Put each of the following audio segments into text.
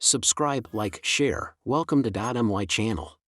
Subscribe, like, share. Welcome to .my channel.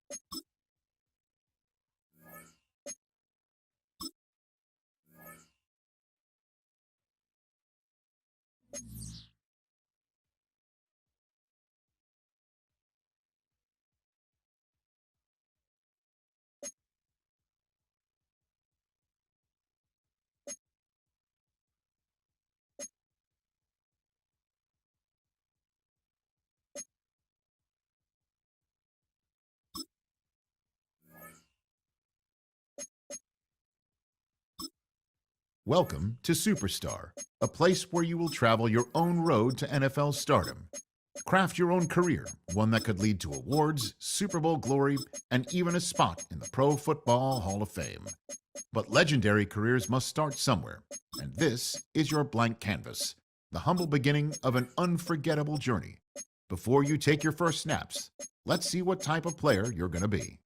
Welcome to Superstar, a place where you will travel your own road to NFL stardom. Craft your own career, one that could lead to awards, Super Bowl glory, and even a spot in the Pro Football Hall of Fame. But legendary careers must start somewhere, and this is your blank canvas, the humble beginning of an unforgettable journey. Before you take your first snaps, let's see what type of player you're going to be.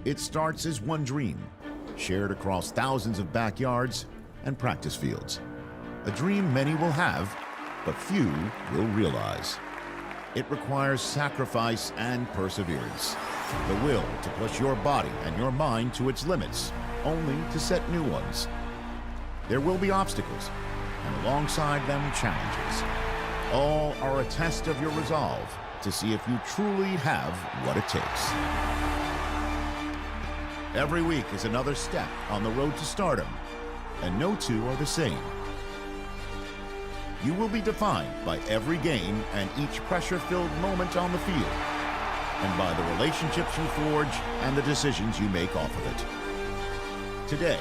It starts as one dream, shared across thousands of backyards and practice fields. A dream many will have, but few will realize. It requires sacrifice and perseverance, the will to push your body and your mind to its limits, only to set new ones. There will be obstacles, and alongside them, challenges. All are a test of your resolve to see if you truly have what it takes. Every week is another step on the road to stardom, and no two are the same. You will be defined by every game and each pressure-filled moment on the field, and by the relationships you forge and the decisions you make off of it. Today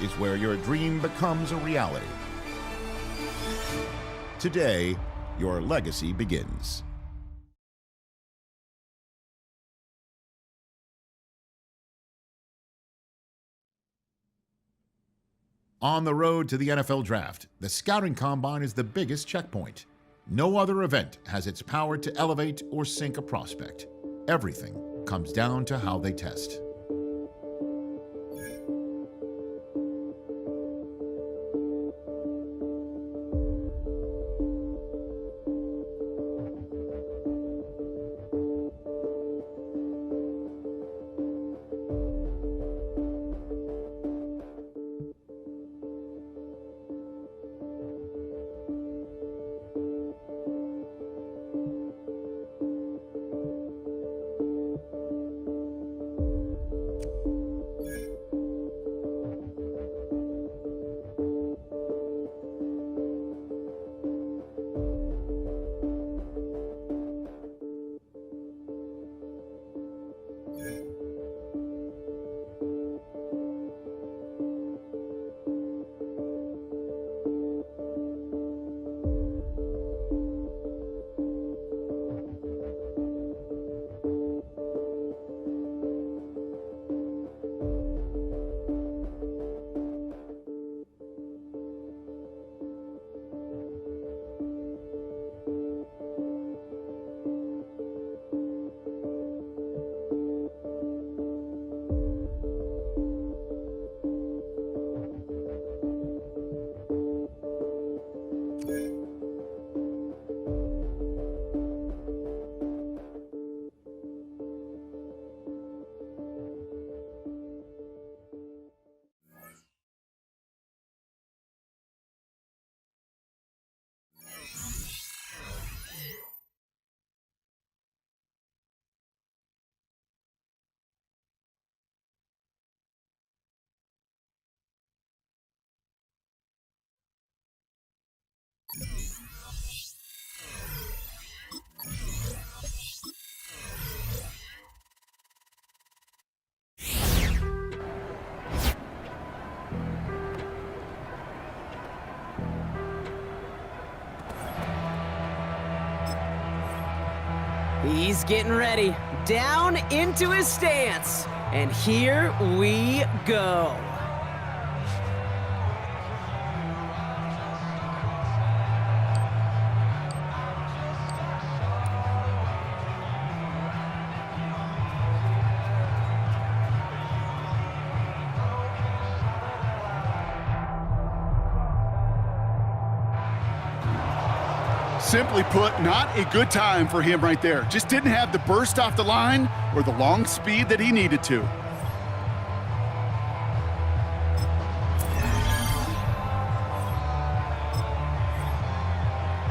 is where your dream becomes a reality. Today, your legacy begins. On the road to the NFL Draft, the Scouting Combine is the biggest checkpoint. No other event has its power to elevate or sink a prospect. Everything comes down to how they test. He's getting ready, down into his stance, and here we go. Simply put, not a good time for him right there. Just didn't have the burst off the line or the long speed that he needed to.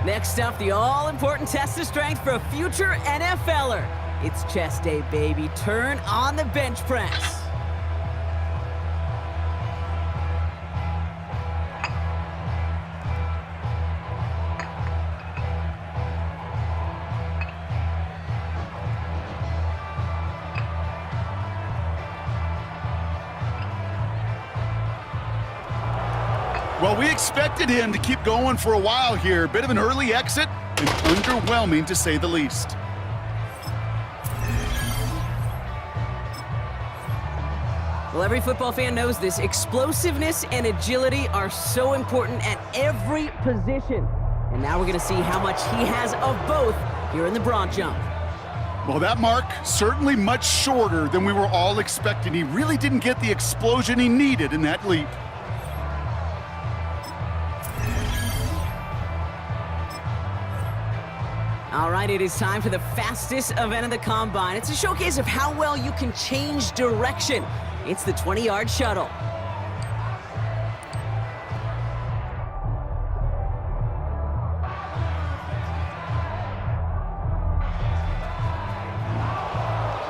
Next up, the all-important test of strength for a future NFLer. It's chest day, baby. Turn on the bench press. Well, we expected him to keep going for a while here. Bit of an early exit and underwhelming to say the least. Well, every football fan knows this. Explosiveness and agility are so important at every position. And now we're going to see how much he has of both here in the broad jump. Well, that mark certainly much shorter than we were all expecting. He really didn't get the explosion he needed in that leap. All right, it is time for the fastest event of the Combine. It's a showcase of how well you can change direction. It's the 20-yard shuttle.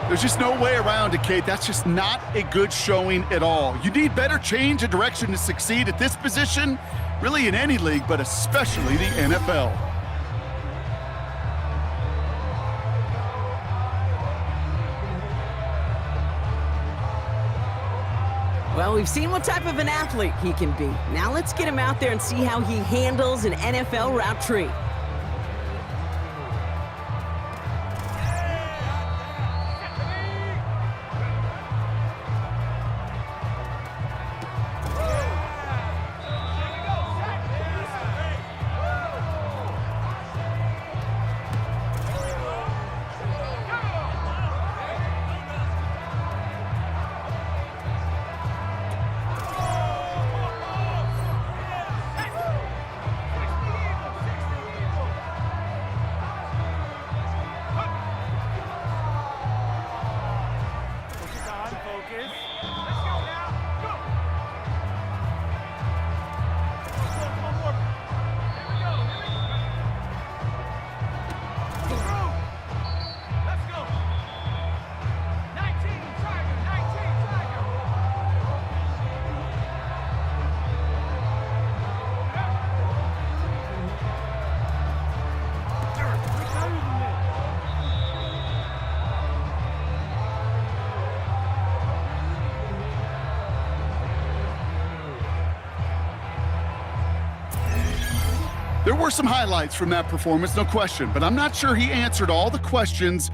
There's just no way around it, Kate. That's just not a good showing at all. You need better change of direction to succeed at this position, really in any league, but especially the NFL. Well, we've seen what type of an athlete he can be. Now let's get him out there and see how he handles an NFL route tree. There were some highlights from that performance, no question, but I'm not sure he answered all the questions.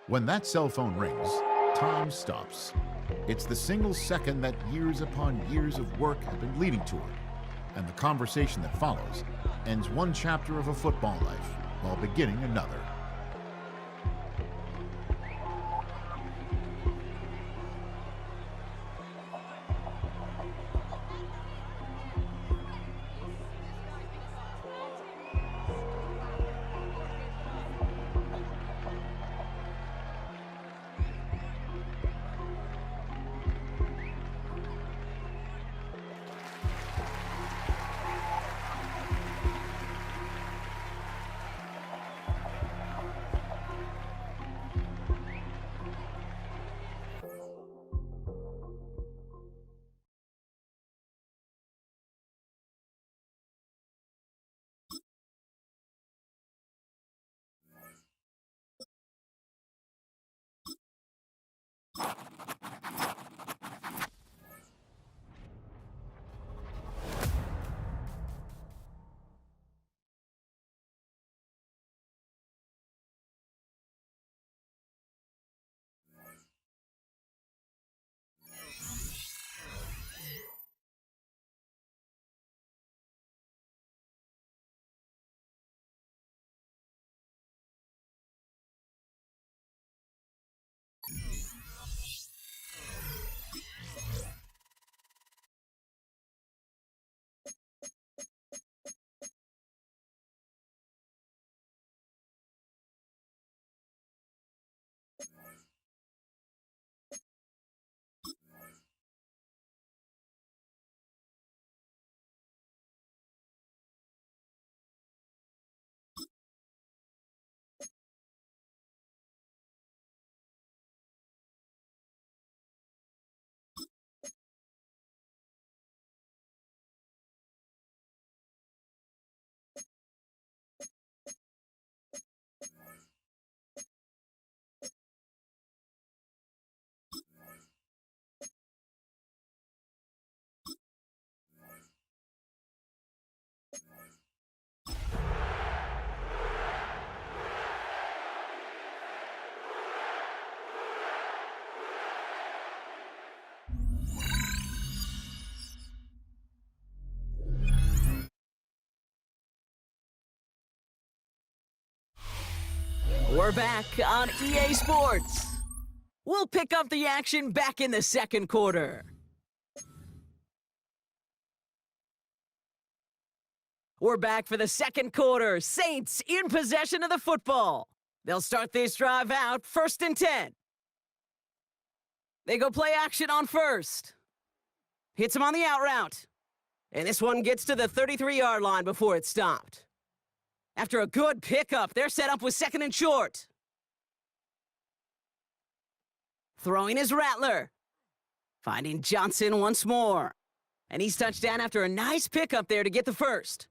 When that cell phone rings, time stops. It's the single second that years upon years of work have been leading toward, and the conversation that follows ends one chapter of a football life while beginning another. We're back on EA Sports. We'll pick up the action back in the second quarter. We're back for the second quarter. Saints in possession of the football. They'll start this drive out 1st and 10. They go play action on first. Hits him on the out route. And this one gets to the 33-yard line before it's stopped. After a good pickup, they're set up with 2nd and short. Throwing is Rattler. Finding Johnson once more. And he's touched down after a nice pickup there to get the first.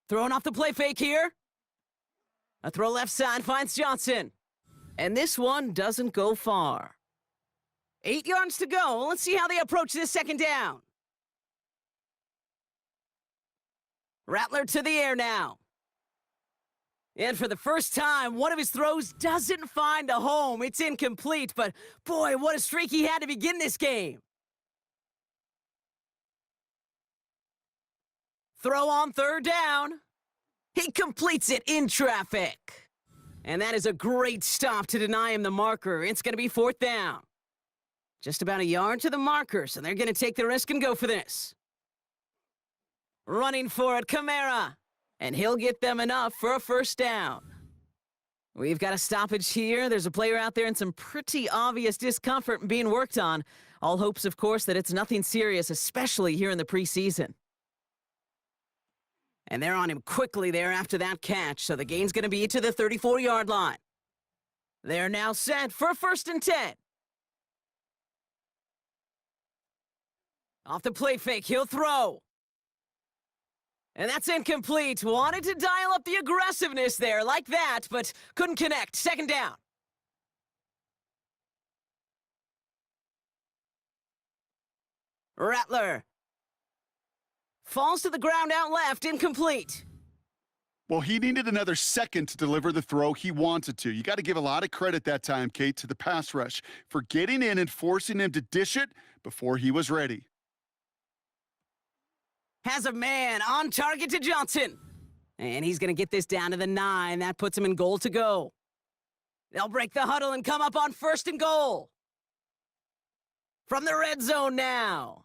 Throwing off the play fake here. A throw left side finds Johnson. And this one doesn't go far. 8 yards to go. Let's see how they approach this second down. Rattler to the air now. And for the first time, one of his throws doesn't find a home. It's incomplete, but boy, what a streak he had to begin this game. Throw on 3rd down. He completes it in traffic. And that is a great stop to deny him the marker. It's going to be 4th down. Just about a yard to the marker, so they're going to take the risk and go for this. Running for it, Kamara. And he'll get them enough for a 1st down. We've got a stoppage here. There's a player out there in some pretty obvious discomfort being worked on. All hopes, of course, that it's nothing serious, especially here in the preseason. And they're on him quickly there after that catch, so the gain's going to be to the 34-yard line. They're now set for 1st and 10. Off the play fake, he'll throw. And that's incomplete. Wanted to dial up the aggressiveness there like that, but couldn't connect. 2nd down. Rattler. falls to the ground out left, incomplete. Well, he needed another second to deliver the throw he wanted to. You got to give a lot of credit that time, Kate, to the pass rush for getting in and forcing him to dish it before he was ready. Has a man on target to Johnson. And he's going to get this down to the 9. That puts him in goal to go. They'll break the huddle and come up on 1st and goal. From the red zone now.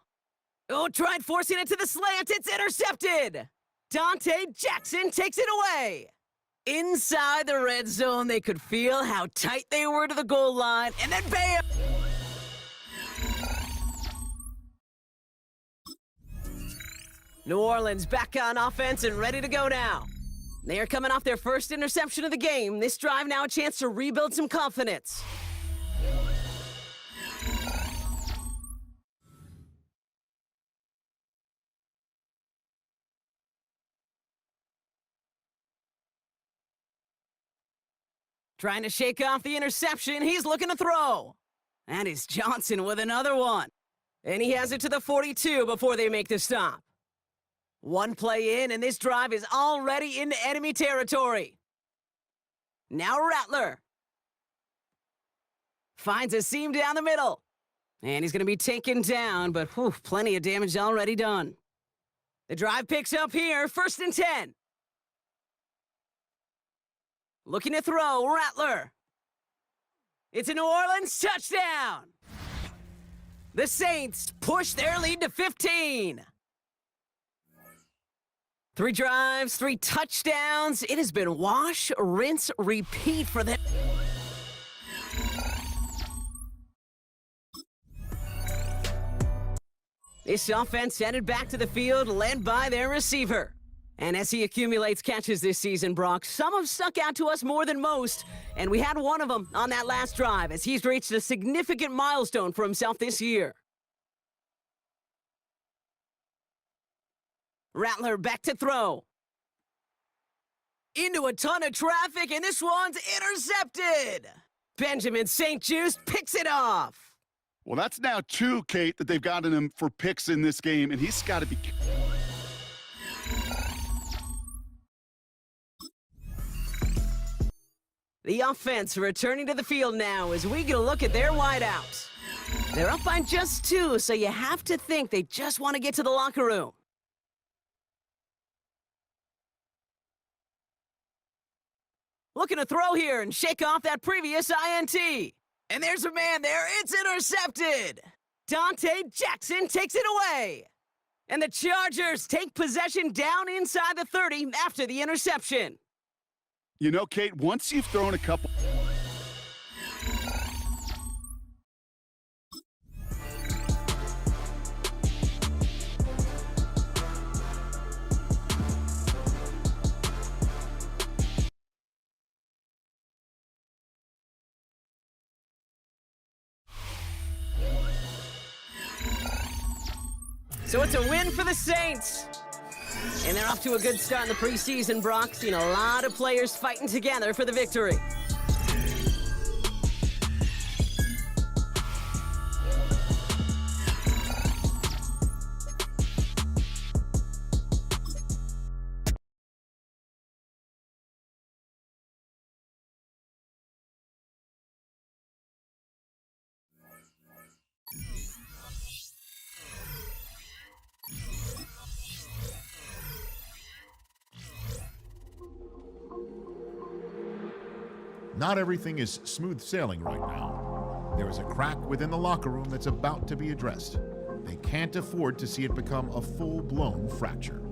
Oh, tried forcing it to the slant. It's intercepted. Dante Jackson takes it away. Inside the red zone, they could feel how tight they were to the goal line, and then bam! New Orleans back on offense and ready to go now. They are coming off their first interception of the game. This drive now a chance to rebuild some confidence. Trying to shake off the interception. He's looking to throw. That is Johnson with another one. And he has it to the 42 before they make the stop. One play in, and this drive is already into enemy territory. Now Rattler. Finds a seam down the middle. And he's going to be taken down, but whew, plenty of damage already done. The drive picks up here, 1st and 10. Looking to throw, Rattler. It's a New Orleans touchdown. The Saints push their lead to 15. 3 drives, 3 touchdowns. It has been wash, rinse, repeat for them. This offense headed back to the field, led by their receiver. And as he accumulates catches this season, Brock, some have stuck out to us more than most, and we had one of them on that last drive as he's reached a significant milestone for himself this year. Rattler back to throw. Into a ton of traffic, and this one's intercepted. Benjamin St-Juste picks it off. Well, that's now 2, Kate, that they've gotten him for picks in this game, and he's got to be... The offense returning to the field now as we get a look at their wideouts. They're up by just 2, so you have to think they just want to get to the locker room. Looking to throw here and shake off that previous INT. And there's a man there. It's intercepted. Dante Jackson takes it away. And the Chargers take possession down inside the 30 after the interception. You know, Kate, once you've thrown a couple... So it's a win for the Saints. And they're off to a good start in the preseason, Brock. Seen a lot of players fighting together for the victory. Not everything is smooth sailing right now. There is a crack within the locker room that's about to be addressed. They can't afford to see it become a full-blown fracture.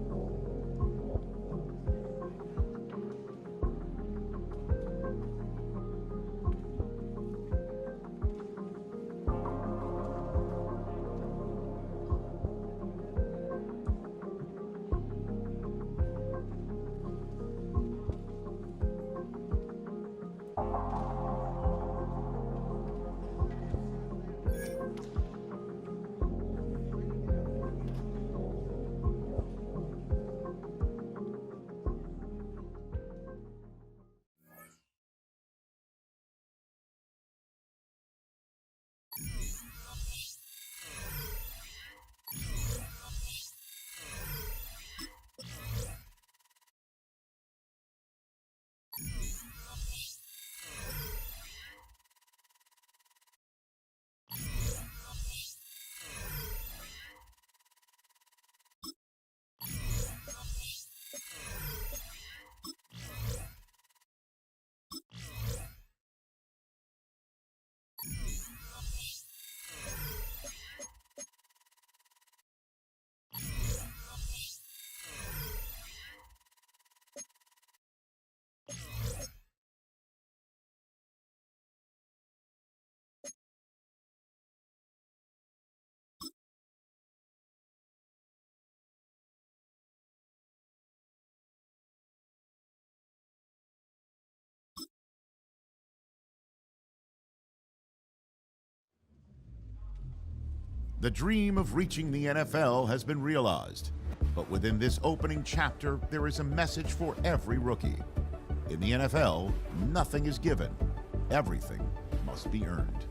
The dream of reaching the NFL has been realized. But within this opening chapter, there is a message for every rookie. In the NFL, nothing is given. Everything must be earned.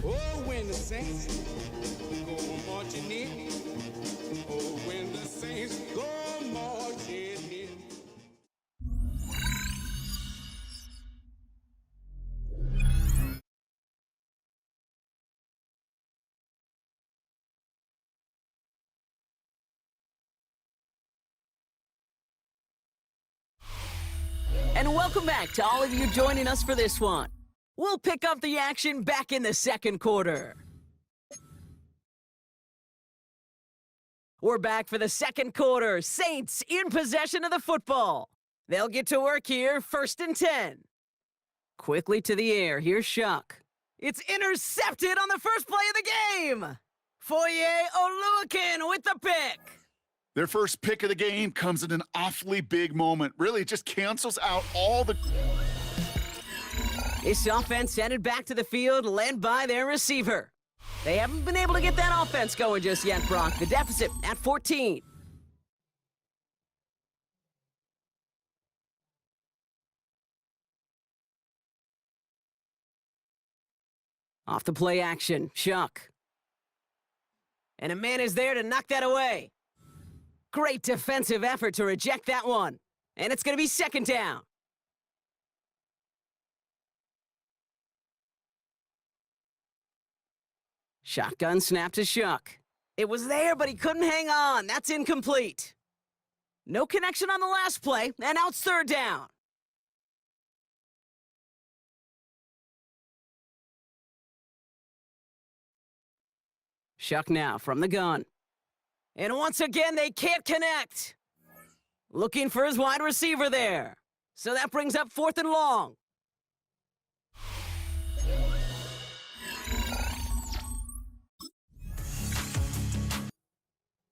Oh, when the saints go marching in. Oh, when the saints go marching in. And welcome back to all of you joining us for this one. We'll pick up the action back in the second quarter. We're back for the second quarter. Saints in possession of the football. They'll get to work here, 1st and 10. Quickly to the air, here's Shuck. It's intercepted on the first play of the game. Foye Oluwakin with the pick. Their first pick of the game comes at an awfully big moment. Really, it just cancels out all the... This offense headed back to the field, led by their receiver. They haven't been able to get that offense going just yet, Brock. The deficit at 14. Off the play action, Shuck. And a man is there to knock that away. Great defensive effort to reject that one. And it's going to be 2nd down. Shotgun snap to Shuck. It was there, but he couldn't hang on. That's incomplete. No connection on the last play, and now it's 3rd down. Shuck now from the gun. And once again, they can't connect. Looking for his wide receiver there. So that brings up 4th and long.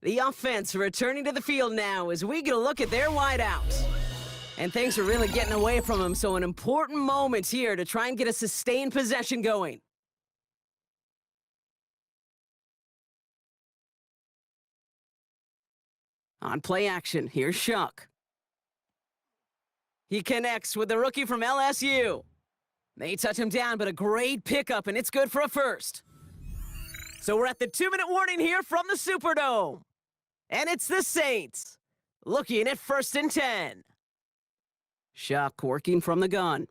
The offense returning to the field now as we get a look at their wideouts. And things are really getting away from them, so an important moment here to try and get a sustained possession going. On play action, here's Shuck. He connects with the rookie from LSU. They touch him down, but a great pickup, and it's good for a first. So we're at the 2-minute warning here from the Superdome. And it's the Saints, looking at 1st and 10. Shuck working from the gun.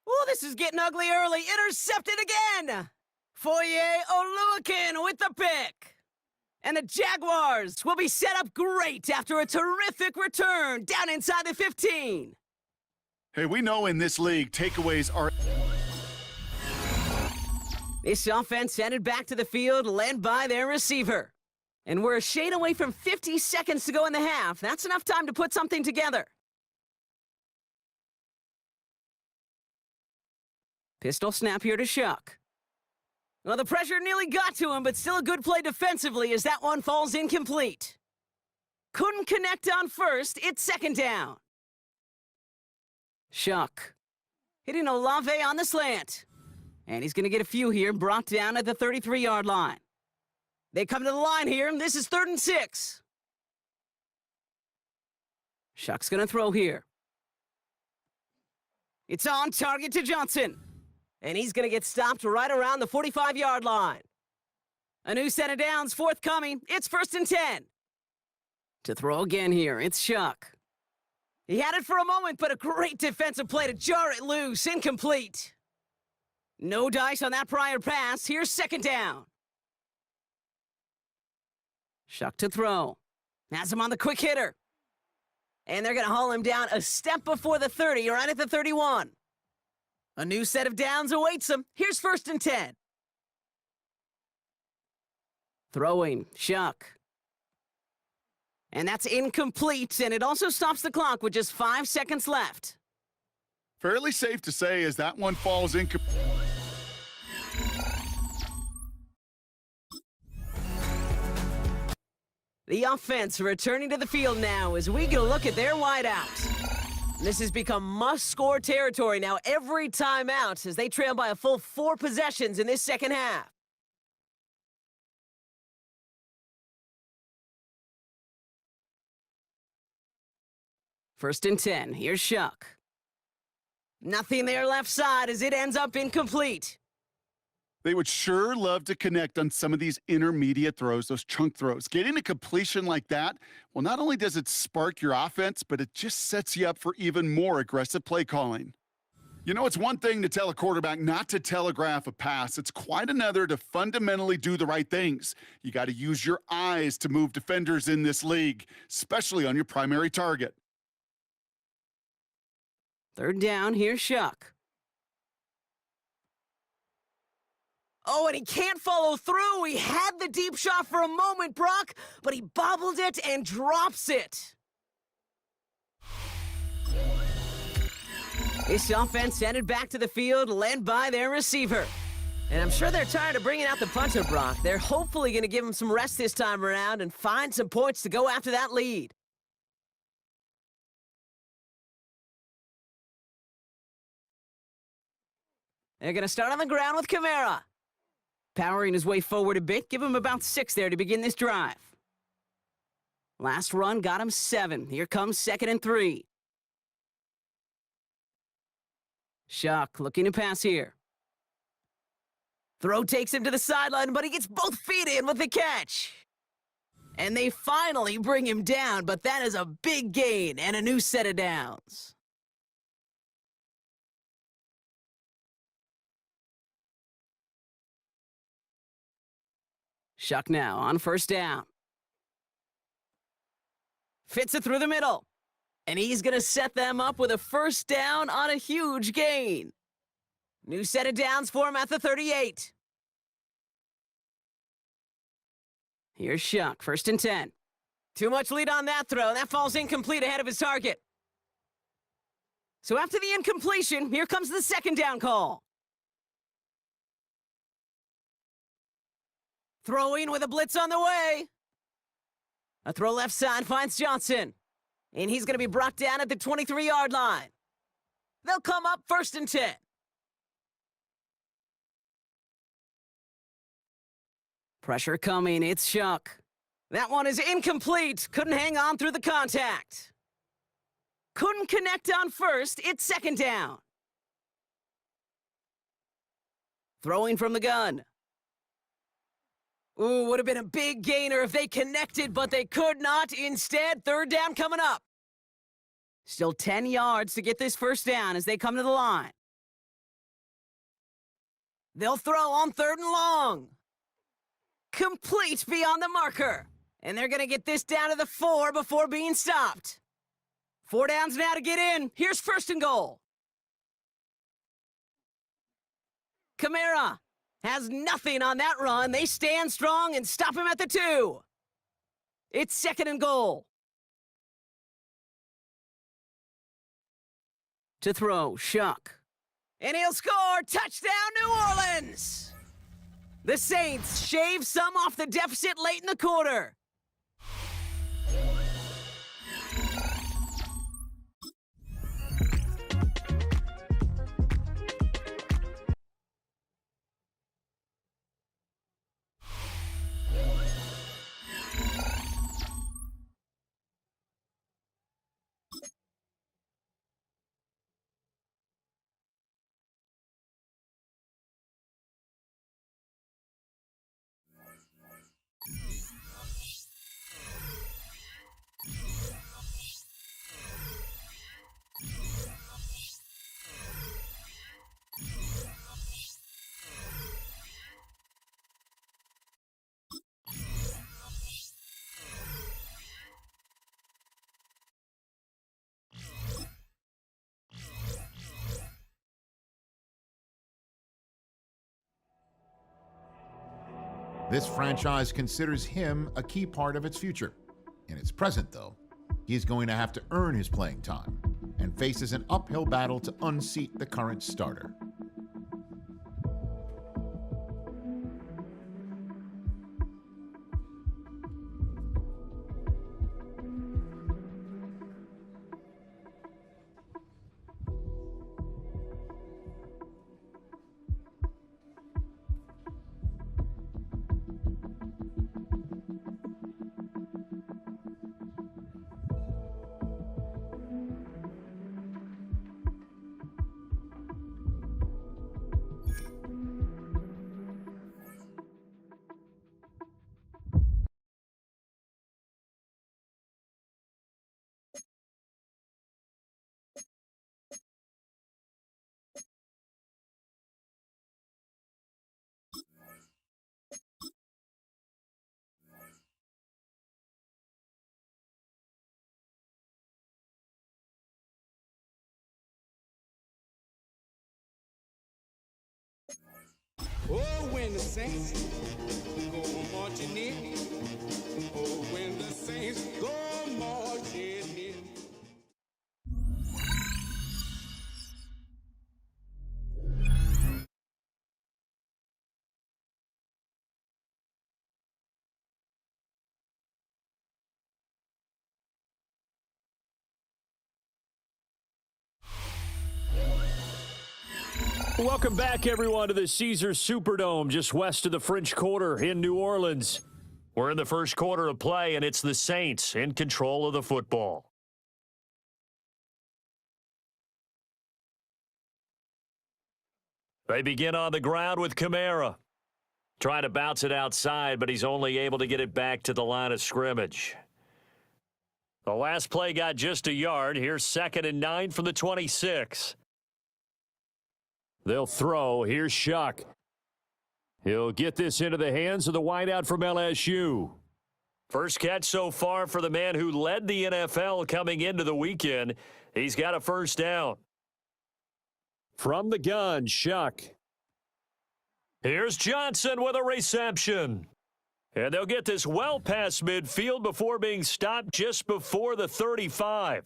Oh, this is getting ugly early. Intercepted again. Foye Oluwakin with the pick. And the Jaguars will be set up great after a terrific return down inside the 15. Hey, we know in this league, takeaways are... This offense headed back to the field, led by their receiver. And we're a shade away from 50 seconds to go in the half. That's enough time to put something together. Pistol snap here to Shuck. Well, the pressure nearly got to him, but still a good play defensively as that one falls incomplete. Couldn't connect on first. It's 2nd down. Shuck hitting Olave on the slant. And he's going to get a few here, brought down at the 33-yard line. They come to the line here, and this is 3rd and 6. Shuck's gonna throw here. It's on target to Johnson. And he's gonna get stopped right around the 45-yard line. A new set of downs forthcoming. It's 1st and 10. To throw again here, it's Shuck. He had it for a moment, but a great defensive play to jar it loose. Incomplete. No dice on that prior pass. Here's 2nd down. Shuck to throw. Has him on the quick hitter. And they're going to haul him down a step before the 30, right at the 31. A new set of downs awaits him. Here's 1st and 10. Throwing, Shuck. And that's incomplete, and it also stops the clock with just 5 seconds left. Fairly safe to say as that one falls incomplete. The offense returning to the field now as we get a look at their wideouts. This has become must-score territory now every time out as they trail by a full 4 possessions in this second half. First and 10, here's Shuck. Nothing there left side as it ends up incomplete. They would sure love to connect on some of these intermediate throws, those chunk throws. Getting a completion like that, well, not only does it spark your offense, but it just sets you up for even more aggressive play calling. You know, it's one thing to tell a quarterback not to telegraph a pass. It's quite another to fundamentally do the right things. You got to use your eyes to move defenders in this league, especially on your primary target. 3rd down, here's Shuck. Oh, and he can't follow through. He had the deep shot for a moment, Brock, but he bobbled it and drops it. This offense headed back to the field, led by their receiver. And I'm sure they're tired of bringing out the punter, Brock. They're hopefully going to give him some rest this time around and find some points to go after that lead. They're going to start on the ground with Kamara. Powering his way forward a bit, give him about 6 there to begin this drive. Last run got him 7. Here comes 2nd and 3. Shuck looking to pass here. Throw takes him to the sideline, but he gets both feet in with the catch. And they finally bring him down, but that is a big gain and a new set of downs. Shuck now on 1st down. Fits it through the middle. And he's going to set them up with a 1st down on a huge gain. New set of downs for him at the 38. Here's Shuck, 1st and 10. Too much lead on that throw. That falls incomplete ahead of his target. So after the incompletion, here comes the 2nd down call. Throwing with a blitz on the way. A throw left side finds Johnson. And he's going to be brought down at the 23-yard line. They'll come up 1st and 10. Pressure coming, it's Shuck. That one is incomplete. Couldn't hang on through the contact. Couldn't connect on 1st, it's 2nd down. Throwing from the gun. Ooh, would have been a big gainer if they connected, but they could not. Instead, 3rd down coming up. Still 10 yards to get this 1st down as they come to the line. They'll throw on 3rd and long. Complete beyond the marker. And they're going to get this down to the 4 before being stopped. 4 downs now to get in. Here's 1st and goal. Kamara has nothing on that run. They stand strong and stop him at the 2. It's 2nd and goal. To throw, Shuck. And he'll score! Touchdown, New Orleans! The Saints shave some off the deficit late in the quarter. This franchise considers him a key part of its future. In its present, though, he's going to have to earn his playing time and faces an uphill battle to unseat the current starter. Oh, when the saints go marching in. Oh, when the saints go marching in. Welcome back, everyone, to the Caesars Superdome just west of the French Quarter in New Orleans. We're in the first quarter of play, and it's the Saints in control of the football. They begin on the ground with Kamara. Trying to bounce it outside, but he's only able to get it back to the line of scrimmage. The last play got just a yard. Here's 2nd and 9 from the 26. They'll throw. Here's Shuck. He'll get this into the hands of the wideout from LSU. First catch so far for the man who led the NFL coming into the weekend. He's got a first down. From the gun, Shuck. Here's Johnson with a reception. And they'll get this well past midfield before being stopped just before the 35.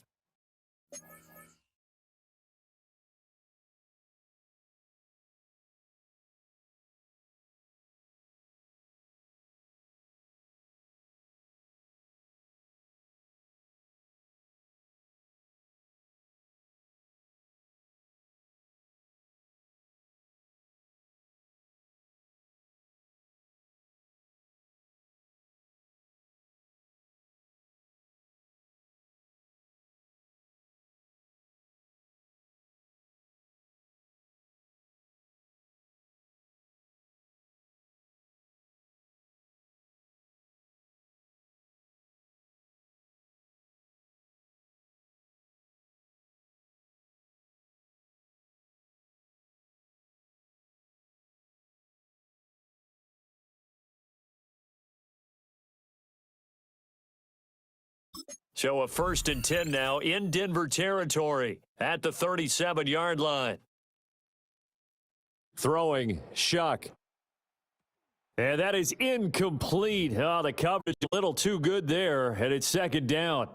So a 1st and 10 now in Denver territory at the 37-yard line. Throwing, Shuck. And that is incomplete. Oh, the coverage a little too good there, and it's 2nd down.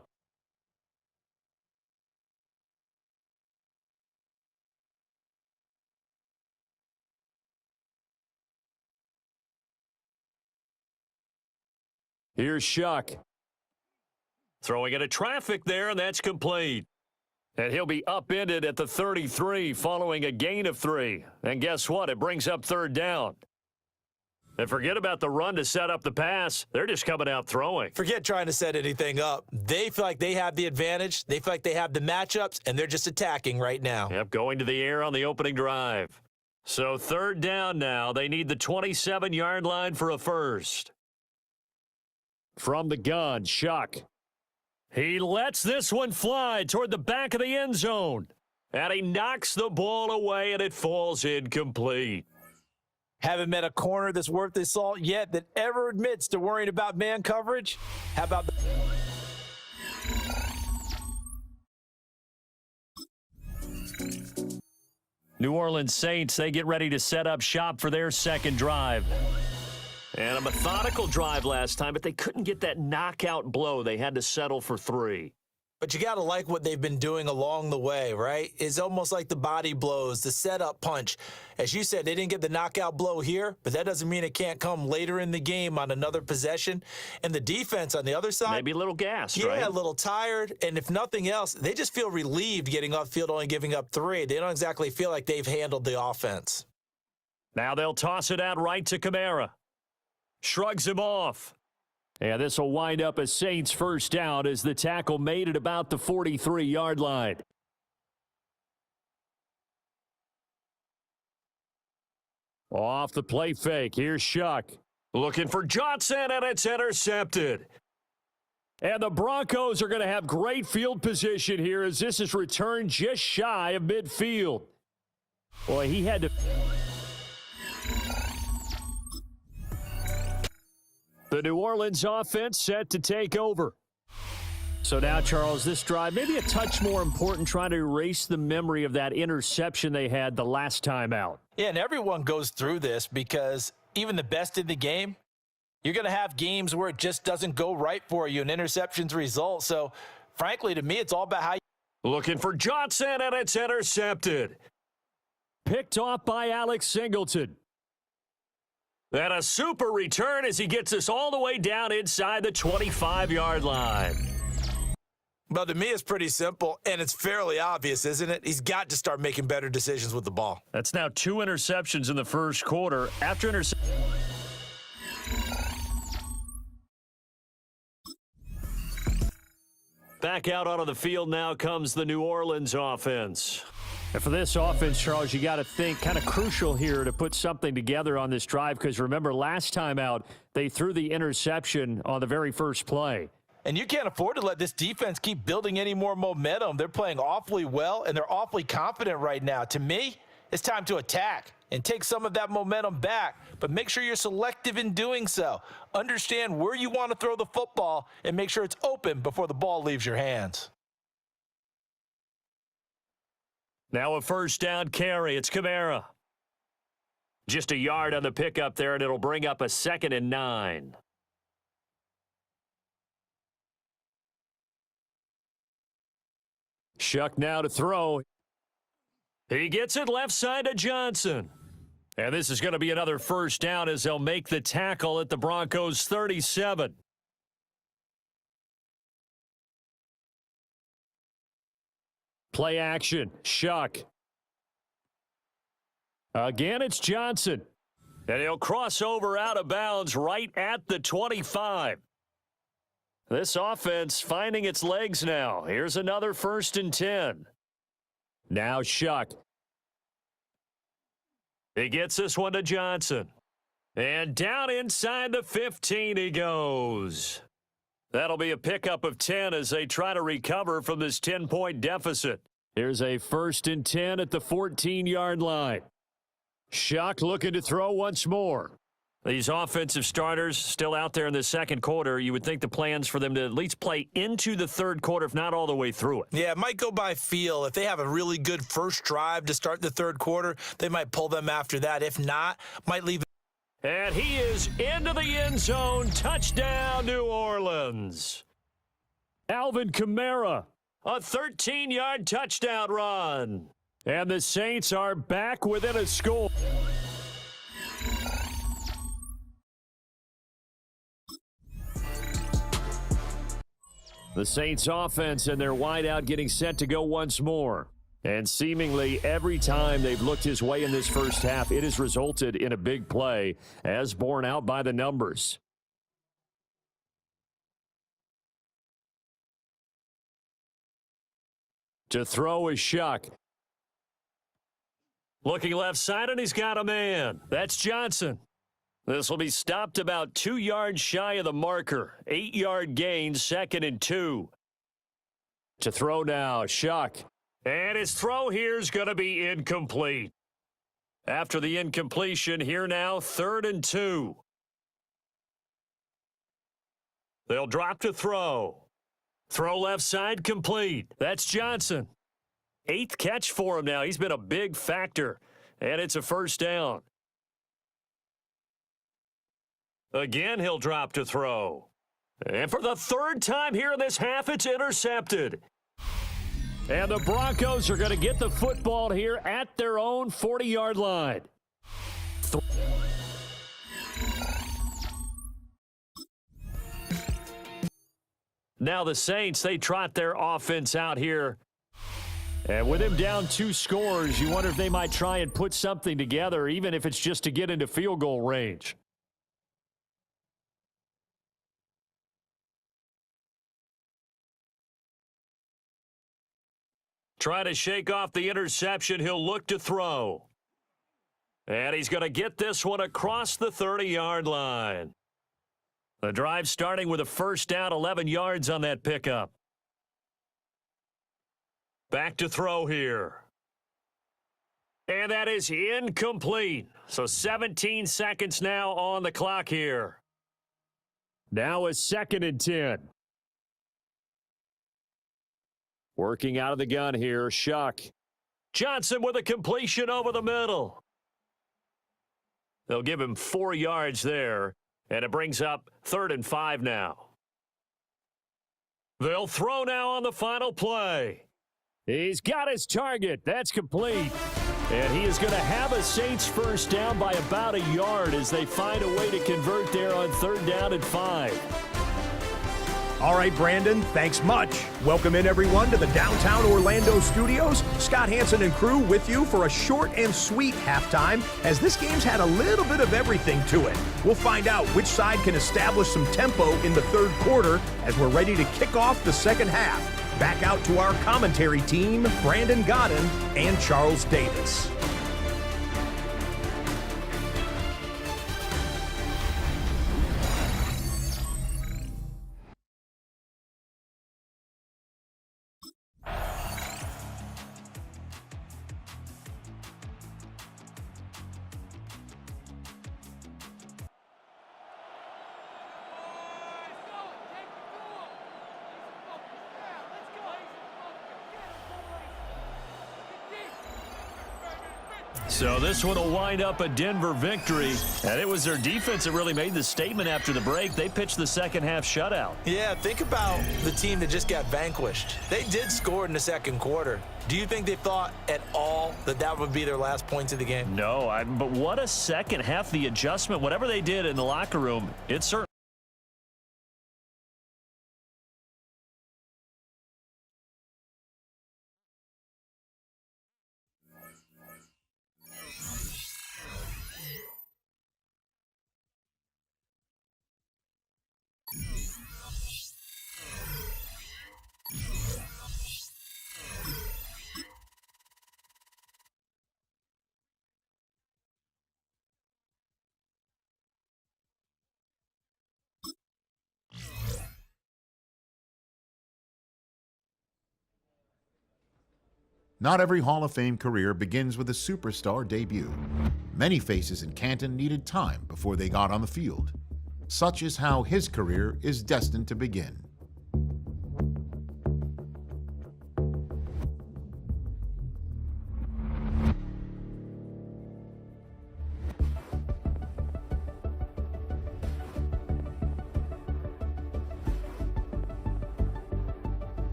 Here's Shuck. Throwing into traffic there, and that's complete. And he'll be upended at the 33 following a gain of 3. And guess what? It brings up 3rd down. And forget about the run to set up the pass. They're just coming out throwing. Forget trying to set anything up. They feel like they have the advantage. They feel like they have the matchups, and they're just attacking right now. Yep, going to the air on the opening drive. So 3rd down now. They need the 27-yard line for a first. From the gun, Shuck. He lets this one fly toward the back of the end zone. And he knocks the ball away, and it falls incomplete. Haven't met a corner that's worth his salt yet that ever admits to worrying about man coverage. How about the... New Orleans Saints, they get ready to set up shop for their second drive. And a methodical drive last time, but they couldn't get that knockout blow. They had to settle for 3. But you got to like what they've been doing along the way, right? It's almost like the body blows, the setup punch. As you said, they didn't get the knockout blow here, but that doesn't mean it can't come later in the game on another possession. And the defense on the other side, Maybe a little gassed, yeah, right? a little tired. And if nothing else, they just feel relieved getting off field, only giving up 3. They don't exactly feel like they've handled the offense. Now they'll toss it out right to Kamara. Shrugs him off. And this will wind up a Saints first down as the tackle made it about the 43-yard line. Off the play fake, here's Shuck. Looking for Johnson, and it's intercepted. And the Broncos are going to have great field position here as this is returned just shy of midfield. Boy, he had to... The New Orleans offense set to take over. So now, Charles, this drive maybe a touch more important, trying to erase the memory of that interception they had the last time out. Yeah, and everyone goes through this because even the best in the game, you're going to have games where it just doesn't go right for you and interceptions result. So, frankly, to me, it's all about how you... Looking for Johnson, and it's intercepted. Picked off by Alex Singleton. And a super return as he gets us all the way down inside the 25-yard line. Well, to me, it's pretty simple, and it's fairly obvious, isn't it? He's got to start making better decisions with the ball. That's now 2 interceptions in the first quarter. After interception. Back out onto the field now comes the New Orleans offense. And for this offense, Charles, you got to think kind of crucial here to put something together on this drive because remember last time out, they threw the interception on the very first play. And you can't afford to let this defense keep building any more momentum. They're playing awfully well, and they're awfully confident right now. To me, it's time to attack and take some of that momentum back, but make sure you're selective in doing so. Understand where you want to throw the football and make sure it's open before the ball leaves your hands. Now a first down carry. It's Kamara. Just a yard on the pickup there, and it'll bring up a 2nd and 9. Shuck now to throw. He gets it left side to Johnson. And this is going to be another first down as they'll make the tackle at the Broncos 37. Play action. Shuck. Again, it's Johnson. And he'll cross over out of bounds right at the 25. This offense finding its legs now. Here's another 1st and 10. Now Shuck. He gets this one to Johnson. And down inside the 15 he goes. That'll be a pickup of 10 as they try to recover from this 10-point deficit. Here's a 1st and 10 at the 14-yard line. Shuck looking to throw once more. These offensive starters still out there in the second quarter. You would think the plans for them to at least play into the third quarter, if not all the way through it. Yeah, it might go by feel. If they have a really good first drive to start the third quarter, they might pull them after that. If not, might leave. And he is into the end zone. Touchdown, New Orleans. Alvin Kamara, a 13-yard touchdown run. And the Saints are back within a score. The Saints offense and their wideout getting set to go once more. And seemingly every time they've looked his way in this first half, it has resulted in a big play, as borne out by the numbers. To throw is Shuck. Looking left side, and he's got a man. That's Johnson. This will be stopped about 2 yards shy of the marker. 8-yard gain, 2nd and 2. To throw now, Shuck. And his throw here is going to be incomplete. After the incompletion, here now, 3rd and 2. They'll drop to throw. Throw left side, complete. That's Johnson. 8th catch for him now. He's been a big factor. And it's a first down. Again, he'll drop to throw. And for the third time here in this half, it's intercepted. And the Broncos are going to get the football here at their own 40-yard line. Now the Saints, they trot their offense out here. And with him down 2 scores, you wonder if they might try and put something together, even if it's just to get into field goal range. Try to shake off the interception. He'll look to throw. And he's going to get this one across the 30-yard line. The drive starting with a first down, 11 yards on that pickup. Back to throw here. And that is incomplete. So 17 seconds now on the clock here. Now a 2nd and 10. Working out of the gun here, Shuck. Johnson with a completion over the middle. They'll give him 4 yards there, and it brings up 3rd and 5 now. They'll throw now on the final play. He's got his target. That's complete. And he is going to have a Saints first down by about a yard as they find a way to convert there on 3rd down and 5. All right, Brandon, thanks much. Welcome in, everyone, to the downtown Orlando studios. Scott Hansen and crew with you for a short and sweet halftime, as this game's had a little bit of everything to it. We'll find out which side can establish some tempo in the 3rd quarter as we're ready to kick off the 2nd half. Back out to our commentary team, Brandon Godden and Charles Davis. So this one will wind up a Denver victory, and it was their defense that really made the statement after the break. They pitched the 2nd half shutout. Yeah, think about the team that just got vanquished. They did score in the 2nd quarter. Do you think they thought at all that that would be their last points of the game? No, but what a 2nd half. The adjustment, whatever they did in the locker room, it certainly. Not every Hall of Fame career begins with a superstar debut. Many faces in Canton needed time before they got on the field. Such is how his career is destined to begin.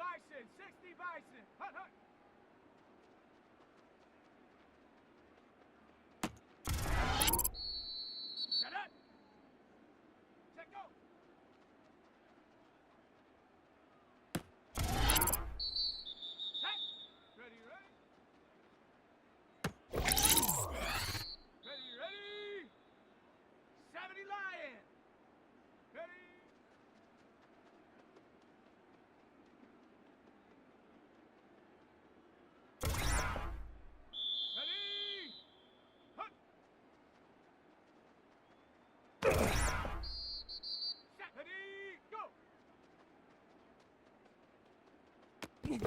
Bison, 60 Bison. Hut, hut. Set up. Set go. Set. Ready, ready. Ready, ready. 70 Lion. Ready. Ready. Hut. Set. Ready. Go. Here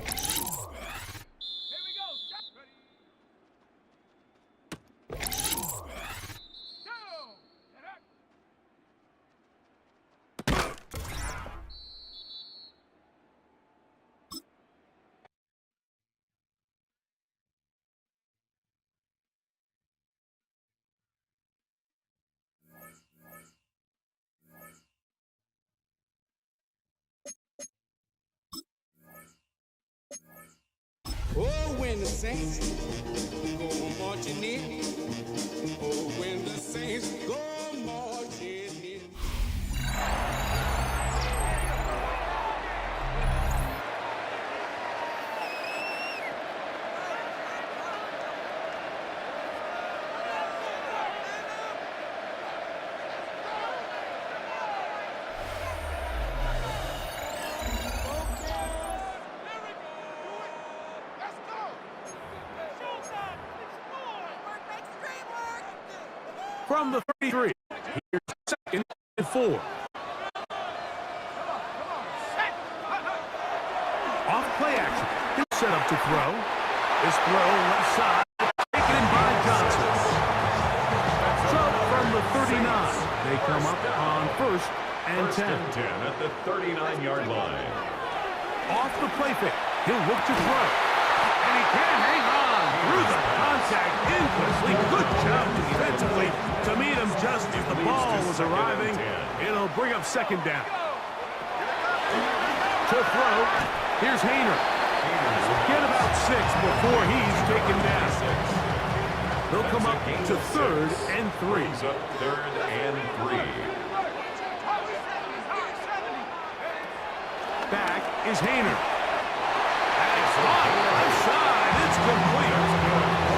we go. Set. Ready. Down. Set up. Oh, when the saints go marching in. Oh, when the saints go marching in. From the 33, here's second and 4. Off play action. He'll set up to throw. This throw left side, taken in by Johnson. So from the 39, they come up on first and 10. At the 39-yard line. Off the play fake, he'll look to throw. And he can't hang on through the contact. Incomplete. Good job defensively to meet him just as the ball was arriving. It'll bring up second down. To throw, here's Hayner. Get about 6 before he's taken down. They'll come up to third and 3. Up third and 3. Back is Hayner. That's hot left side. It's complete.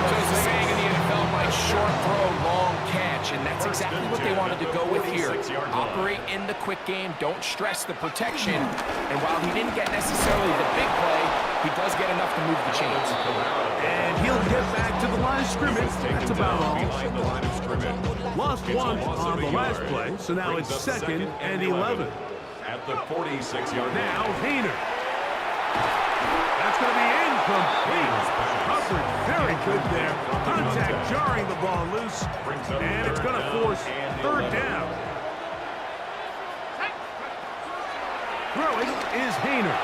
So there's a saying in the NFL, like short throw, long catch, and that's exactly what they wanted to go with here. Operate in the quick game, don't stress the protection, and while he didn't get necessarily the big play, he does get enough to move the chains. And he'll get back to the line of scrimmage. That's about all. Lost one on the last play, so now it's second and 11. At the 46-yard line. Now Hayner. That's going to be incomplete. Covered very good there. Contact jarring the ball loose. And it's going to force third down. Throwing is Hayner.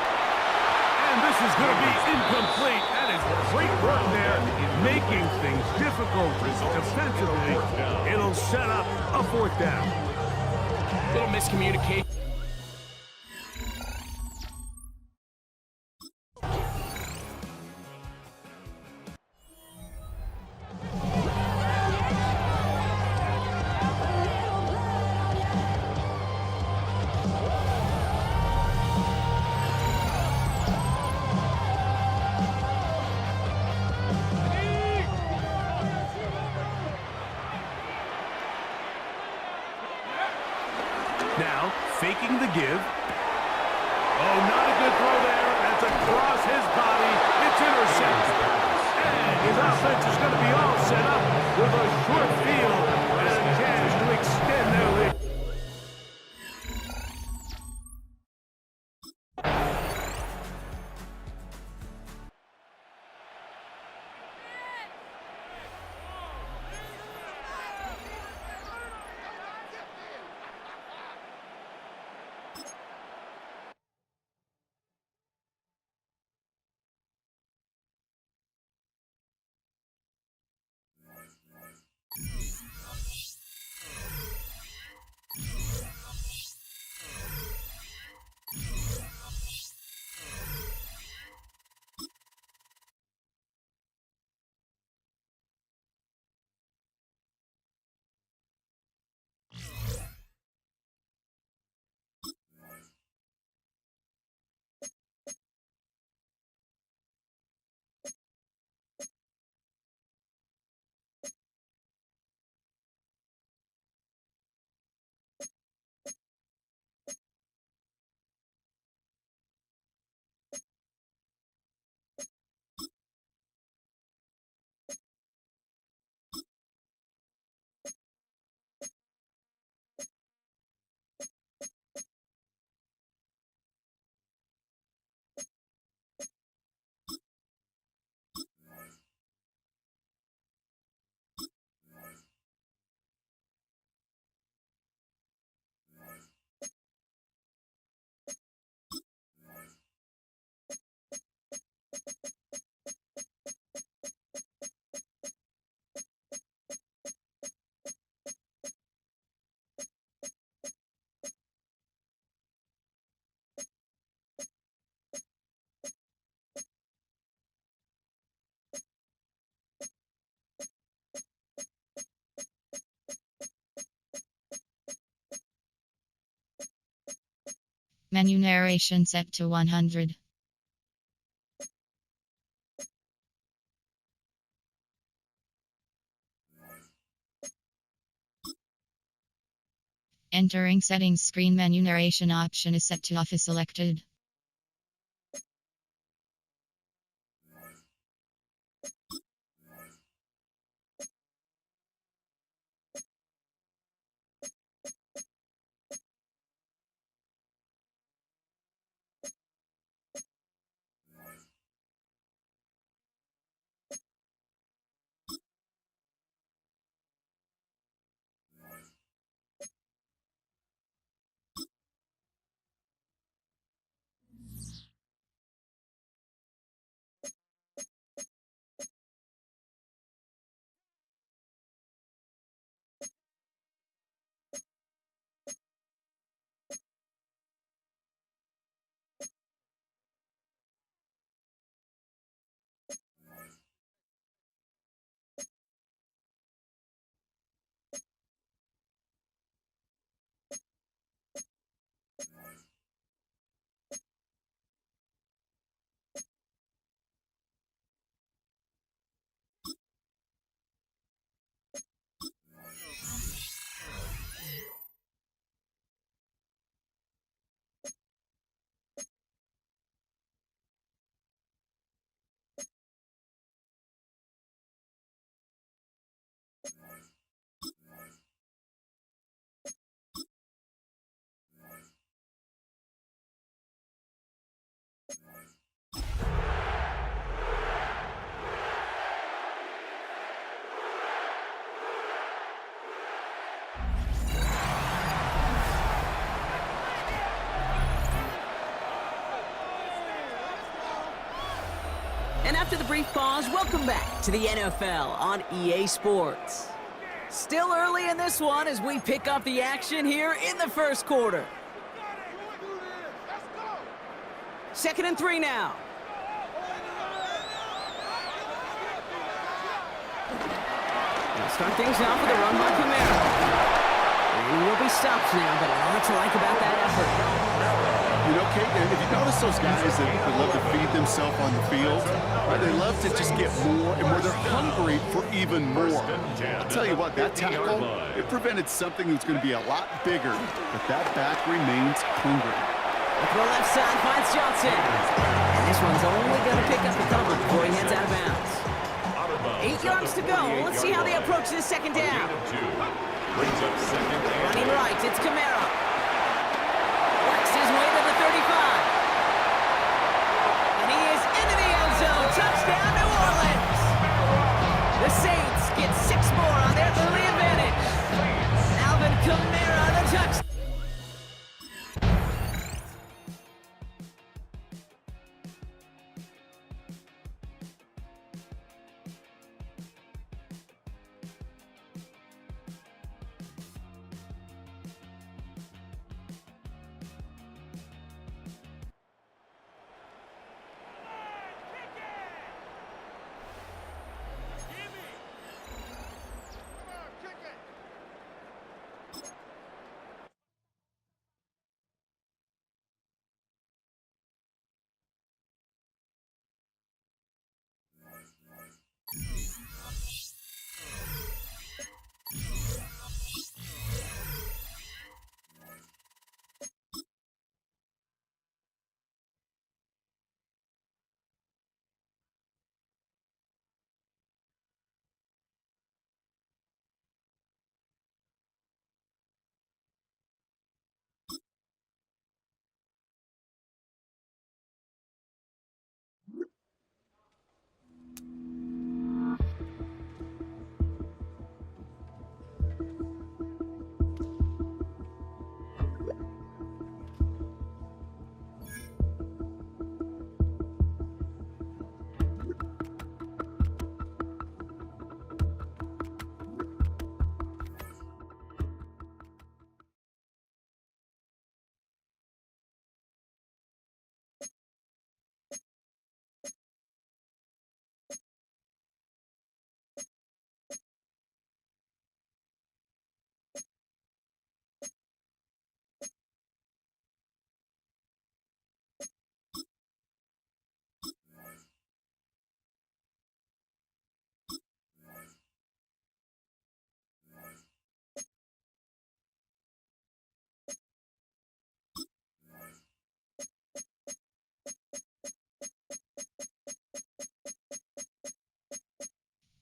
And this is going to be incomplete. That is great work there, making things difficult defensively. It'll set up a fourth down. Little miscommunication. Now, faking the give. Oh, not a good throw there. That's across his body. It's intercepted. And his offense is going to be all set up with a short field and a chance to extend their lead. Menu narration set to 100. Entering settings screen, menu narration option is set to off is selected. And after the brief pause, welcome back to the NFL on EA Sports. Still early in this one as we pick up the action here in the first quarter. 2nd and 3 now. They'll start things off with a run by Camaro. He will be stopped now, but a lot to like about that effort. You know, Kate, if you notice those guys that love to feed themselves on the field, right, they love to just get more and more. They're hungry for even more. I'll tell you what, that tackle, it prevented something that's going to be a lot bigger, but that back remains hungry. To the left side finds Johnson. And this one's only going to pick up the cover before he heads out of bounds. 8 yards to go. Let's see how they approach this second down. Running right, it's Camaro. Works his way to the 35. And he is into the end zone. Touchdown, New Orleans. The Saints get 6 more on their early advantage. Alvin Kamara, the touchdown.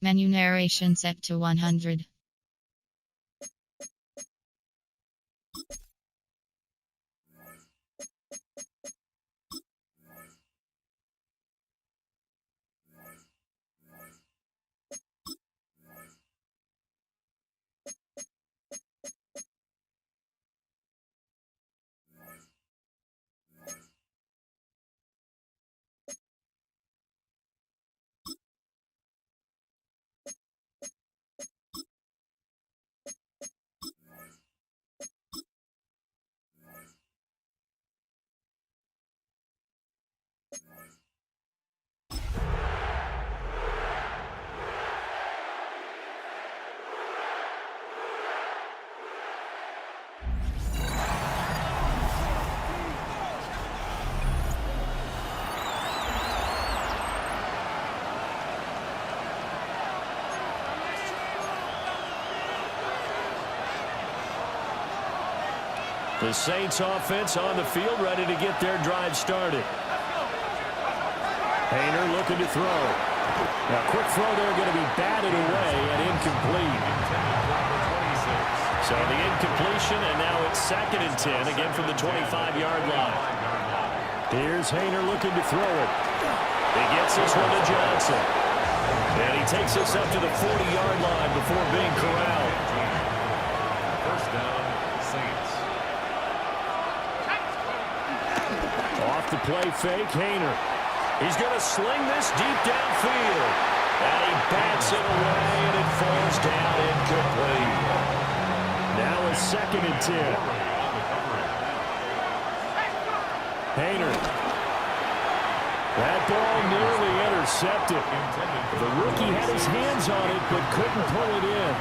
Menu narration set to 100. The Saints offense on the field, ready to get their drive started. Hayner looking to throw. Now, quick throw there, going to be batted away and incomplete. So the incompletion, and now it's 2nd and 10, again from the 25-yard line. Here's Hayner looking to throw it. He gets this one to Johnson. And he takes us up to the 40-yard line before being corralled. First down, Saints. Off the play fake, Hayner. He's going to sling this deep downfield. And he bats it away, and it falls down incomplete. Now it's 2nd and 10. Hayner. That ball nearly intercepted. The rookie had his hands on it, but couldn't pull it in.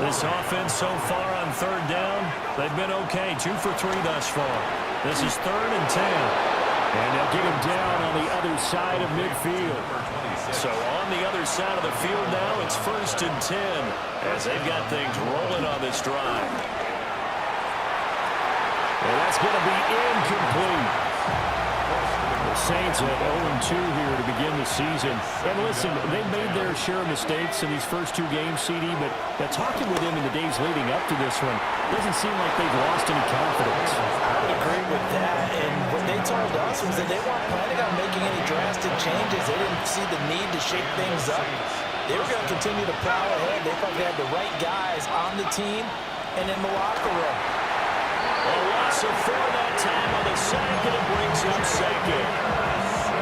This offense so far on 3rd down, they've been okay. 2 for 3 thus far. This is 3rd and 10. And they'll get him down on the other side of midfield. So on the other side of the field now, it's 1st and 10 as they've got things rolling on this drive. And that's going to be incomplete. The Saints at 0-2 here to begin the season. And listen, they made their share of mistakes in these first 2 games, CD, but talking with them in the days leading up to this one, doesn't seem like they've lost any confidence. I would agree with that. And what they told us was that they weren't planning on making any drastic changes. They didn't see the need to shake things up. They were going to continue to plow ahead. They thought they had the right guys on the team and in the locker room. A loss of 4 that time on the sack, and it brings him 2nd.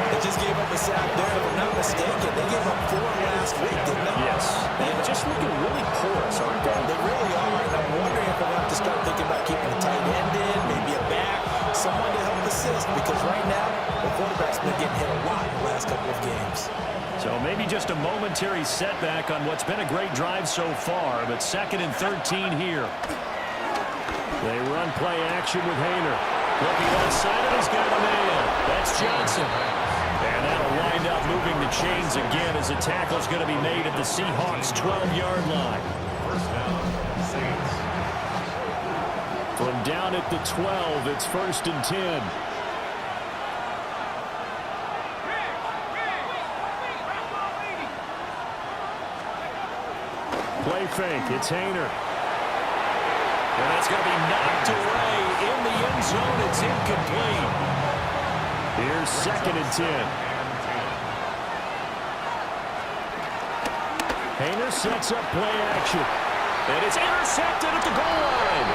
They just gave up a sack there. If I'm not mistaken, they gave up 4 last week, didn't they? Yes. They're just looking really porous, aren't they? They really are. And I'm wondering if they'll have to start thinking about keeping the tight end in, maybe a back, someone to help assist, because right now, the quarterback's been getting hit a lot in the last couple of games. So maybe just a momentary setback on what's been a great drive so far, but 2nd and 13 here. They run play action with Hayner. Looking outside, and he's got a man. That's Johnson. And that'll wind up moving the chains again as the tackle's going to be made at the Seahawks' 12-yard line. First down, Saints. From down at the 12, it's 1st and 10. Play fake, it's Hayner. And that's going to be knocked away in the end zone. It's incomplete. Here's 2nd and 10. Hayner sets up play action. And it's intercepted at the goal line.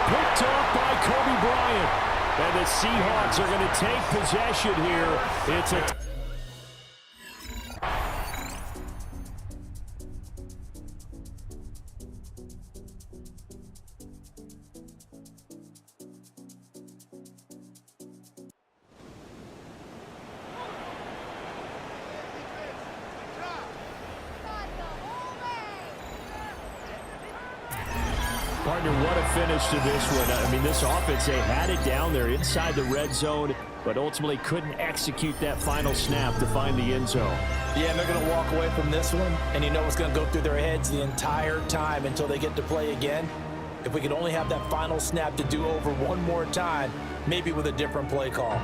Picked off by Kobe Bryant. And the Seahawks are going to take possession here. It's a partner, what a finish to this one. I mean, this offense, they had it down there inside the red zone, but ultimately couldn't execute that final snap to find the end zone. Yeah, and they're going to walk away from this one, and you know what's going to go through their heads the entire time until they get to play again. If we could only have that final snap to do over one more time, maybe with a different play call.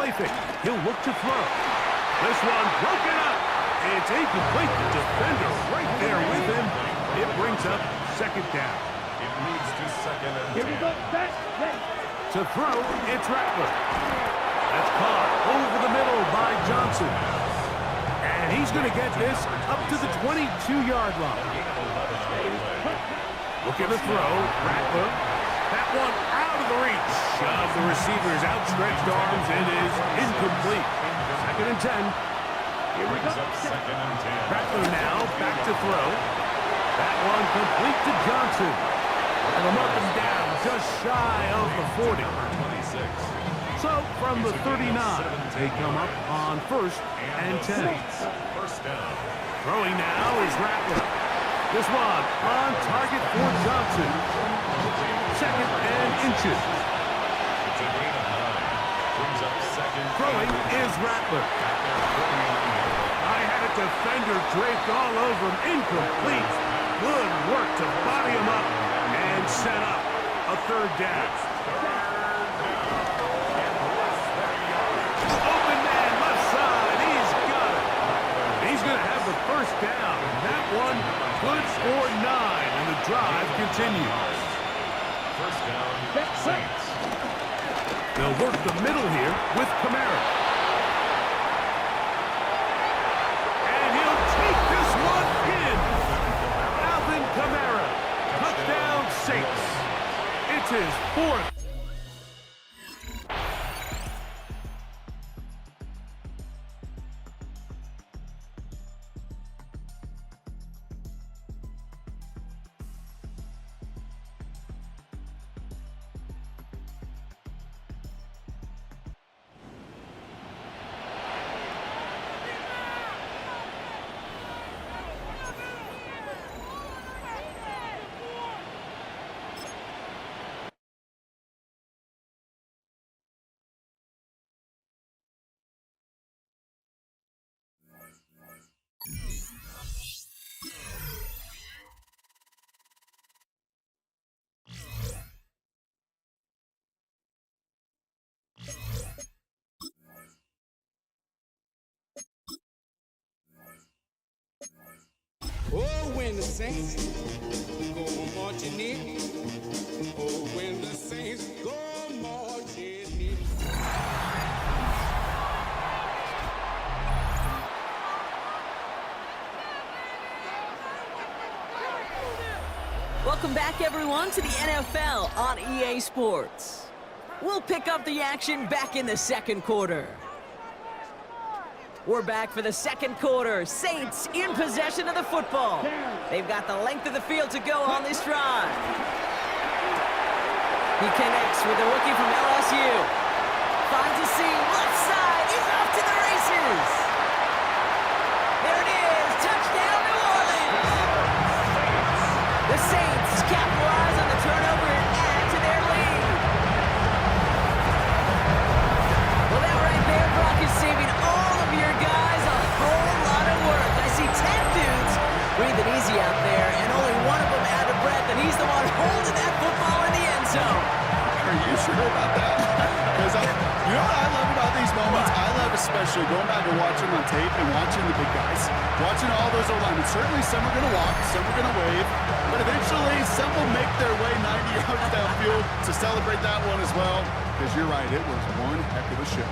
play fake. He'll look to throw. This one broken up. It's incomplete. The defender right there with him. It brings up second down. It leads to second and 10. Here we go. Back. To throw, it's Rattler. That's caught over the middle by Johnson. And he's going to get this up to the 22-yard line. Looking to throw, Rattler. That one out of the reach of the receiver's outstretched arms. It is incomplete. Second and 10. Here we go. Second and 10. Rattler now back to throw. That one complete to Johnson. And him up and down, just shy of the 40. So from the 39, they come up on first and 10. First down. Throwing now is Rattler. This one on target for Johnson. Second and inches. It's a gain of 9. Brings up second. Throwing is Rattler. I had a defender draped all over him. Incomplete. Good work to body him up and set up a third down. Open man left side. He's got it. He's going to have the first down. That one good for 9, and the drive continues. First down. Saints. They'll work the middle here with Kamara. And he'll take this one in. Alvin Kamara. Touchdown Saints. It's his fourth. Oh, when the saints go marching in. Oh, when the saints go marching in. Welcome back, everyone, to the NFL on EA Sports. We'll pick up the action back in the second quarter. We're back for the second quarter. Saints in possession of the football. They've got the length of the field to go on this drive. He connects with the rookie from LSU. Finds a seam, left side. He's off to the races. There it is. Touchdown, New Orleans. The Saints capitalize on the turnover and add to their lead. Well, that right there, Brock, is saving all of your guys a whole lot of work. I see 10 dudes breathing easy out there, and only one of them out of breath, and he's the one holding that football in the end zone. Are you sure about that? Because you know what I love about these moments? I love especially going back and watching on tape and watching the big guys. Watching all those O-linemen. Certainly some are going to walk, some are going to wave, but eventually some will make their way 90 yards downfield to celebrate that one as well. Because you're right, it was one heck of a show.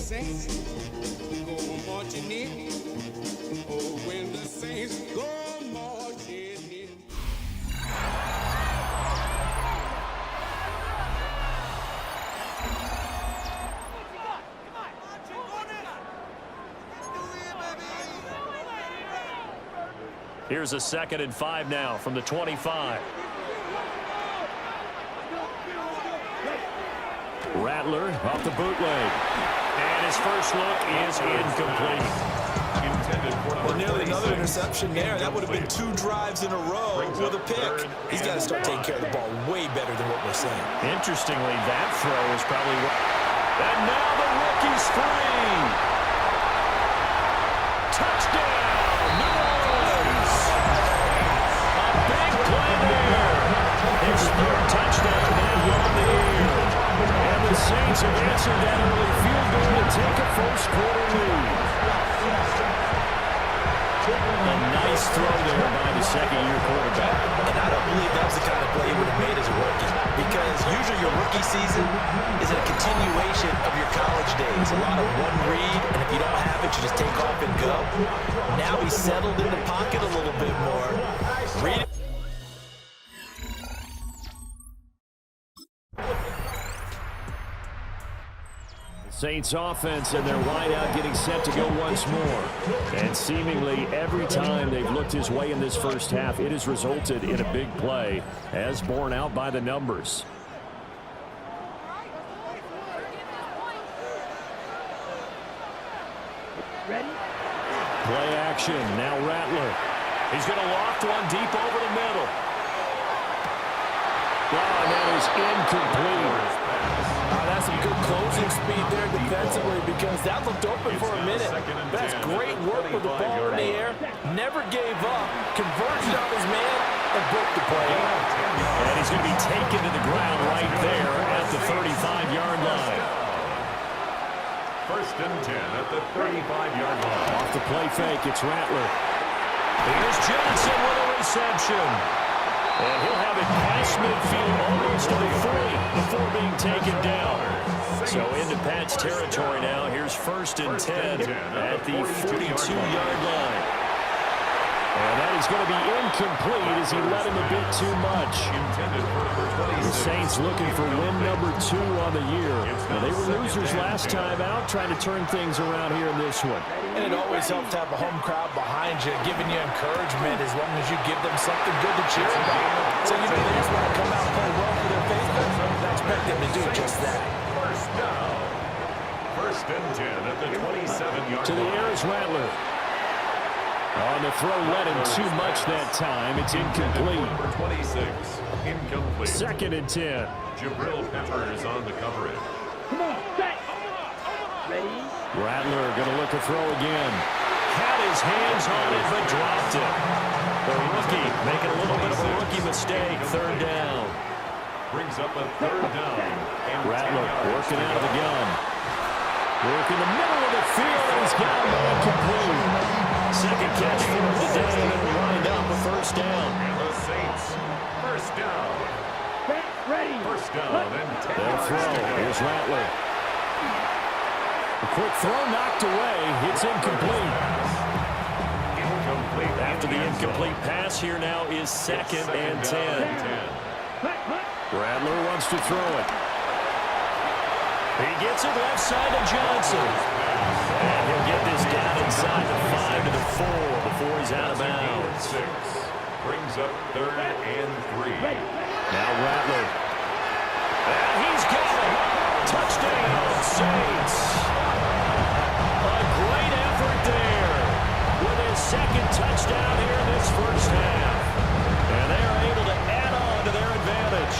Saints go marching in. Oh, when the Saints go marching in. Here's a 2nd and 5 now from the 25. Rattler off the bootleg. And his first look is incomplete. Well, nearly another interception there. That would have been 2 drives in a row with a pick. He's got to start taking care of the ball way better than what we're saying. Interestingly, that throw is probably... And now the rookie's free. Touchdown, New Orleans. A big play there. His 3rd touchdown now on the year. And the Saints have answered that early field goal to take a first-quarter lead. A nice throw there by the second-year quarterback. And I don't believe that was the kind of play he would have made as a rookie, because usually your rookie season is a continuation of your college days. A lot of one read, and if you don't have it, you just take off and go. Now he's settled in the pocket a little bit more. Read it. Saints offense and their wideout getting set to go once more. And seemingly every time they've looked his way in this first half, it has resulted in a big play, as borne out by the numbers. Ready? Play action. Now Rattler. He's going to loft one deep over the middle. Oh, and that is incomplete. That's some good closing speed there defensively, because that looked open for a minute. That's great work with the ball in the air. Never gave up. Converged on his man and broke the play. And he's going to be taken to the ground right there at the 35-yard line. 1st and 10 at the 35-yard line. Off the play fake, it's Rattler. Here's Johnson with a reception. And he'll have it past midfield, almost to the 40 before being taken down. So into Pat's territory now. Here's 1st and 10 at the 42-yard line. And that is going to be incomplete as he let him a bit too much. The Saints looking for win number 2 on the year. Well, they were losers last time out, trying to turn things around here in this one. And it always helps to have a home crowd behind you, giving you encouragement as long as you give them something good to cheer about. So you know they just want to come out and play well for their faith. I expect them to do just that. 1st down. 1st and 10 at the 27-yard line. To the air is Rattler. On the throw, led him too much that time. It's incomplete. Number 26, incomplete. 2nd and 10. Jabril Peppers on the coverage. Come on, set. Ready? Rattler going to look to throw again. Had his hands on it, but dropped it. The rookie making a little bit of a rookie mistake. 3rd down. Brings up a 3rd down. And Rattler working out of the gun. Working the middle of the field, and he's got him incomplete. 2nd catch for him today, and it'll wind up a 1st down. And the Saints, 1st down. Ready? 1st down and 10 They'll yards to throw. go. Here's Rattler. A quick throw knocked away. It's incomplete. Incomplete. After the incomplete pass, here now is 2nd and 10. Rattler wants to throw it. He gets it left side to Johnson. And he'll get this down inside the 5 to the 4 before he's out of bounds. 6 brings up 3rd and 3. Now Rattler. And he's got it. Touchdown, Saints. A great effort there with his 2nd touchdown here in this first half. And they are able to add on to their advantage.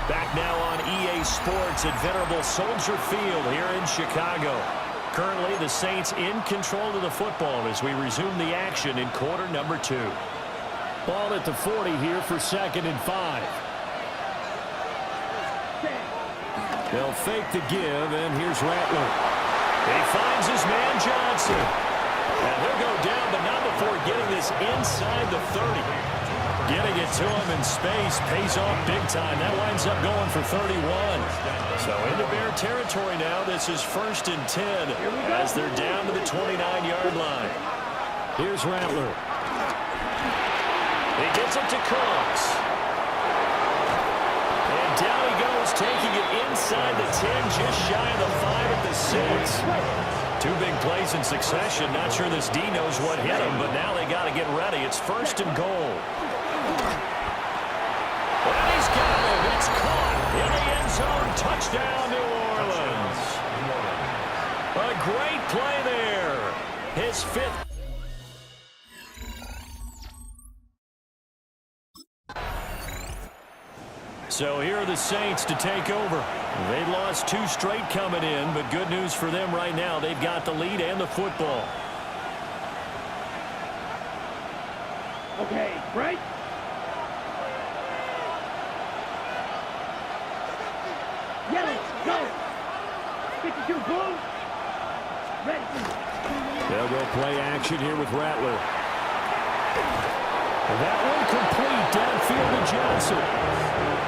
Back now on EA Sports at Venerable Soldier Field here in Chicago. Currently, the Saints in control of the football as we resume the action in quarter number 2. Ball at the 40 here for 2nd and 5. They'll fake the give, and here's Rattler. He finds his man Johnson. And he'll go down, but not before getting this inside the 30. Getting it to him in space pays off big time. That winds up going for 31. So into Bear territory now. This is 1st and 10 as they're down to the 29-yard line. Here's Rattler. He gets it to Cox. And down he goes, taking it inside the 10, just shy of the 5 at the 6. 2 big plays in succession. Not sure this D knows what hit him, but now they got to get ready. It's 1st and goal. And he's got it. It's caught in the end zone. Touchdown, New Orleans. A great play there. His 5th. So here are the Saints to take over. They'd lost 2 straight coming in, but good news for them right now. They've got the lead and the football. Okay, right? Yellow, go! 52, boom! Ready. They'll go play action here with Rattler. That one complete downfield to Johnson.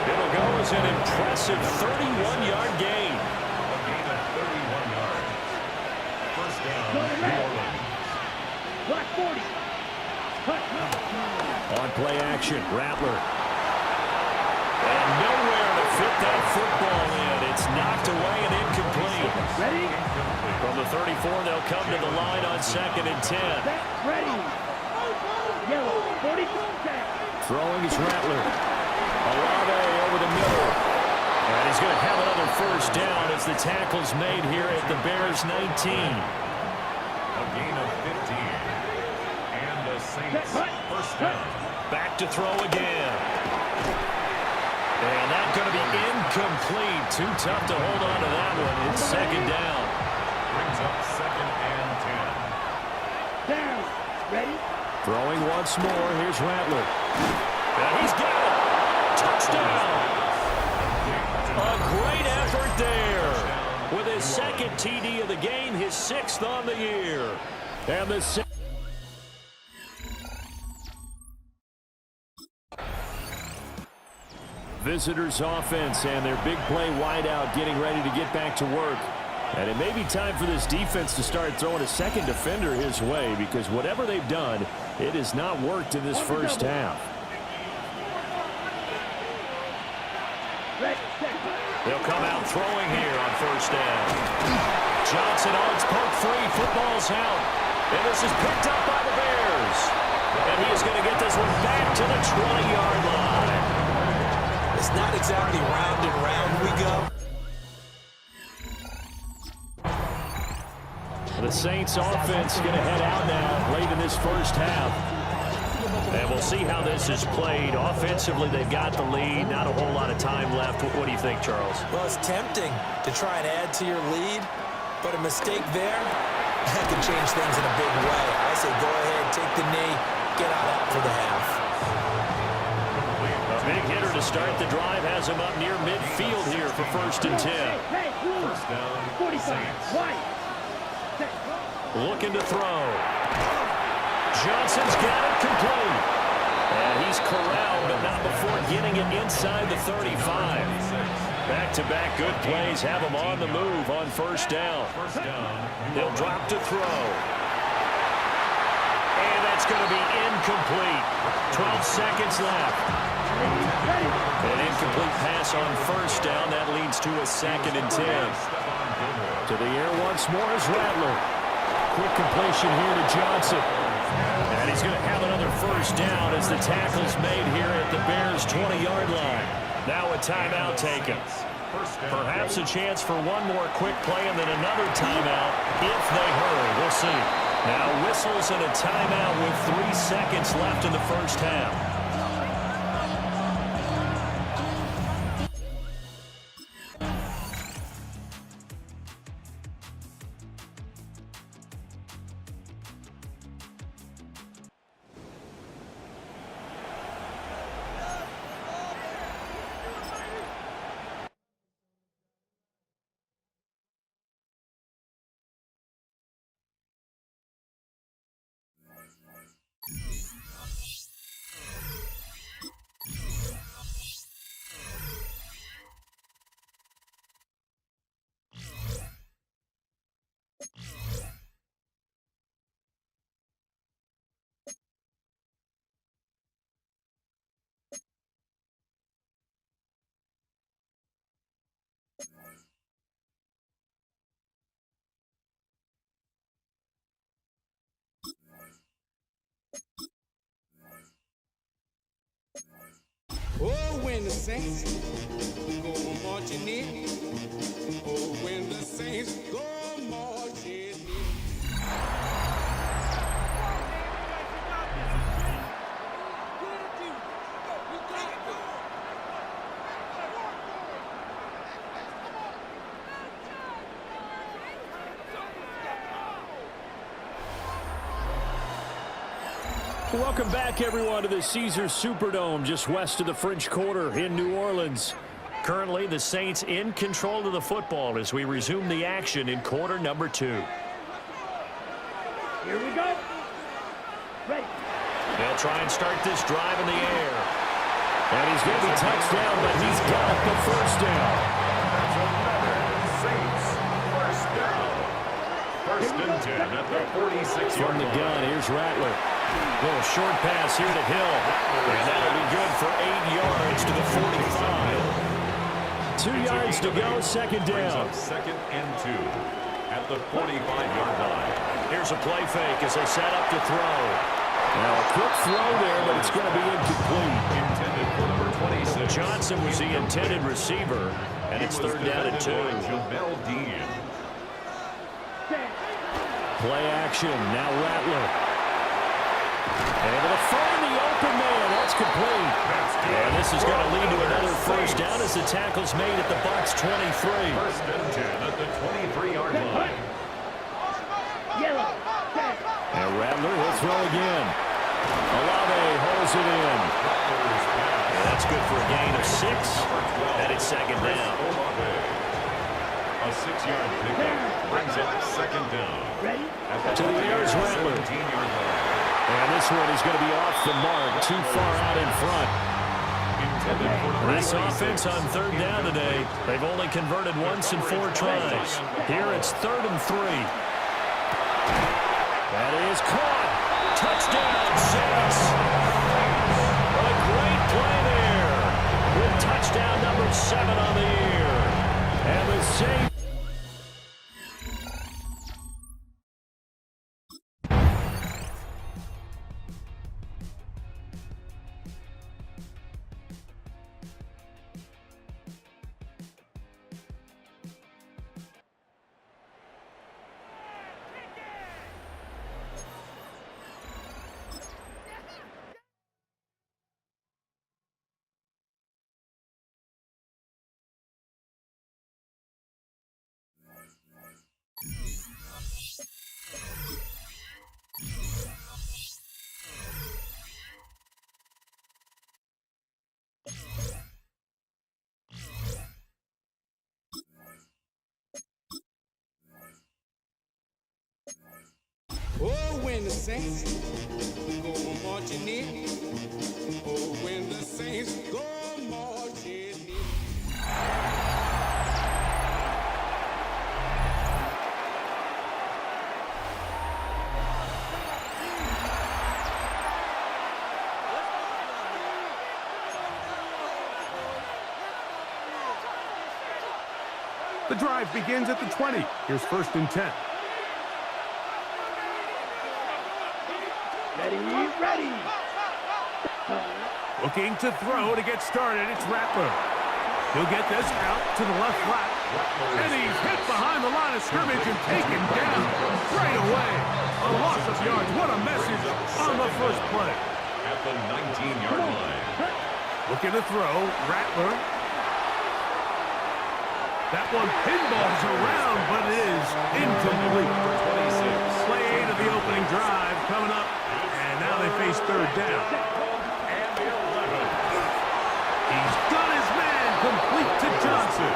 It'll go as an impressive 31-yard gain. A gain of 31 yards. First down, New Orleans. Black 40. On play action, Rattler. And nowhere to fit that football in. It's knocked away and incomplete. Ready? From the 34, they'll come to the line on 2nd and 10. Ready. Yellow, 40. Throwing is Rattler. Olave over the middle. And he's going to have another first down as the tackle's made here at the Bears 19. A gain of 15. And the Saints first down. Back to throw again. And that's going to be incomplete. Too tough to hold on to that one. It's 2nd down. Brings up 2nd and 10. Down. Ready? Throwing once more. Here's Rattler. And he's got it. Touchdown. A great effort there. With his 2nd TD of the game, his 6th on the year. And the visitors offense and their big play wideout getting ready to get back to work. And it may be time for this defense to start throwing a second defender his way, because whatever they've done, it has not worked in this first half. They'll come out throwing here on first down. Johnson on its poke free. Football's out. And this is picked up by the Bears. And he is going to get this one back to the 20-yard line. It's not exactly round and round we go. The Saints offense going to head out now late in this first half. And we'll see how this is played. Offensively, they've got the lead. Not a whole lot of time left. What do you think, Charles? Well, it's tempting to try and add to your lead, but a mistake there, that can change things in a big way. I say go ahead, take the knee, get on up for the half. A big hitter to start the drive has him up near midfield here for 1st and 10. First down, 45. Wide. Looking to throw. Johnson's got it complete. And he's corralled, but not before getting it inside the 35. Back-to-back good plays have him on the move on 1st down. They'll drop to throw. And that's going to be incomplete. 12 seconds left. An incomplete pass on 1st down. That leads to a 2nd and 10. To the air once more is Rattler. Quick completion here to Johnson. And he's going to have another 1st down as the tackle's made here at the Bears' 20-yard line. Now a timeout taken. Perhaps a chance for one more quick play and then another timeout if they hurry. We'll see. Now whistles and a timeout with 3 seconds left in the 1st half. Oh, when the saints go marching in. Oh, when the saints go marching in. Welcome back, everyone, to the Caesars Superdome just west of the French Quarter in New Orleans. Currently, the Saints in control of the football as we resume the action in quarter number 2. Here we go. Ready. They'll try and start this drive in the air. And he's going to be touchdown, but he's got the 1st down. Saints, 1st down. 1st and 10 at the 46-yard line. From the gun, here's Rattler. Little short pass here to Hill. And that'll be good for 8 yards to the 45. 2 yards to go, 2nd down. 2nd and 2 at the 45-yard line. Here's a play fake as they set up to throw. Now a quick throw there, but it's going to be incomplete. Intended for number 26. Johnson was the intended receiver, and it's 3rd down and 2. Jamel Dean. Play action, now Rattler. Able to find the open man. That's complete. And this is going to lead to another 1st down as the tackle's made at the Bucs 23. 1st and 10 at the 23-yard line. Yellow. And Rattler will throw again. Olave holds it in. And that's good for a gain of 6. And it's 2nd down. A 6-yard pickup brings it 2nd down. Ready? To the air is Rattler. 17-yard line. And this one is going to be off the mark, too far out in front. This offense on 3rd down today, they've only converted once in 4 tries. Here it's 3rd and 3. That is caught. Touchdown, Saints. A great play there with touchdown number 7 on the year. And the Saints. saints go marching in. Oh, when the saints go marching in. The drive begins at the 20. Here's 1st and 10. Ready. Looking to throw to get started. It's Rattler. He'll get this out to the left flat. And he's hit behind the line of scrimmage and taken down right away. A loss of yards. What a message on the first play. At the 19-yard line. Looking to throw. Rattler. That one pinballs around, but it is incomplete. 26. Play 8 of the opening drive coming up. And now they face 3rd down. And 11. He's got his man complete to Johnson.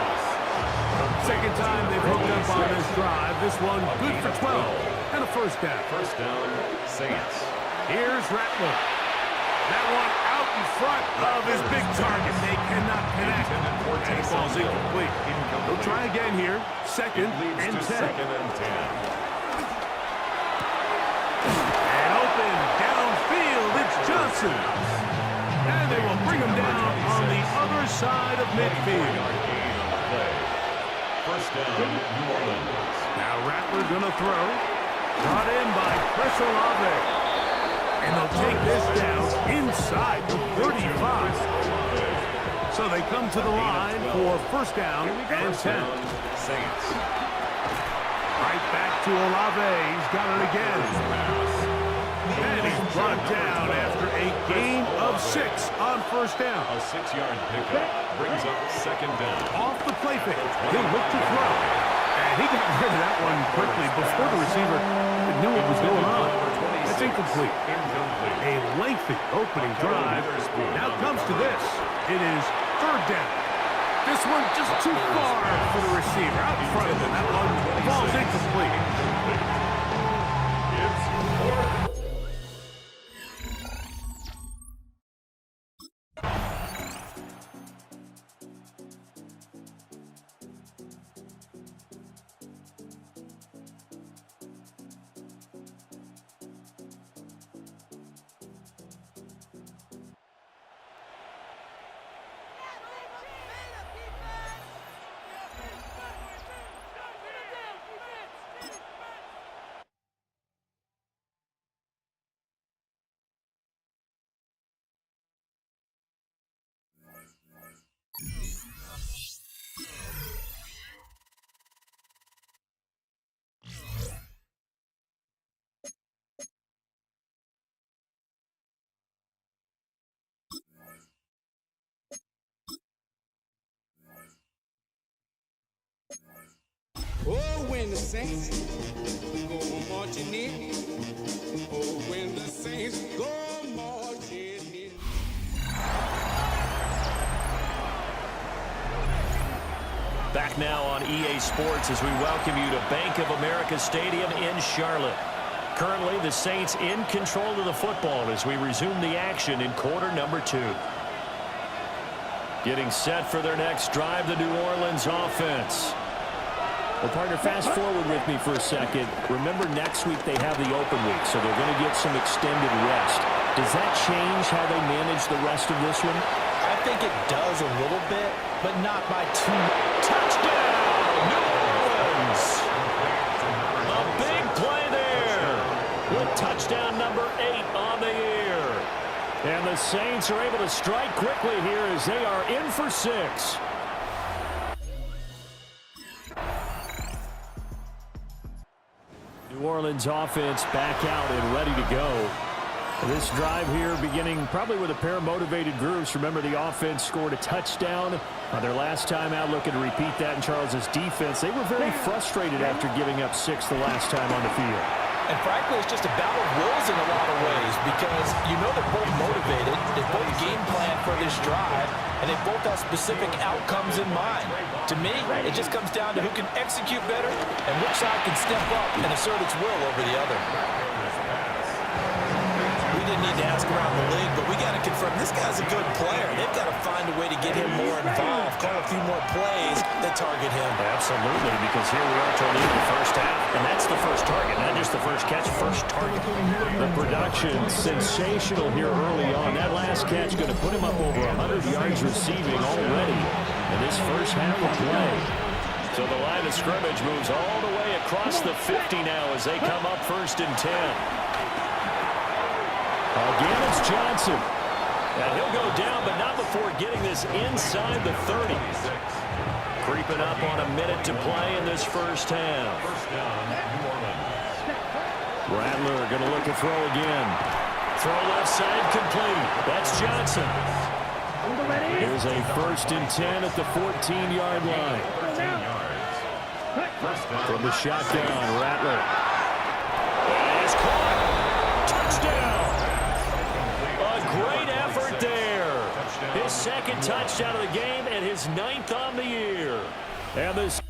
Second time they've hooked up on this drive. This one good for 12 and a 1st down. 1st down, Saints. Here's Rattler. That one out in front of his big target. They cannot connect. And he falls incomplete. They'll try again here. 2nd and 10. 2nd and 10. And open downfield. It's Johnson. And they will bring him down on the other side of midfield. 1st down, New Orleans. Now Rattler gonna throw. Brought in by Chris Olave. And they'll take this down inside the 35. So they come to the line for 1st down and 10. Saints. Right back to Olave. He's got it again. And he's brought down after a gain of 6 on 1st down. A 6-yard pickup brings up 2nd down. Off the play fake. He'll look to throw. And he got rid of that one quickly before the receiver knew what was going on. It's incomplete. A lengthy opening drive. Now comes to this. It is 3rd down. This one just too far for the receiver. Out in front of him. That one falls incomplete. It's 4th. Oh, when the saints go marching in. Oh, when the saints go marching in. Back now on EA Sports as we welcome you to Bank of America Stadium in Charlotte. Currently, the Saints in control of the football as we resume the action in quarter number 2. Getting set for their next drive, the New Orleans offense. Well, partner, fast forward with me for a second. Remember, next week they have the open week, so they're going to get some extended rest. Does that change how they manage the rest of this one? I think it does a little bit, but not by too much. Touchdown, New Orleans! A big play there with touchdown number 8 on the year. And the Saints are able to strike quickly here as they are in for 6. New Orleans offense back out and ready to go. This drive here beginning probably with a pair of motivated groups. Remember, the offense scored a touchdown on their last time out, looking to repeat that in Charles's defense. They were very frustrated after giving up 6 the last time on the field. And frankly, it's just a battle of wills in a lot of ways because you know they're both motivated, they both game plan for this drive, and they both have specific outcomes in mind. To me, it just comes down to who can execute better and which side can step up and assert its will over the other. need to ask around the league, but we got to confirm this guy's a good player. They've got to find a way to get him more involved, call a few more plays that target him. Absolutely, because here we are toward the end of the first half, and that's the first target, not just the first catch, first target. The production sensational here early on. That last catch going to put him up over 100 yards receiving already in this first half of play. So the line of scrimmage moves all the way across the 50 now as they come up 1st and 10. Again, it's Johnson. And he'll go down, but not before getting this inside the 30. Creeping up on a minute to play in this first half. Rattler going to look to throw again. Throw left side complete. That's Johnson. Here's a 1st and 10 at the 14-yard line. From the shotgun, Rattler. And it's caught. Touchdown. A great effort there. His 2nd touchdown of the game and his 9th on the year. And this.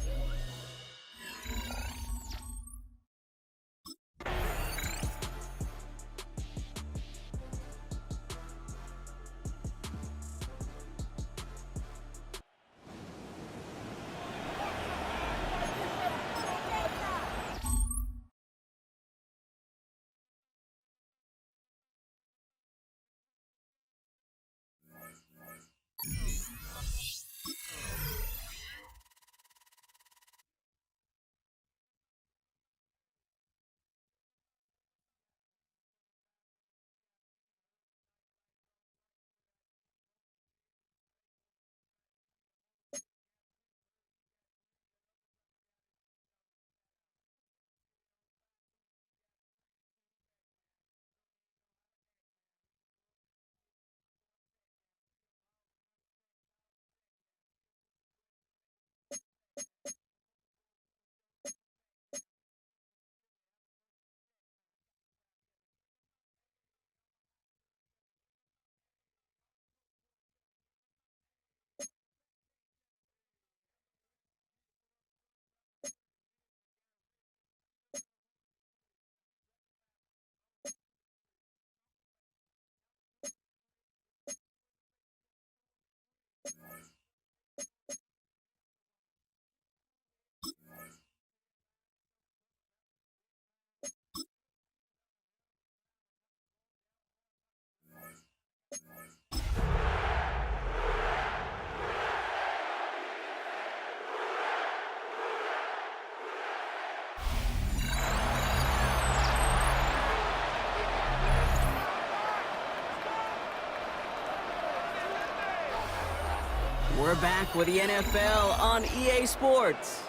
We're back with the NFL on EA Sports.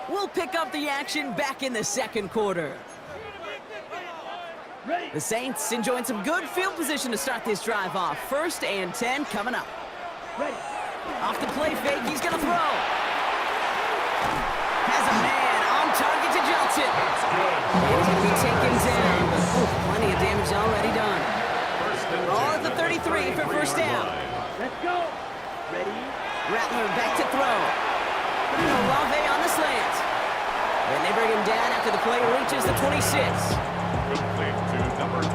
We'll pick up the action back in the 2nd quarter. The Saints enjoying some good field position to start this drive off. 1st and 10 coming up. Off the play fake, he's going to throw. Has a man on target to Johnson. He's going to be taken down. Plenty of damage already done. All at the 33 for 1st down. Let's go. Ready? Rattler back to throw. Olave on the slant. And they bring him down after the play reaches the 26. Complete to number 12,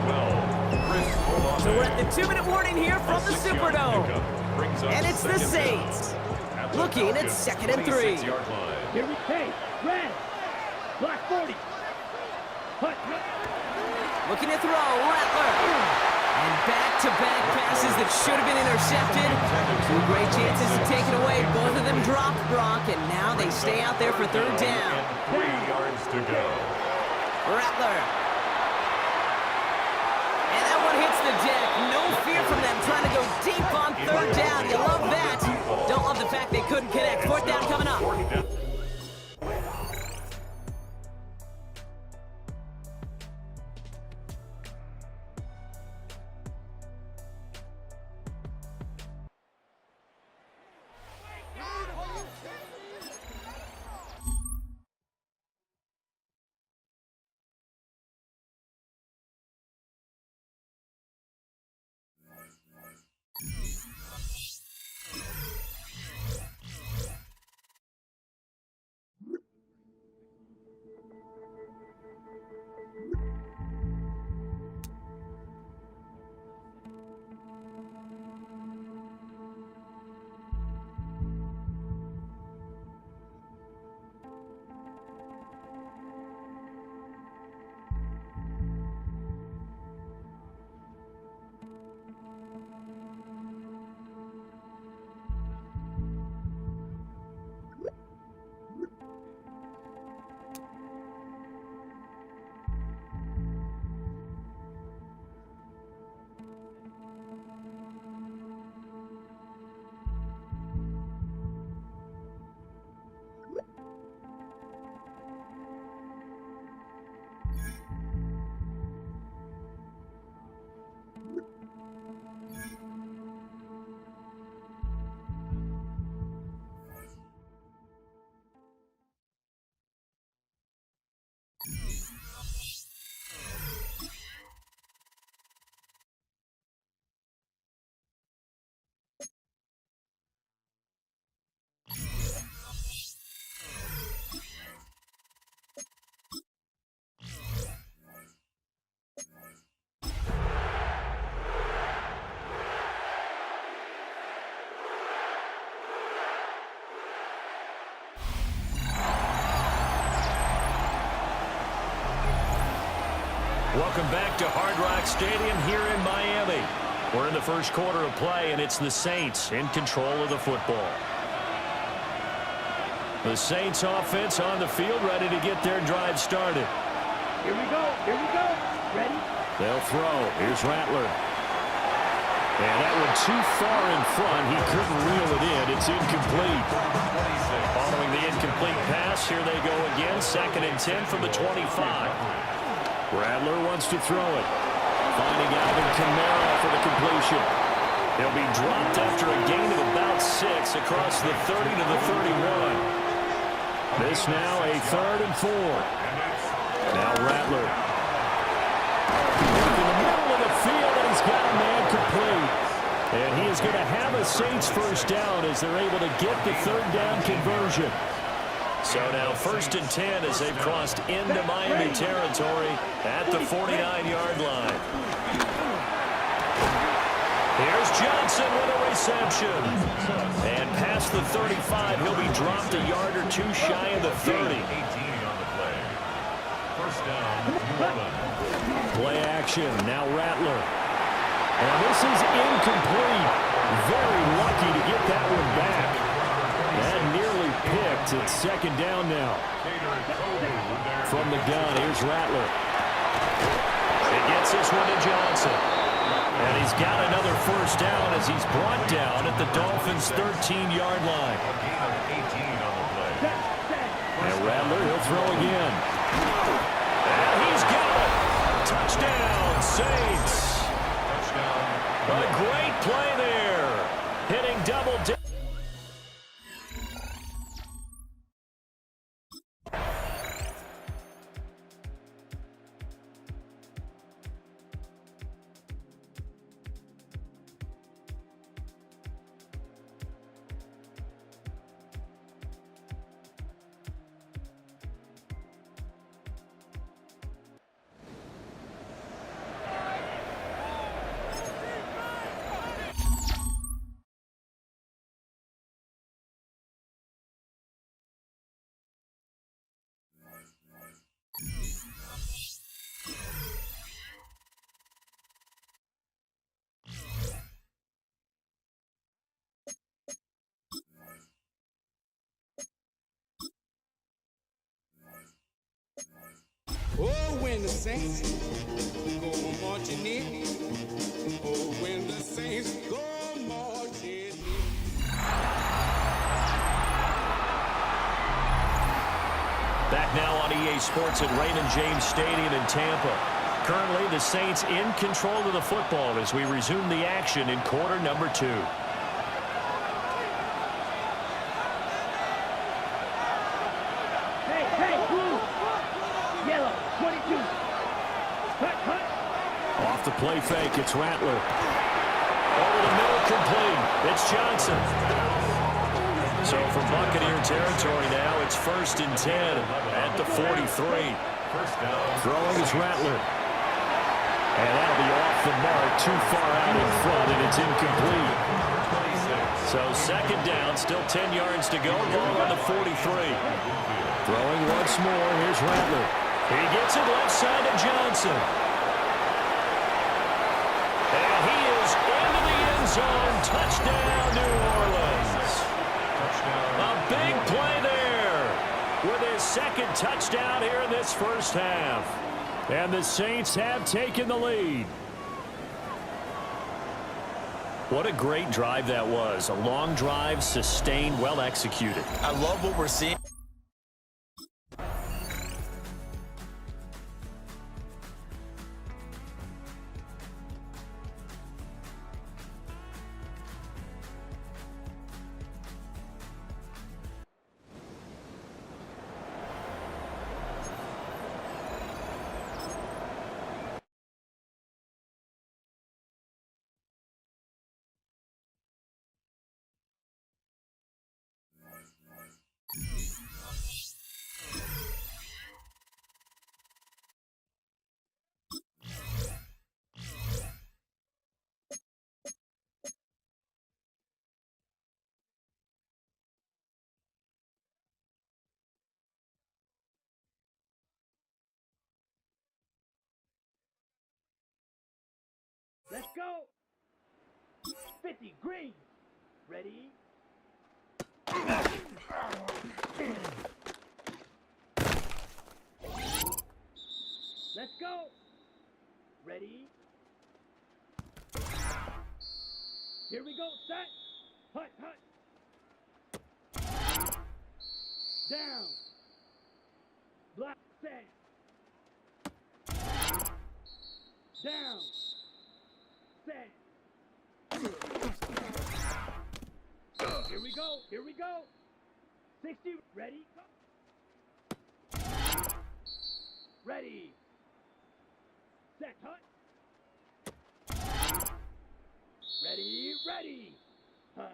Chris Olave. So we're at the 2-minute warning here from the Superdome. And it's the Saints. Looking at 2nd and 3. Here we take. Red. Block 40. Hut. Looking to throw. Rattler. And back-to-back passes that should have been intercepted. 2 great chances to take it away. Both of them dropped Brock, and now they stay out there for 3rd down. 3 yards to go. Rattler. And that one hits the deck. No fear from them trying to go deep on 3rd down. You love that. Don't love the fact they couldn't connect. 4th down coming up. Welcome back to Hard Rock Stadium here in Miami. We're in the first quarter of play, and it's the Saints in control of the football. The Saints offense on the field, ready to get their drive started. Here we go. Ready? They'll throw. Here's Rattler. And that one too far in front. He couldn't reel it in. It's incomplete. Following the incomplete pass, here they go again. 2nd and 10 from the 25. Rattler wants to throw it. Finding Alvin Kamara for the completion. He'll be dropped after a gain of about 6 across the 30 to the 31. This now a 3rd and 4. Now Rattler. In the middle of the field, and he's got a man complete. And he is going to have a Saints first down as they're able to get the 3rd down conversion. So now 1st and 10 as they've crossed into Miami territory at the 49-yard line. Here's Johnson with a reception. And past the 35, he'll be dropped a yard or 2 shy of the 30. 18 on the play. First down, New Orleans. Play action, now Rattler. And this is incomplete. Very lucky to get that one back. That nearly picked. It's 2nd down now. From the gun, here's Rattler. He gets this one to Johnson. And he's got another first down as he's brought down at the Dolphins' 13-yard line. And Rattler, he'll throw again. And he's got it. Touchdown, Saints. A great play there. Hitting double digits. Oh, when the Saints go marching in. Oh, when the Saints go marching in. Back now on EA Sports at Raymond James Stadium in Tampa. Currently, the Saints in control of the football as we resume the action in quarter number 2. Hey, blue. Yellow, 22. Cut. Off the play fake, it's Rattler. Over the middle, complete. It's Johnson. So from Buccaneer territory now, it's 1st and 10 at the 43. Throwing is Rattler. And that'll be off the mark, too far out in front, and it's incomplete. So 2nd down, still 10 yards to go, ball on the 43. Throwing once more, here's Rattler. He gets it left side to Johnson. And he is into the end zone. Touchdown, New Orleans. A big play there with his 2nd touchdown here in this first half. And the Saints have taken the lead. What a great drive that was. A long drive, sustained, well executed. I love what we're seeing. Let's go. 50, green. Ready? Let's go. Ready? Here we go. Set. Hut, hut. Down. Block. Set. Down. Set. Here we go. Here we go. 60. Ready? Go. Ready. Set. Hut. Ready. Ready. Hut.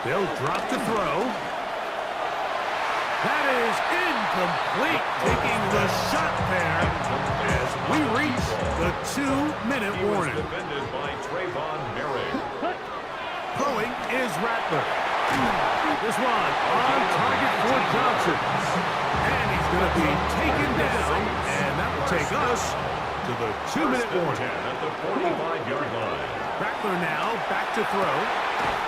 They'll drop to throw. That is incomplete, taking the shot there as we reach the 2-minute warning. Defended by Trayvon Merrick. Throwing is Rattler. This one on target for Johnson. And he's going to be taken down, and that will take us to the 2-minute warning. At the 45-yard line. Rattler now back to throw.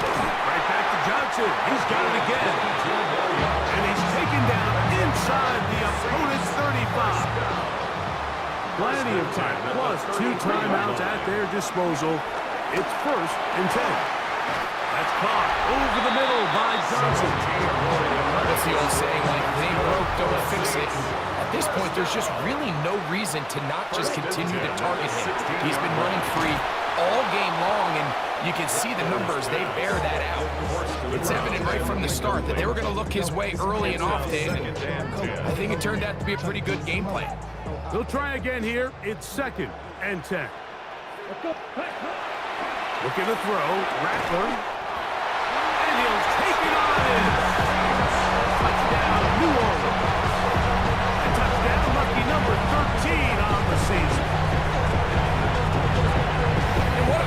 Right back to Johnson. He's got it again. And he's taken down inside the opponent's 35. Plenty of time, plus 2 timeouts at their disposal. It's 1st and 10. That's caught over the middle by Johnson. That's the old saying, like, if it ain't broke, don't fix it. At this point, there's just really no reason to not just continue to target him. He's been running free all game long, and you can see the numbers. They bear that out. It's evident right from the start that they were going to look his way early and often, and I think it turned out to be a pretty good game plan. They'll try again here. It's 2nd and 10. Looking to throw. Rattler. And he'll take it on in. Touchdown, New Orleans. A touchdown, lucky number 13 on the season. And what a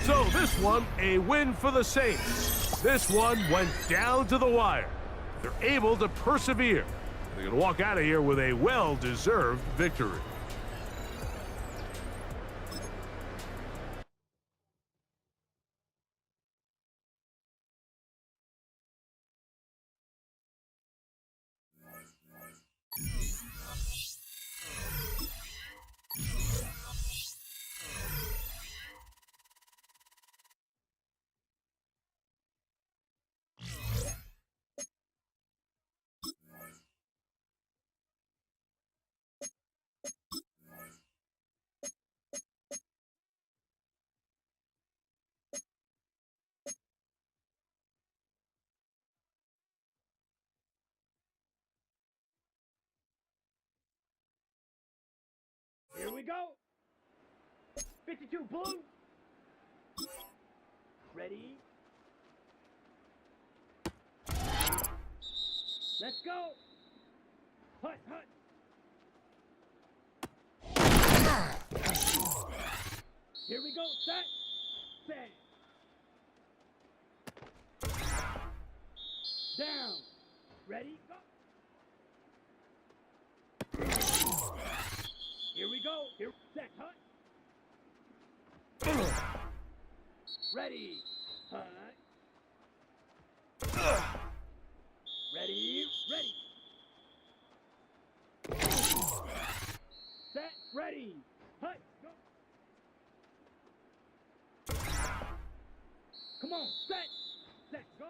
So this one, a win for the Saints. This one went down to the wire. They're able to persevere. They're going to walk out of here with a well-deserved victory. Here we go. 52 blue. Ready? Let's go. Hut, hut. Here we go. Set. Set. Down. Ready? Go. Here we go. Here, set, hut. Ready, hut. Ready, ready. Set, ready, hut, go. Come on, set, go.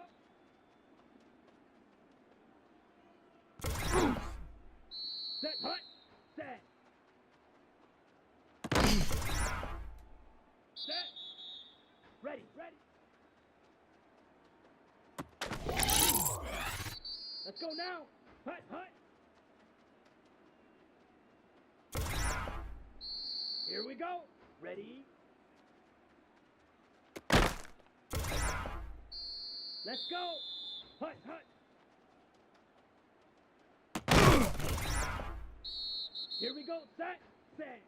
Set, hut, set. Set. Ready, ready. Let's go now. Hut, hut. Here we go. Ready. Let's go. Hut, hut. Here we go. Set, set.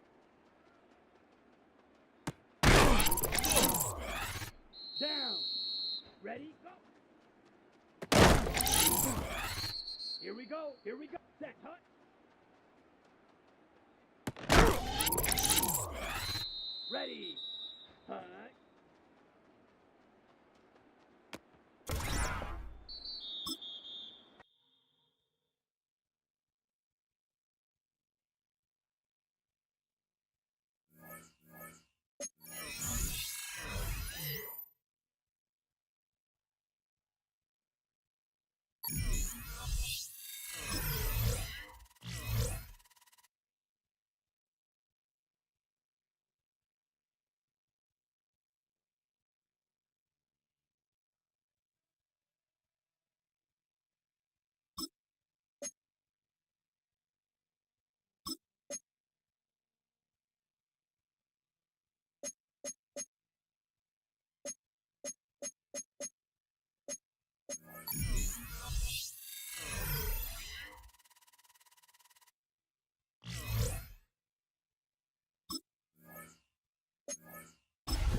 Down. Ready, go. Here we go. Here we go. Set, hut. Ready, hut.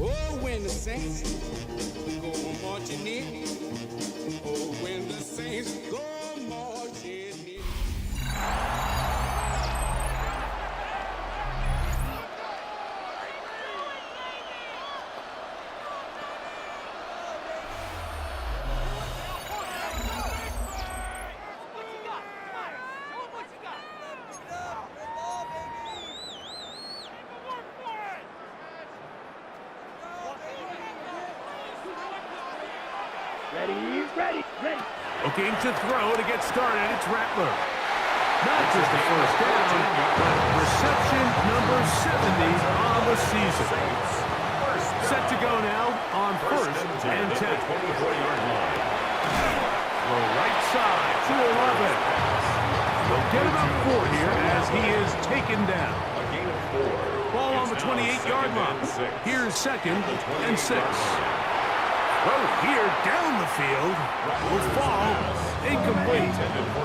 Oh, when the saints go marching in. Oh, when the saints go marching in. Ready, ready, ready. Looking to throw to get started, it's Rattler. Not just the first down, but reception number 70 on the season. Set to go now on first and 10. Throw right side to 11. They'll get about 4 here as he is taken down. Ball on the 28-yard line. Here's second and 6. Throw here down the field will fall incomplete.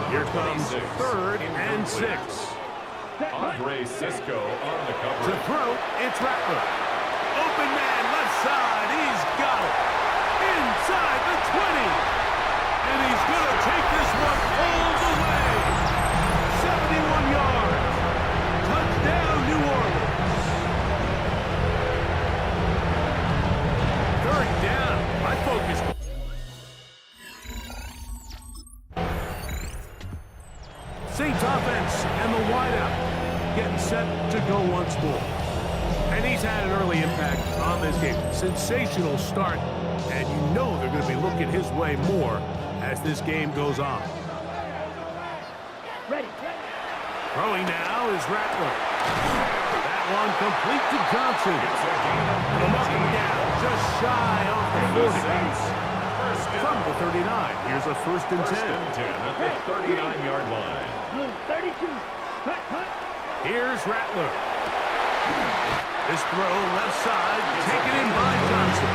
Here comes third and 6. Andre Cisco on the cover. To throw, it's Rattler. Open man, left side, he's got it. Inside the 20. And he's going to take this one all the way. 71 yards. Touchdown, New Orleans. Third down. My focus. Saints offense and the wideout getting set to go once more. And he's had an early impact on this game. Sensational start, and you know they're going to be looking his way more as this game goes on. Ready. Throwing now is Rattler. That one complete to Johnson. Knocking down just shy of the 40. From the 39, here's a first and 10. At the 39-yard line. 32. Hut, hut. Here's Rattler. This throw left side, taken in by Johnson.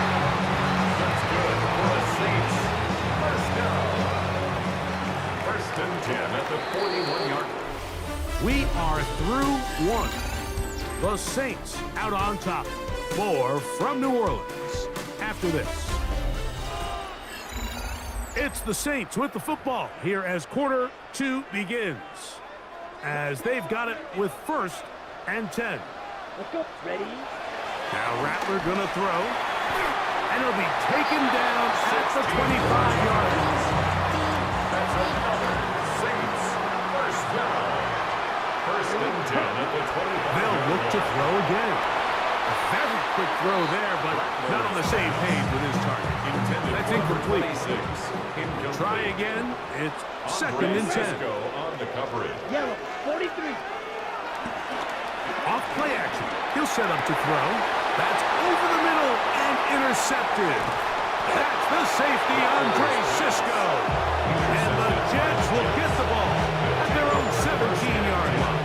That's good for the Saints. First down. First and 10 at the 41-yard line. We are through one. The Saints out on top. 4 from New Orleans. After this, it's the Saints with the football here as quarter 2 begins. As they've got it with first and 10. Let's go. Ready? Now Rattler gonna throw. And he'll be taken down at the 25-yard line. That's another Saints first down. First and 10 at the 25. They'll look to throw again. A very quick throw there, but not on the same page with his target. That's incomplete. Try again. It's second and 10. On the coverage. Yellow, 43. Off play action. He'll set up to throw. That's over the middle and intercepted. That's the safety, Andre Cisco. And the Jets will get the ball at their own 17-yard line.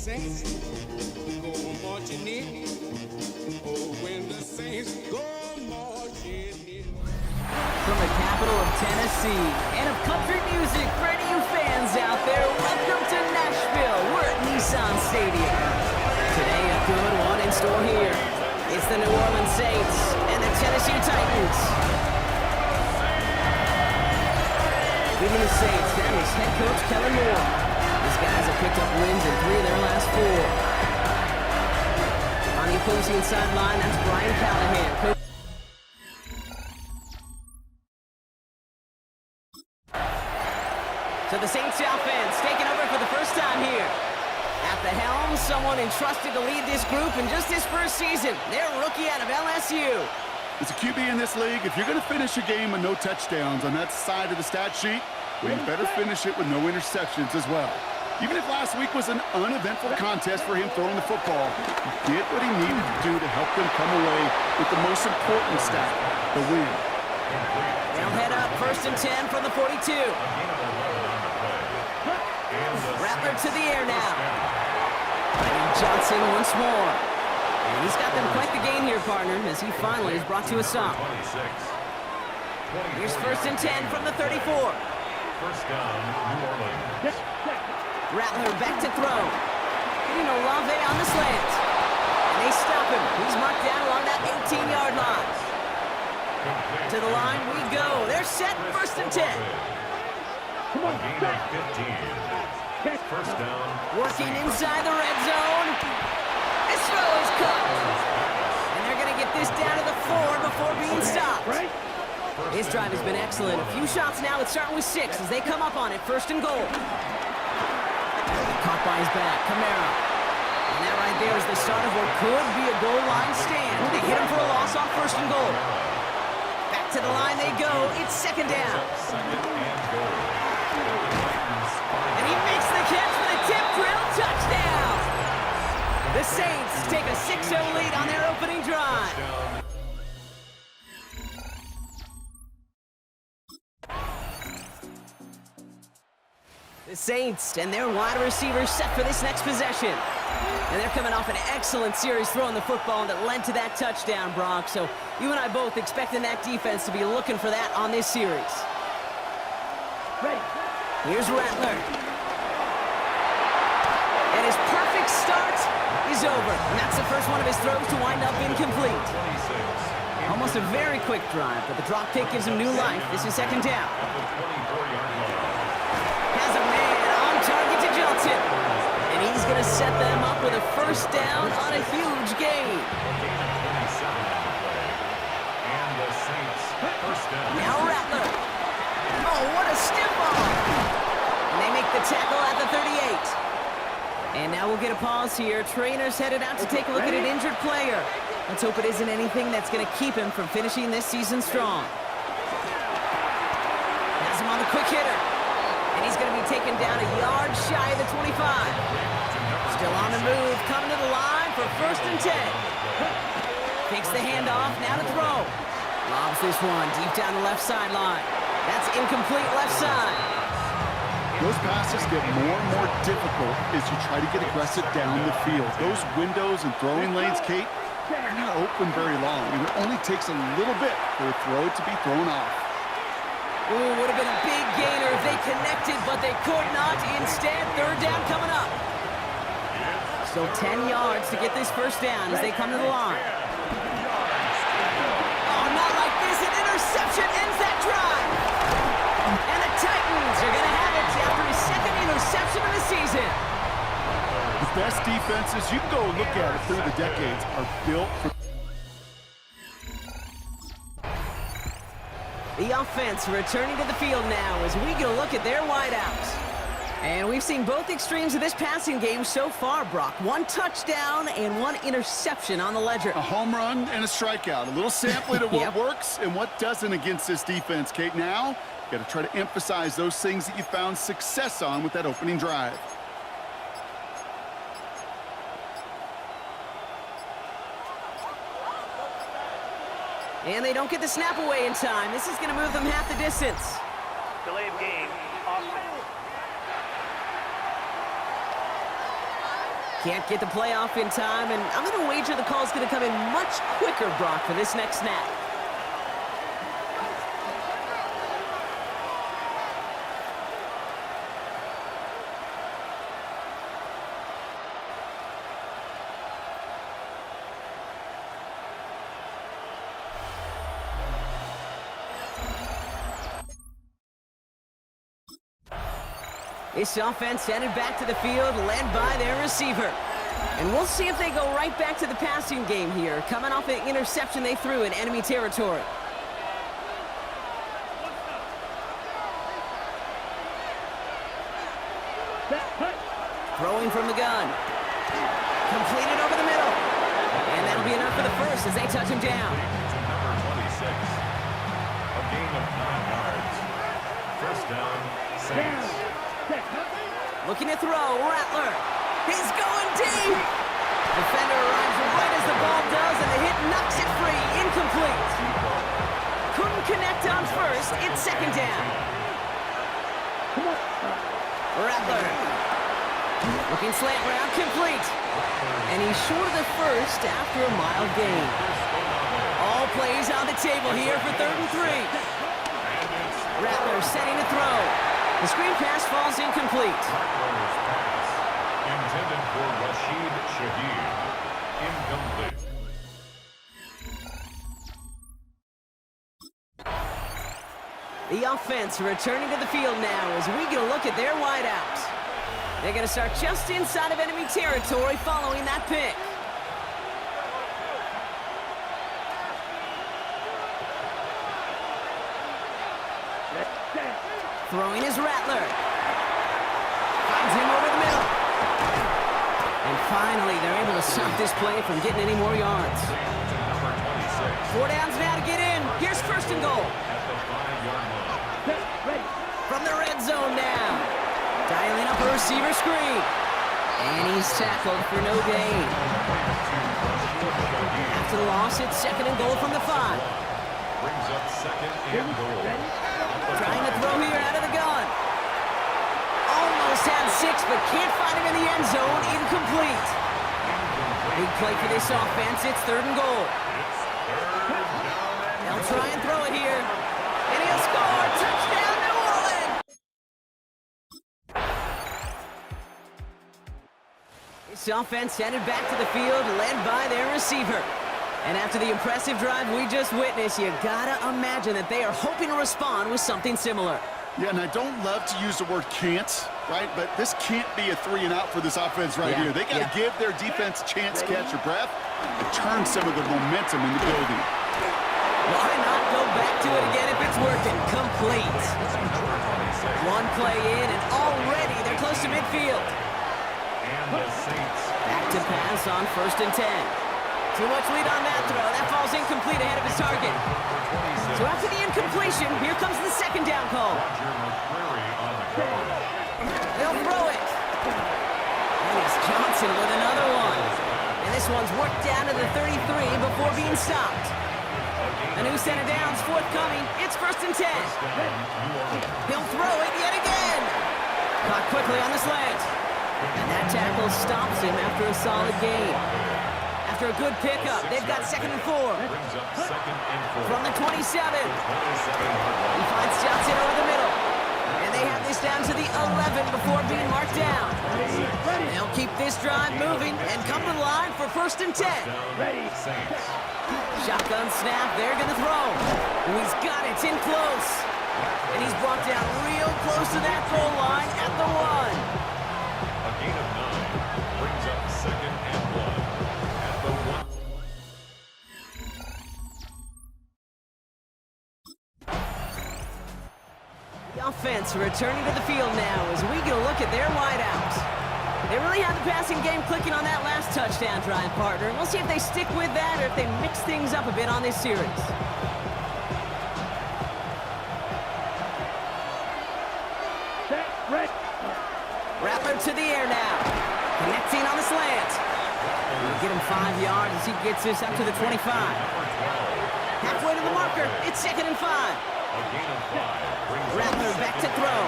Saints go marching in. Oh, when the Saints go marching in. From the capital of Tennessee and of country music, for any of you fans out there, welcome to Nashville. We're at Nissan Stadium. Today, a good one in store here. It's the New Orleans Saints and the Tennessee Titans. Leading the Saints, down is head coach Kellen Moore. These guys have picked up wins in 3 of their last 4. On the opposing sideline, that's Brian Callahan. So the Saints offense taking over for the first time here. At the helm, someone entrusted to lead this group in just his first season. Their rookie out of LSU. As a QB in this league, if you're going to finish a game with no touchdowns on that side of the stat sheet, well, you better finish it with no interceptions as well. Even if last week was an uneventful contest for him throwing the football, he did what he needed to do to help them come away with the most important stat, the win. They'll head up 1st and 10 from the 42. Rattler to the air now. And Johnson once more. And he's got them quite the gain here, partner, as he finally is brought to a stop. Here's 1st and 10 from the 34. First down, New Orleans. Rattler back to throw. Getting Olave on the slant. And they stop him. He's marked down along that 18-yard line. To the line we go. They're set, 1st and 10. Come on, gain of 15. First down. Working inside the red zone. This throw is cut. And they're going to get this down to the 4 before being stopped. His drive has been excellent. A few shots now. It's starting with 6 as they come up on it. 1st and goal. Caught by his back. Kamara. And that right there is the start of what could be a goal line stand. They hit him for a loss on 1st and goal. Back to the line they go. It's 2nd down. And he makes the catch for the tip drill touchdown. The Saints take a 6-0 lead on their opening drive. The Saints and their wide receivers set for this next possession. And they're coming off an excellent series throwing the football that led to that touchdown, Brock. So you and I both expecting that defense to be looking for that on this series. Here's Rattler. And his perfect start is over. And that's the first one of his throws to wind up incomplete. Almost a very quick drive, but the drop kick gives him new life. This is 2nd down. Has a man on target to Johnson. And he's going to set them up with a 1st down on a huge gain. Now Rattler. Oh, what a stiff arm. And they make the tackle at the 38. And now we'll get a pause here. Trainer's headed out to take a look at an injured player. Let's hope it isn't anything that's going to keep him from finishing this season strong. Has him on the quick hitter. And he's going to be taken down a yard shy of the 25. Still on the move, coming to the line for 1st and 10. Takes the handoff, now to throw. Lobs this one deep down the left sideline. That's incomplete left side. Those passes get more and more difficult as you try to get aggressive down the field. Those windows and throwing lanes, Kate, they're not open very long. It only takes a little bit for a throw to be thrown off. Ooh, would have been a big gainer if they connected, but they could not. Instead, 3rd down coming up. Still 10 yards to get this 1st down as they come to the line. Oh, not like this. An interception ends that drive. And the Titans are going to have it after his 2nd interception of the season. The best defenses, you can go look at it through the decades, are built for... The offense returning to the field now as we get a look at their wideouts. And we've seen both extremes of this passing game so far, Brock. 1 touchdown and 1 interception on the ledger. A home run and a strikeout. A little sampling of what works and what doesn't against this defense, Kate. Now, you got to try to emphasize those things that you found success on with that opening drive. And they don't get the snap away in time. This is going to move them half the distance. Delay of game. Can't get the play off in time, and I'm going to wager the call's going to come in much quicker, Brock, for this next snap. This offense headed back to the field, led by their receiver. And we'll see if they go right back to the passing game here, coming off an interception they threw in enemy territory. Throwing from the gun. Completed over the middle. And that'll be enough for the first as they touch him down. Number 26. A gain of 9 yards. First down, Saints. Looking to throw, Rattler. He's going deep. Defender arrives right as the ball does, and the hit knocks it free. Incomplete. Couldn't connect on first. It's second down. Rattler. Looking slant route, complete. And he's short of the first after a mild gain. All plays on the table here for 3rd and 3. Rattler setting to throw. The screen pass falls incomplete. Intended for Rashid Shaheed. Incomplete. The offense returning to the field now as we get a look at their wideouts. They're going to start just inside of enemy territory following that pick. Throwing is Rattler. Finds him over the middle. And finally, they're able to stop this play from getting any more yards. 4 downs now to get in. Here's 1st and goal. From the red zone now. Dialing up a receiver screen. And he's tackled for no gain. After the loss, it's 2nd and goal from the 5. Brings up 2nd and goal. Trying to throw here out of the gun. Almost had 6, but can't find him in the end zone. Incomplete. Big play for this offense. It's 3rd and goal. They'll try and throw it here. And he'll score. Touchdown, New Orleans. This offense headed back to the field, led by their receiver. And after the impressive drive we just witnessed, you gotta imagine that they are hoping to respond with something similar. Yeah, and I don't love to use the word can't, right? But this can't be a 3 and out for this offense right here. They got to give their defense a chance to catch their breath and turn some of the momentum in the building. Why not go back to it again if it's working? Complete. 1 play in, and already they're close to midfield. Back to pass on 1st and 10. Too much lead on that throw. That falls incomplete ahead of his target. So after the incompletion, here comes the 2nd down call. They'll throw it. And it's Johnson with another one. And this one's worked down to the 33 before being stopped. A new set of downs forthcoming. It's 1st and 10. He'll throw it yet again. Caught quickly on the slant. And that tackle stops him after a solid gain. After a good pickup, they've got 2nd and 4. From the 27. He finds Johnson over the middle. And they have this down to the 11 before being marked down. They'll keep this drive moving and come to the line for 1st and 10. Shotgun snap, they're going to throw. And he's got it, it's in close. And he's brought down real close to that goal line at the 1. A gain of 9 brings up 2nd and 1 at the 1. The offense returning to the field now as we get a look at their wideouts. They really had the passing game clicking on that last touchdown drive, partner. We'll see if they stick with that or if they mix things up a bit on this series. Rattler to the air now. Connecting on the slant. We'll get him 5 yards as he gets this up to the 25. Halfway to the marker. It's 2nd and 5. Rattler back to throw.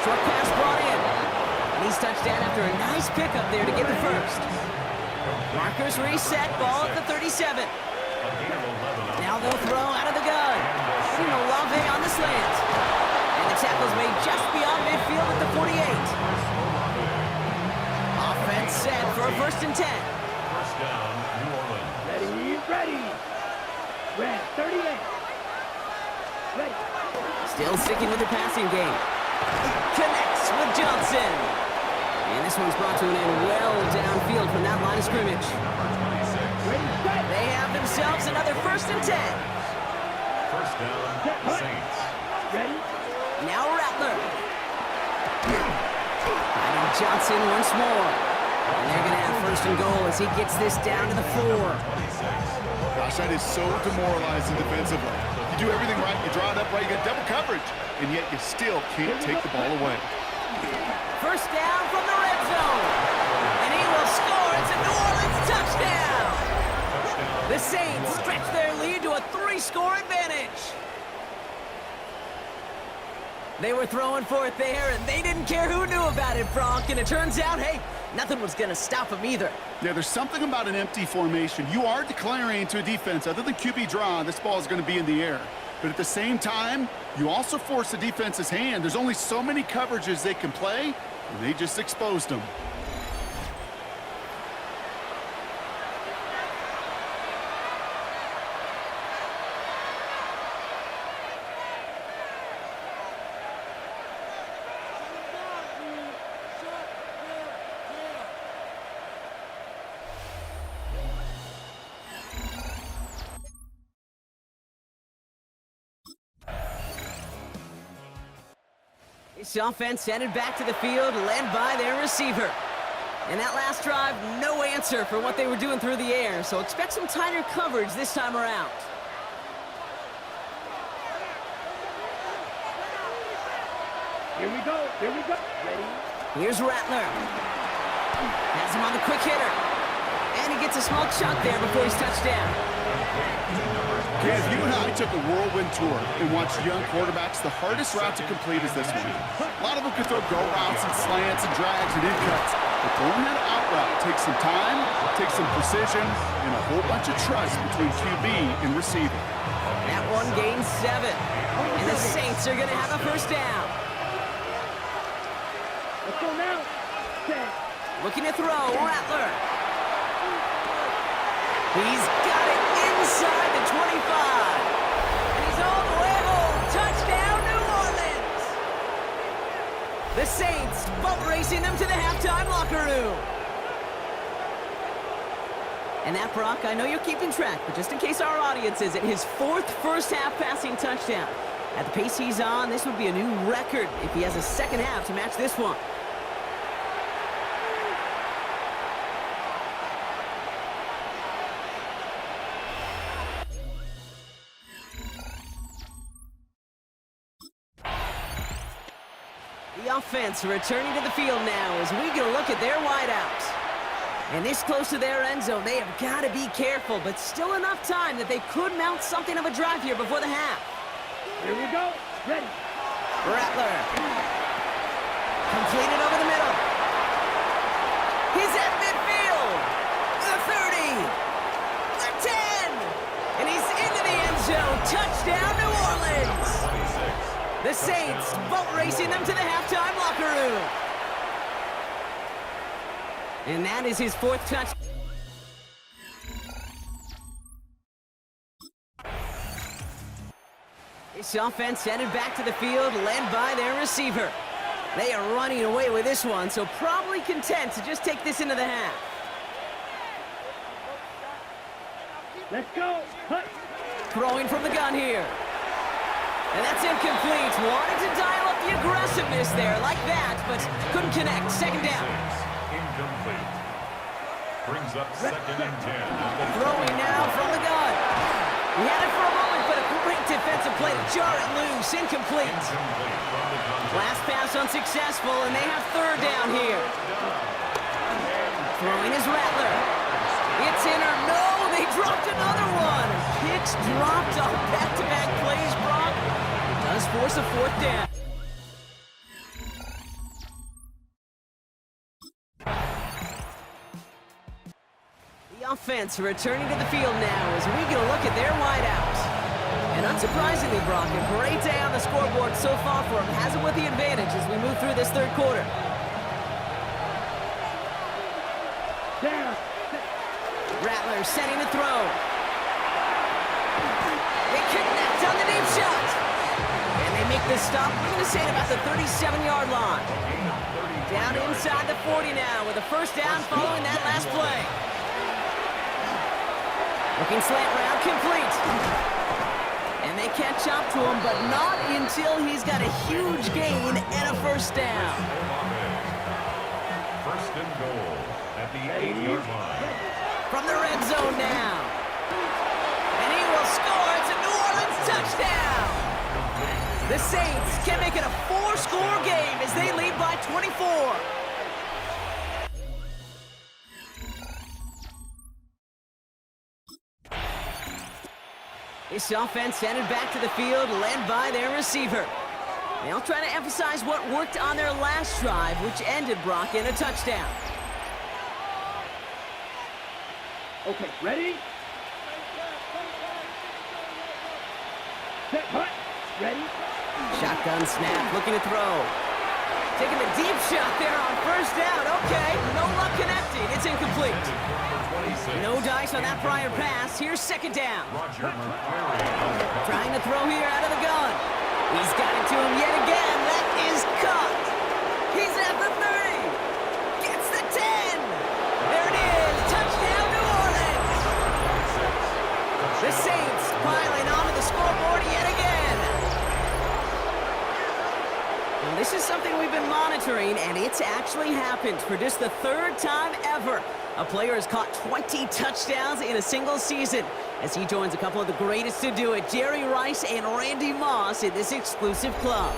Short pass brought in. And he's touched down after a nice pickup there to get the first. Markers reset, ball at the 37. Now they'll throw out of the gun. Olave on the slant. And the tackle's made just beyond midfield at the 48. Offense set for a 1st and 10. First down, New Orleans. Ready. Red, 38. Ready. Still sticking with the passing game. Connects with Johnson. And this one's brought to an end well downfield from that line of scrimmage. They have themselves another 1st and 10. First down, Saints. Ready. Now Rattler. Finding Johnson once more. And they're going to have 1st and goal as he gets this down to the 4. Gosh, that is so demoralizing defensively. You do everything right, you draw it up right, you get double coverage, and yet you still can't take the ball away. 1st down from the red zone. And he will score. It's a New Orleans touchdown. The Saints stretch their lead to a 3-score advantage. They were throwing for it there, and they didn't care who knew about it, Bronk. And it turns out, hey, nothing was going to stop them either. Yeah, there's something about an empty formation. You are declaring to a defense, other than QB draw, this ball is going to be in the air. But at the same time, you also force the defense's hand. There's only so many coverages they can play, and they just exposed them. This offense headed back to the field, led by their receiver. And that last drive, no answer for what they were doing through the air, so expect some tighter coverage this time around. Here we go. Ready. Here's Rattler. Has him on the quick hitter. And he gets a small chunk there before he's touched down. Yeah, if you and I took a whirlwind tour and watched young quarterbacks, the hardest route to complete is this one. A lot of them can throw go routes and slants and drags and in cuts. But throwing that out route takes some time, takes some precision, and a whole bunch of trust between QB and receiver. That one gains 7. And the Saints are going to have a 1st down. Let's go now. 10. Looking to throw, Rattler. He's got it inside the 25. And he's all the way home. Touchdown, New Orleans. The Saints boat racing them to the halftime locker room. And that, Brock, I know you're keeping track, but just in case our audience isn't, his 4th first-half passing touchdown. At the pace he's on, this would be a new record if he has a second half to match this one. The offense returning to the field now as we get a look at their wideouts. And this close to their end zone, they have got to be careful, but still enough time that they could mount something of a drive here before the half. Here we go. Ready. Rattler. Completed over the middle. He's at midfield. The 30. The 10. And he's into the end zone. Touchdown, New Orleans. The Saints boat racing them to the halftime locker room. And that is his 4th touch. This offense headed back to the field, led by their receiver. They are running away with this one, so probably content to just take this into the half. Let's go. Hut. Throwing from the gun here. And that's incomplete. Wanted to dial up the aggressiveness there like that, but couldn't connect. 2nd down. Incomplete. Brings up 2nd and 10. Throwing now from the gun. He had it for a moment, but a great defensive play to jar it loose. Incomplete. Last pass unsuccessful, and they have 3rd down here. Throwing is Rattler. It's in or no, they dropped another one. Picks dropped on back-to-back plays, Brock. It does force a 4th down. offense returning to the field now as we get a look at their wideouts. And unsurprisingly, Brock, a great day on the scoreboard so far for him. Has him with the advantage as we move through this third quarter. Down. Rattler setting to throw. They connect on the deep shot. And they make the stop, we're going to say at about the 37-yard line. Down inside the 40 now with a first down following that last play. Looking slant route complete. And they catch up to him, but not until he's got a huge gain and a first down. First and goal at the 8-yard line. From the red zone now. And he will score. It's a New Orleans touchdown. The Saints can make it a 4-score game as they lead by 24. This offense headed back to the field, led by their receiver. They'll try to emphasize what worked on their last drive, which ended, Brock, in a touchdown. Okay, ready? Set, hut. Ready? Shotgun snap, looking to throw. Taking the deep shot there on first down. Okay, no luck connecting. It's incomplete. No dice on that prior pass. Here's second down. Trying to throw here out of the gun. He's got it to him yet again. That is caught. He's at the 30. Gets the 10. There it is. Touchdown, New Orleans. The Saints piling onto the scoreboard yet again. And this is something we've been monitoring, and it's actually happened for just the third time ever. A player has caught 20 touchdowns in a single season as he joins a couple of the greatest to do it, Jerry Rice and Randy Moss, in this exclusive club.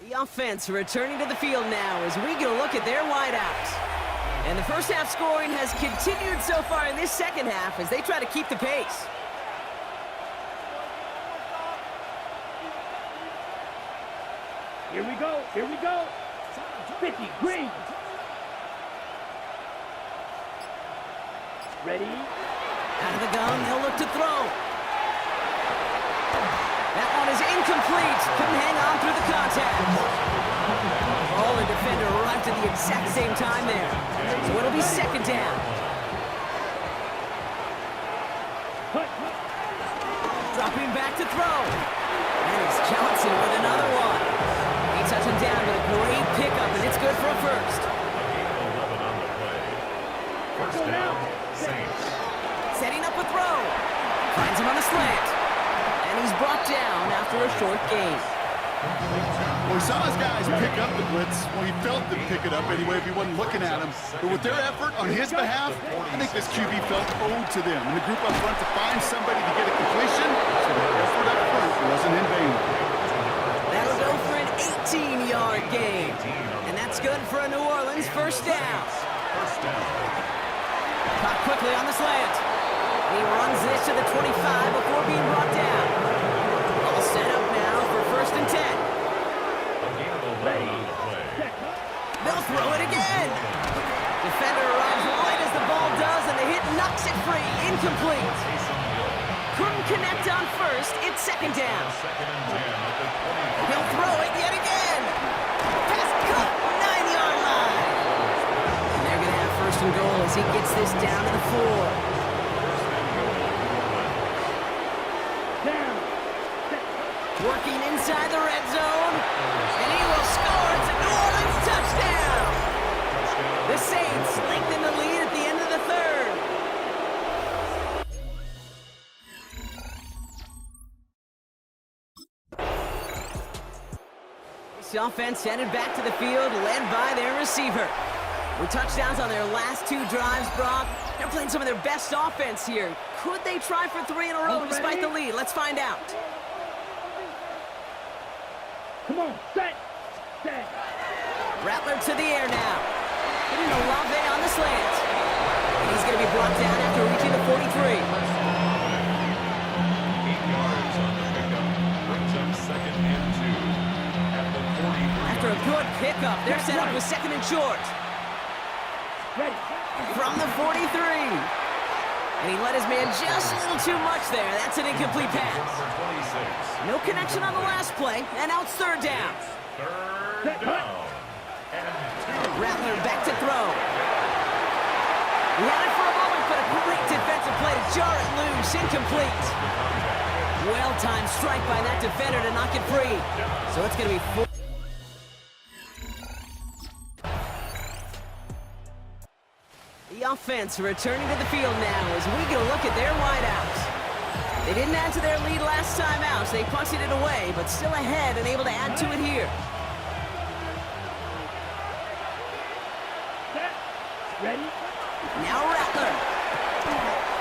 The offense returning to the field now as we get a look at their wideouts. And the first half scoring has continued so far in this second half as they try to keep the pace. Here we go. Here we go. 50, green. Ready? Out of the gun, they'll look to throw. That one is incomplete. Couldn't hang on through the contact. Ball and defender arrived at the exact same time there. So it'll be second down. Dropping back to throw. And it's Johnson with another one. He touched him down with a great pickup, and it's good for a first. 11 on the play. First down, Saints. Setting up a throw. Finds him on the slant. And he's brought down after a short gain. Well, we saw his guys pick up the blitz. Well, he felt them pick it up anyway if he wasn't looking at him. But with their effort on his behalf, I think this QB felt owed to them. And the group up front to find somebody to get a completion, so their effort up front wasn't in vain. That'll go for an 18-yard gain. And that's good for a New Orleans first down. Caught quickly on the slant. He runs this to the 25 before being brought down. All set up now for first and 10. They'll throw it again. Defender arrives right as the ball does, and the hit knocks it free. Incomplete. Couldn't connect on first. It's second down. He'll throw it yet again. Pass cut, 9-yard line. And they're going to have first and goal as he gets this down to the 4. Working inside the red zone, and he will score. It's a New Orleans touchdown. The Saints lengthen the lead at the end of the third. This offense headed back to the field, led by their receiver. With touchdowns on their last two drives, Brock, they're playing some of their best offense here. Could they try for 3 in a row despite the lead? Let's find out. Come on, set. Rattler to the air now. Getting Olave on the slant. And he's going to be brought down after reaching the 43. 8 yards on the pickup. Brings up 2nd and 2 at the 43. After a good pickup, they're set up with 2nd and short. From the 43. And he let his man just a little too much there. That's an incomplete pass. No connection on the last play, and now it's 3rd down. 3rd down. And 2. Rattler back to throw. He had it for a moment, but a great defensive play to jar it loose. Incomplete. Well-timed strike by that defender to knock it free. So it's going to be 4. The offense returning to the field now as we get a look at their wideouts. They didn't add to their lead last time out, so they punted it away, but still ahead and able to add to it here. Ready? Now Rattler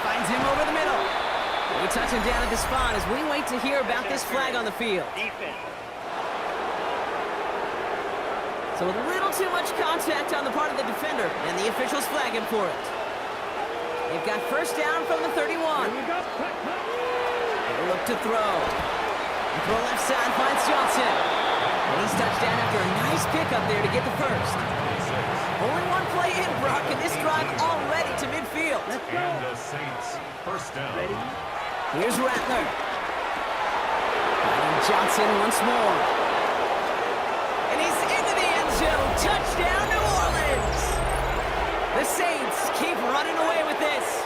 finds him over the middle. We touch him down at the spot as we wait to hear about this flag on the field. So a little too much contact on the part of the defender, and the officials flag him for it. They've got 1st down from the 31. They look to throw. The throw left side finds Johnson. And he's touched down after a nice pickup there to get the 1st. Only one play in, Brock, and this drive already to midfield. And the Saints 1st down. Here's Rattler. And Johnson once more. And he's into the end zone. Touchdown, New Orleans. The Saints keep running away with this.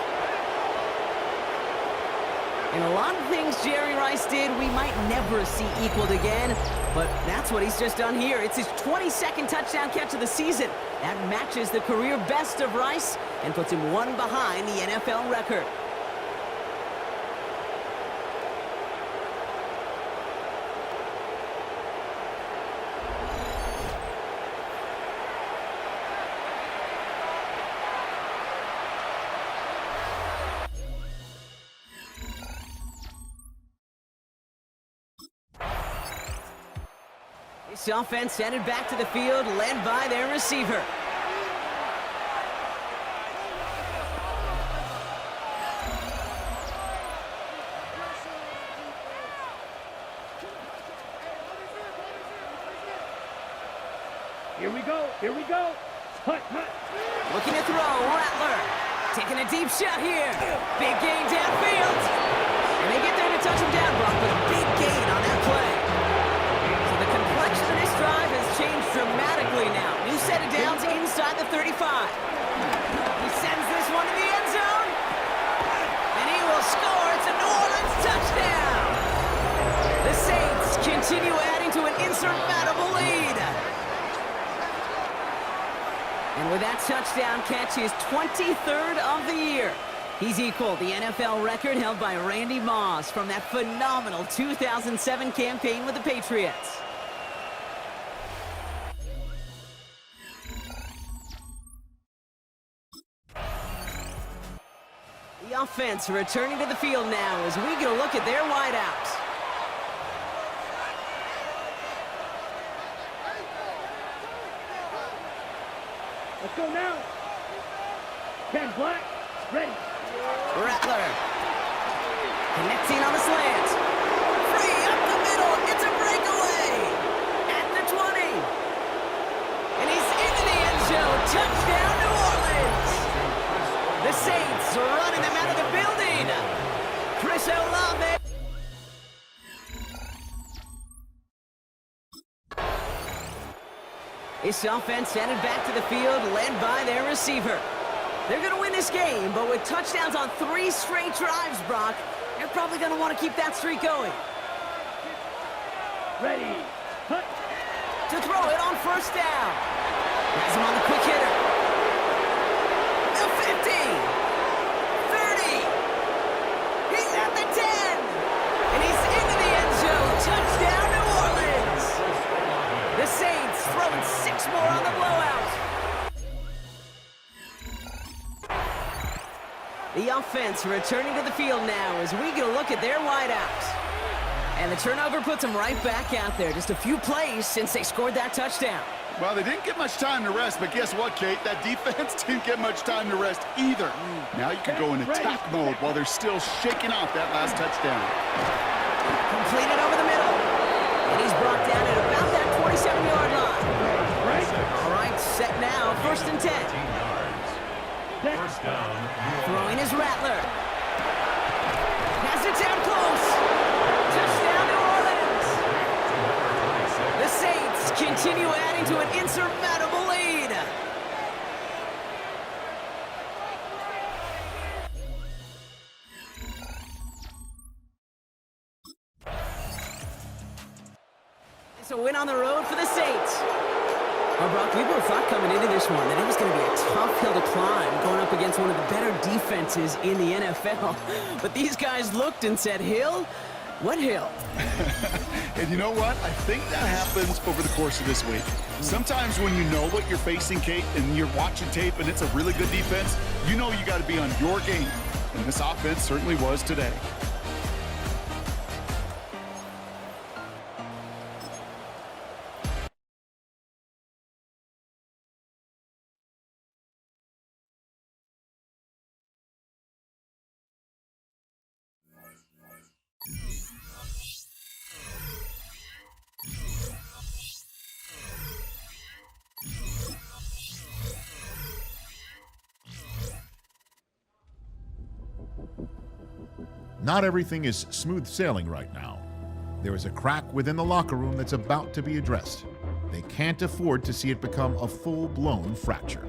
And a lot of things Jerry Rice did we might never see equaled again, but that's what he's just done here. It's his 22nd touchdown catch of the season. That matches the career best of Rice and puts him one behind the NFL record. This offense headed back to the field, led by their receiver. Here we go. Here we go. Hut, hut. Looking to throw, Rattler. Taking a deep shot here. Big gain downfield. And they get there to touch him down, Brock, with a big gain on that play. So the complexion of this drive has changed dramatically now. New set of downs inside the 35. He sends this one to the end zone. And he will score. It's a New Orleans touchdown. The Saints continue adding to an insurmountable lead. And with that touchdown catch, his 23rd of the year. He's equaled the NFL record held by Randy Moss from that phenomenal 2007 campaign with the Patriots. The offense returning to the field now as we get a look at their wideouts. Let's go now. Ken Black, ready. Rattler. Connecting on the slant. Free up the middle. It's a breakaway. At the 20. And he's into the end zone. Touchdown, New Orleans. The Saints are running them out of the building. Chris Olave. This offense headed back to the field, led by their receiver. They're going to win this game, but with touchdowns on 3 straight drives, Brock, they're probably going to want to keep that streak going. Ready. Hut. To throw it on 1st down. Has him on the quick hitter. The 50. 30. He's at the 10. And he's into the end zone. Touchdown, New Orleans. The Saints throwing 6 more on the blowout. The offense returning to the field now as we get a look at their wideouts. And the turnover puts them right back out there. Just a few plays since they scored that touchdown. Well, they didn't get much time to rest, but guess what, Kate? That defense didn't get much time to rest either. Now you can go in attack mode while they're still shaking off that last touchdown. Completed over the middle. And he's brought down at about that 27-yard line. All right, set now, 1st and 10. First down. Throwing his Rattler. Has it down close. Touchdown, New Orleans. The Saints continue adding to an insurmountable lead. It's a win on the road for the Saints. Well, Brock, we both thought coming into this one that it was going to be a tough hill to climb going up against one of the better defenses in the NFL. But these guys looked and said, Hill? What hill? And you know what? I think that happens over the course of this week. Sometimes when you know what you're facing, Kate, and you're watching tape and it's a really good defense, you know you got to be on your game. And this offense certainly was today. Not everything is smooth sailing right now. There is a crack within the locker room that's about to be addressed. They can't afford to see it become a full-blown fracture.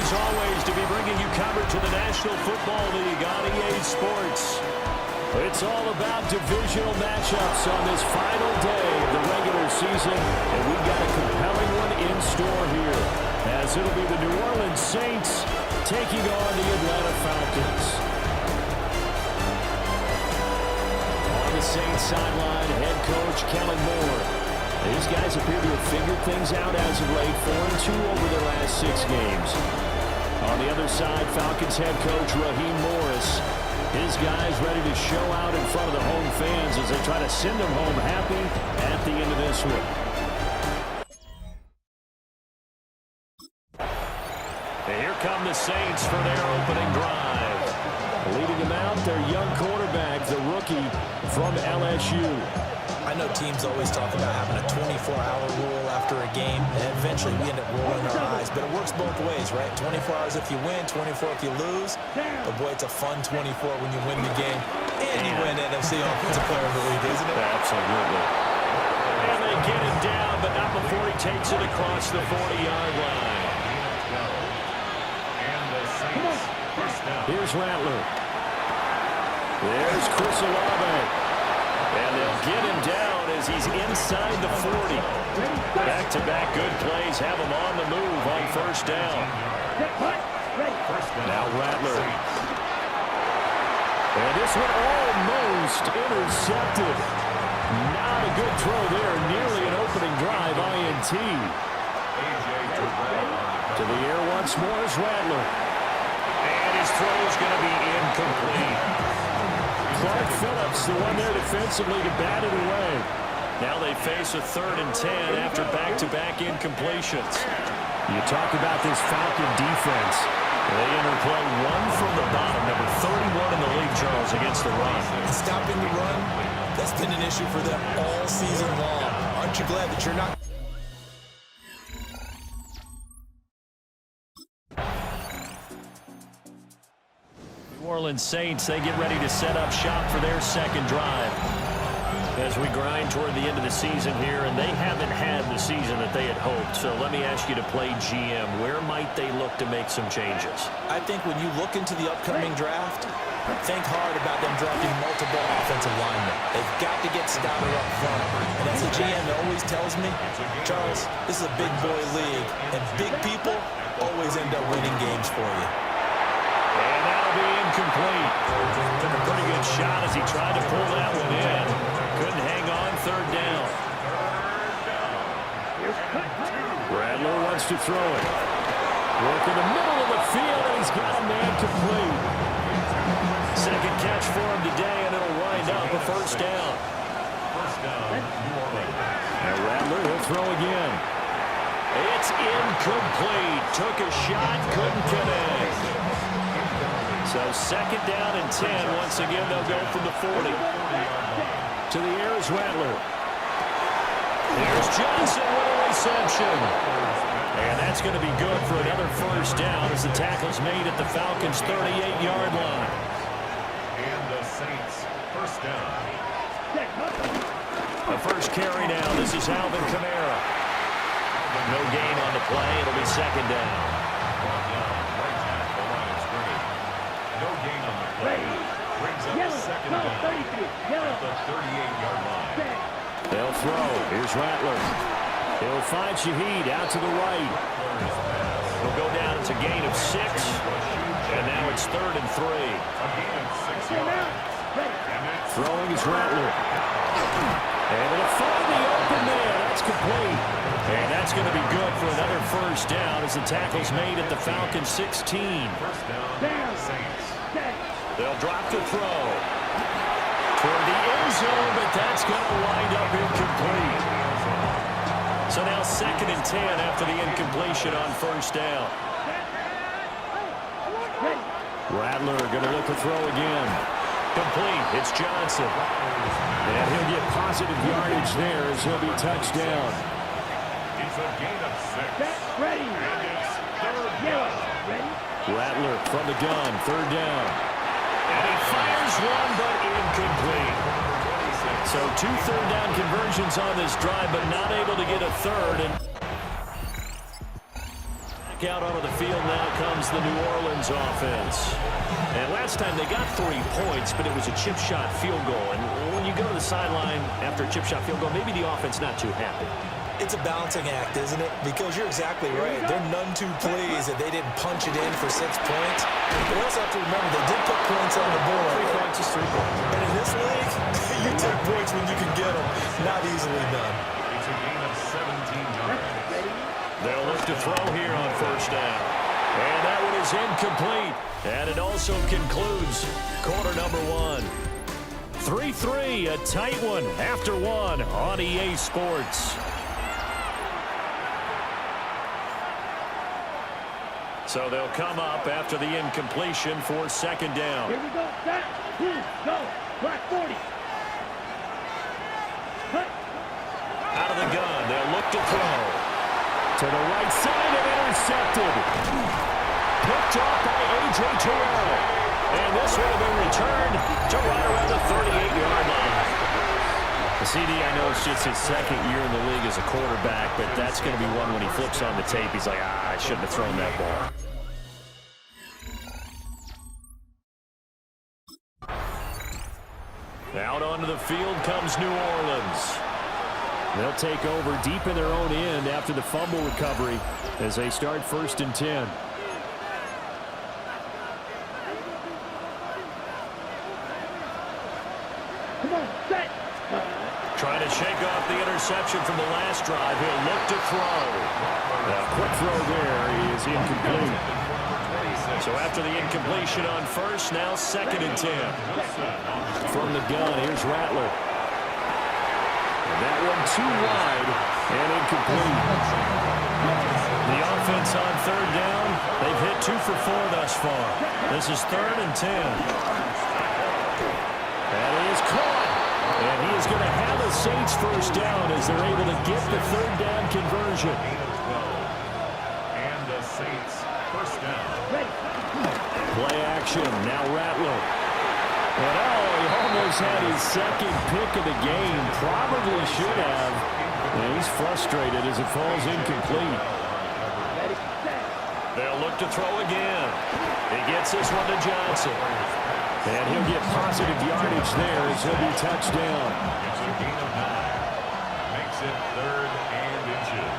as always, to be bringing you coverage of the National Football League on EA Sports. It's all about divisional matchups on this final day of the regular season, and we've got a compelling one in store here, as it'll be the New Orleans Saints taking on the Atlanta Falcons. On the Saints sideline, head coach Kellen Moore. These guys appear to have figured things out as of late, 4-2 over their last 6 games. On the other side, Falcons head coach Raheem Morris. His guys ready to show out in front of the home fans as they try to send them home happy at the end of this one. And here come the Saints for their opening drive. Leading them out, their young quarterback, the rookie from LSU. I know teams always talk about having a 24-hour rule after a game, and eventually we end up rolling our eyes. But it works both ways, right? 24 hours if you win, 24 if you lose. But boy, it's a fun 24 when you win the game. And you win NFC Offensive Player of the Week, isn't it? Absolutely. And they get him down, but not before he takes it across the 40-yard line. Here's Rattler. There's Chris Olave. And they'll get him down as he's inside the 40. Back-to-back good plays have him on the move on first down. Now Rattler. And this one almost intercepted. Not a good throw there. Nearly an opening drive INT. To the air once more is Rattler. And his throw is going to be incomplete. Clark Phillips, the one there defensively to bat it away. Now they face a 3rd and 10 after back-to-back incompletions. You talk about this Falcon defense. They interplay one from the bottom, number 31 in the league, Charles, against the run. Stopping the run, that's been an issue for them all season long. Aren't you glad that you're not... New Orleans Saints, they get ready to set up shop for their second drive as we grind toward the end of the season here, and they haven't had the season that they had hoped. So let me ask you to play GM. Where might they look to make some changes? I think when you look into the upcoming draft, think hard about them drafting multiple offensive linemen. They've got to get Stoddard up front. And as a GM always tells me, Charles, this is a big boy league, and big people always end up winning games for you. And that'll be incomplete. Took a pretty good shot as he tried to pull that one in. Couldn't hang on, 3rd down. Rattler wants to throw it. Work in the middle of the field, and he's got a man complete. Second catch for him today, and it'll wind up a 1st down. Now Rattler will throw again. It's incomplete. Took a shot, couldn't connect. So 2nd down and 10. Once again, they'll go from the 40. To the air is Rattler. There's Johnson with a reception. And that's going to be good for another 1st down as the tackle's made at the Falcons' 38-yard line. And the Saints, 1st down. The first carry now. This is Alvin Kamara. No gain on the play. It'll be 2nd down. No gain on the play. Brings up 2nd down at the 38-yard line. They'll throw. Here's Rattler. He'll find Shaheed out to the right. He'll go down. It's a gain of 6. And now it's 3rd and 3. A gain of 6 yards. Throwing is Rattler. Able to find the open man. That's complete. And that's going to be good for another 1st down as the tackle's made at the Falcons' 16. 1st down, Saints. They'll drop the throw. Toward the end zone, but that's going to wind up incomplete. So now 2nd and 10 after the incompletion on 1st down. Rattler going to look to throw again. Complete. It's Johnson. And he'll get positive yardage there as he'll be touched down. It's a gain of 6. And it's 3rd down. Rattler from the gun, 3rd down. And he fires one, but incomplete. So 2 third-down conversions on this drive, but not able to get a 3rd. And Back out onto the field now comes the New Orleans offense. And last time they got 3 points, but it was a chip shot field goal. And when you go to the sideline after a chip shot field goal, maybe the offense not too happy. It's a balancing act, isn't it? Because you're exactly right. They're none too pleased that they didn't punch it in for 6 points. But also have to remember, they did put points on the board. 3 points is 3 points. And in this league, you take points when you can get them. Not easily done. It's a gain of 17 yards. They'll look to throw here on first down. And that one is incomplete. And it also concludes quarter number 1. 3-3, a tight one after 1 on EA Sports. So they'll come up after the incompletion for second down. Here we go. Set. Go. Black 40. Cut. Out of the gun, they'll look to throw. To the right side and intercepted. Picked off by A.J. Terrell. And this will have been returned to right around the 38-yard line. The CD, I know it's just his second year in the league as a quarterback, but that's going to be one when he flips on the tape. He's like, I shouldn't have thrown that ball. Out onto the field comes New Orleans. They'll take over deep in their own end after the fumble recovery as they start 1st and 10. Come on, set. Trying to shake off the interception from the last drive. He'll look to throw. A quick throw there is incomplete. So after the incompletion on first, now 2nd and 10. From the gun, here's Rattler. And that one too wide and incomplete. The offense on 3rd down, they've hit 2 for 4 thus far. This is 3rd and 10. That is caught. And he is going to have a Saints first down as they're able to get the 3rd down conversion. And the Saints first down. Play action. Now Rattler. And he almost had his 2nd pick of the game. Probably should have. And he's frustrated as it falls incomplete. They'll look to throw again. He gets this one to Johnson. And he'll get positive yardage there as he'll be touched down. It's a gain of 9. Makes it 3rd and inches.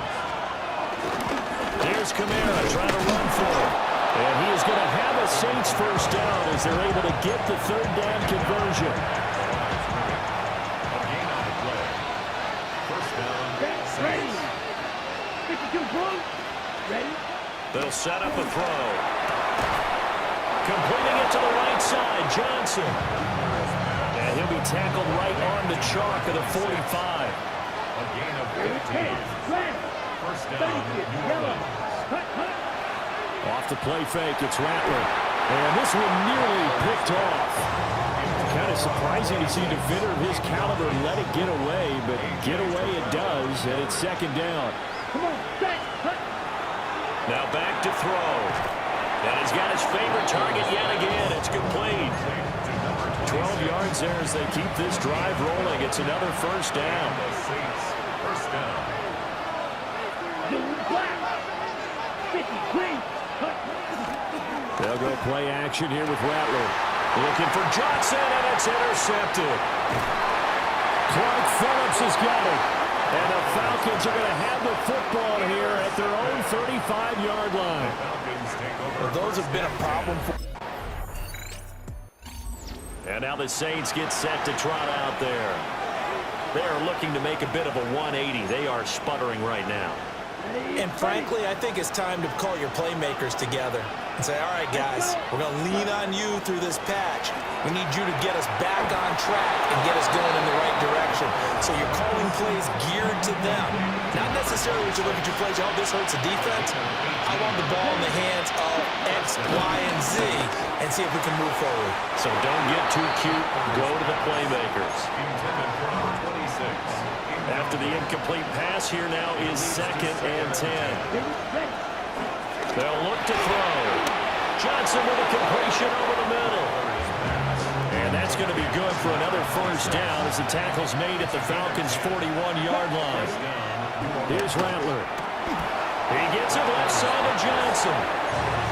Here's Kamara trying to run for it. And he is going to have a Saints first down as they're able to get the 3rd down conversion. A gain on the play. First down. Ready. 52 blue. Ready. They'll set up a throw. Completing it to the right side, Johnson. And he'll be tackled right on the chalk of the 45. A gain of 15. First down, New Orleans. Off the play fake, it's Rattler. And this one nearly picked off. Kind of surprising to see a defender of his caliber let it get away, but get away it does, and it's 2nd down. Now back to throw. And he's got his favorite target yet again. It's complete. 12 yards there as they keep this drive rolling. It's another first down. First down. They'll go play action here with Rattler. Looking for Johnson, and it's intercepted. Clark Phillips has got it. And the Falcons are going to have the football here at their own 35-yard line. Well, those have been a problem for... And now the Saints get set to trot out there. They are looking to make a bit of a 180. They are sputtering right now. And frankly, I think it's time to call your playmakers together and say, all right, guys, we're going to lean on you through this patch. We need you to get us back on track and get us going in the right direction. So you're calling plays geared to them. Not necessarily that you look at your plays, oh, this hurts the defense. I want the ball in the hands of X, Y, and Z and see if we can move forward. So don't get too cute. Go to the playmakers. Intended for number 26. After the incomplete pass, here now is 2nd and 10. They'll look to throw. Johnson with a completion over the middle. And that's going to be good for another first down as the tackle's made at the Falcons' 41-yard line. Here's Rattler. He gets it left side to Johnson.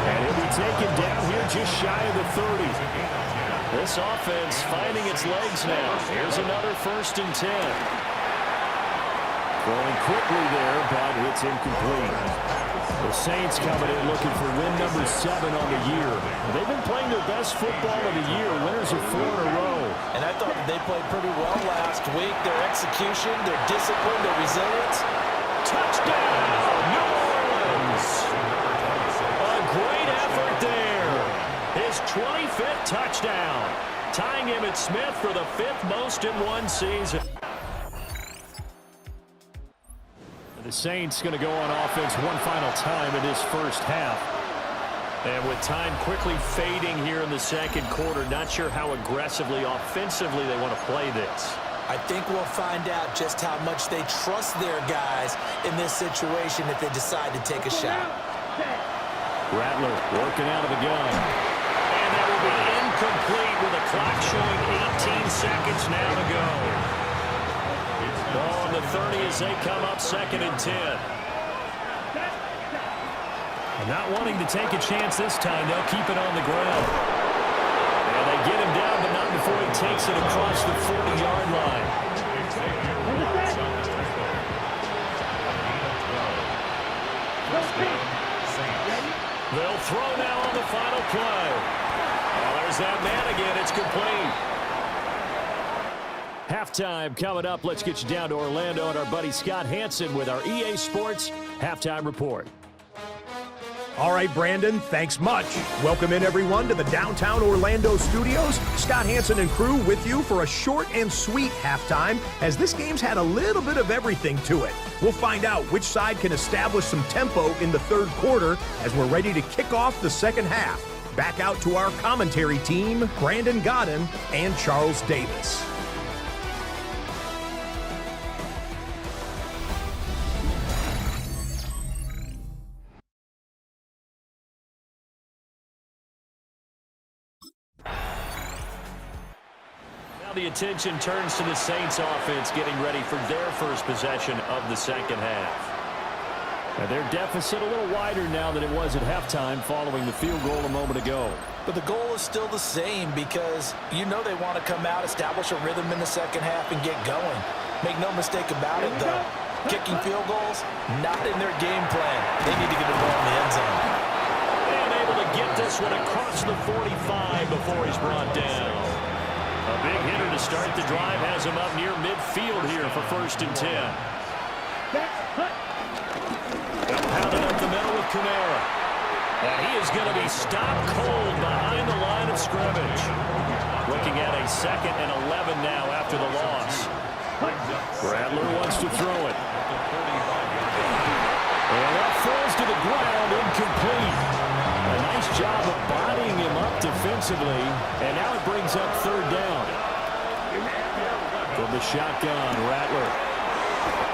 And he'll be taken down here just shy of the 30. This offense finding its legs now. Here's another 1st and 10. Throwing quickly there, but it's incomplete. The Saints coming in looking for win number 7 on the year. They've been playing their best football of the year. Winners of 4 in a row. And I thought that they played pretty well last week. Their execution, their discipline, their resilience. Touchdown, New Orleans! A great effort there. His 25th touchdown, tying Emmitt Smith for the 5th most in one season. The Saints going to go on offense one final time in this first half. And with time quickly fading here in the second quarter, not sure how aggressively, offensively they want to play this. I think we'll find out just how much they trust their guys in this situation if they decide to take a shot. Rattler working out of the gun. And that will be incomplete with the clock showing 18 seconds now to go. Ball on the 30 as they come up 2nd and 10. And not wanting to take a chance this time, they'll keep it on the ground. And they get him down, but not before he takes it across the 40-yard line. They'll throw now on the final play. Well, there's that man again. It's complete. Halftime coming up. Let's get you down to Orlando and our buddy Scott Hansen with our EA Sports Halftime Report. All right, Brandon, thanks much. Welcome in, everyone, to the downtown Orlando studios. Scott Hansen and crew with you for a short and sweet halftime, as this game's had a little bit of everything to it. We'll find out which side can establish some tempo in the third quarter as we're ready to kick off the second half. Back out to our commentary team, Brandon Godden and Charles Davis. The attention turns to the Saints offense getting ready for their first possession of the second half. And their deficit a little wider now than it was at halftime following the field goal a moment ago. But the goal is still the same because you know they want to come out, establish a rhythm in the second half, and get going. Make no mistake about it, though. Kicking field goals, not in their game plan. They need to get the ball in the end zone. And able to get this one across the 45 before he's brought down. A big hitter to start the drive has him up near midfield here for 1st and 10. They'll pound it up the middle with Kamara. And he is going to be stopped cold behind the line of scrimmage. Looking at a 2nd and 11 now after the loss. Rattler wants to throw it. And that falls to the ground, incomplete. A nice job of bodying him up defensively, and now it brings up 3rd down. From the shotgun, Rattler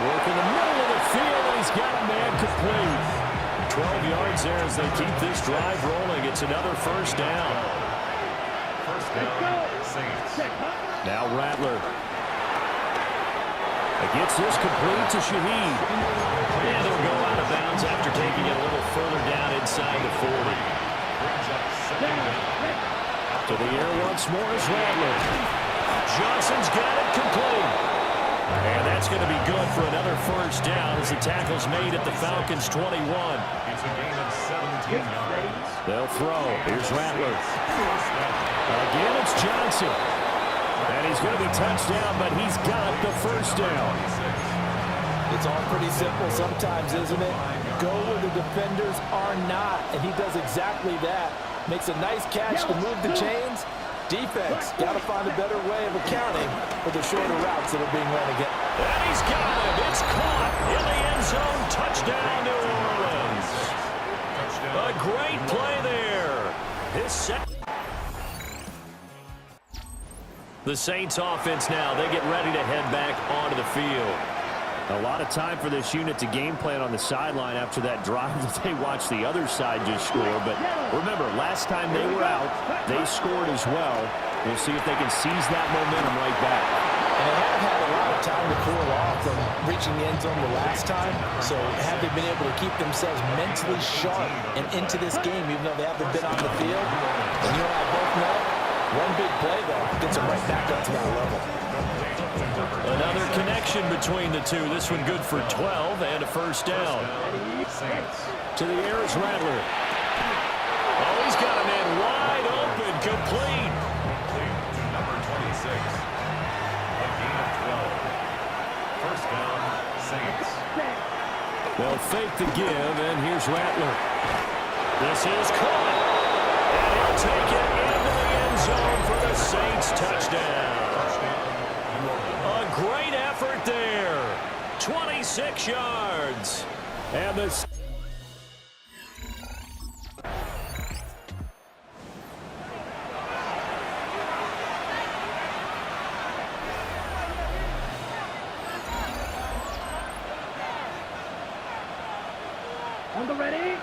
working the middle of the field, and he's got a man complete. 12 yards there as they keep this drive rolling. It's another 1st down. Now Rattler gets this complete to Shaheed. And they'll go out of bounds after taking it a little further down inside the 40. To the air once more is Rattler. Johnson's got it complete. And that's going to be good for another 1st down as the tackle's made at the Falcons' 21. It's a gain of 17 yards. They'll throw. Here's Rattler. Again, it's Johnson. And he's going to be touched down, but he's got the 1st down. It's all pretty simple sometimes, isn't it? Go where the defenders are not, and he does exactly that. Makes a nice catch to move the chains. Defense, got to find a better way of accounting for the shorter routes that are being run again. And he's got him. It's caught in the end zone. Touchdown, New Orleans. A great play there. His second. The Saints offense now, they get ready to head back onto the field. A lot of time for this unit to game plan on the sideline after that drive that they watched the other side just score. But remember, last time they were out, they scored as well. We'll see if they can seize that momentum right back. And they haven't had a lot of time to cool off from reaching the end zone the last time. So have they been able to keep themselves mentally sharp and into this game, even though they haven't been on the field? And you and I both know, one big play, though, gets them right back up to that level. Another connection between the two. This one good for 12 and a first down. To the air is Rattler. Oh, he's got a man wide open, complete. Number 26. A gain of 12. First down, Saints. They'll fake the give, and here's Rattler. This is caught. And he'll take it into the end zone for the Saints touchdown. A great effort there. 26 yards. And the... On the ready.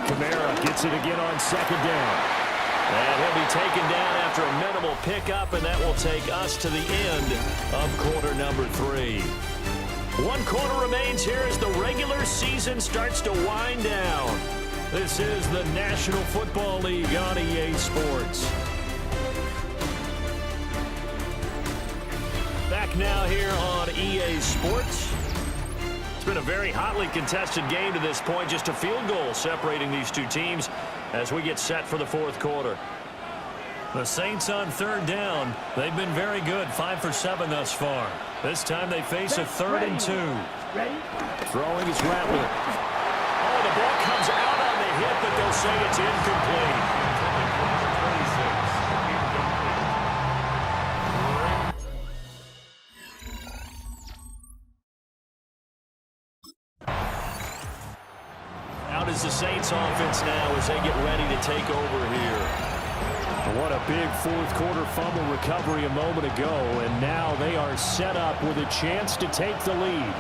Kamara gets it again on second down. And he'll be taken down after a minimal pickup, and that will take us to the end of quarter number 3. 1 quarter remains here as the regular season starts to wind down. This is the National Football League on EA Sports. Back now here on EA Sports. It's been a very hotly contested game to this point. Just a field goal separating these two teams as we get set for the fourth quarter. The Saints on third down. They've been very good, 5 for 7 thus far. This time they face a 3rd and 2. Throwing is Rattler. Oh, the ball comes out on the hit, but they'll say it's incomplete. Out is the Saints offense now as they get ready to take over here. What a big fourth quarter fumble recovery a moment ago, and now they are set up with a chance to take the lead.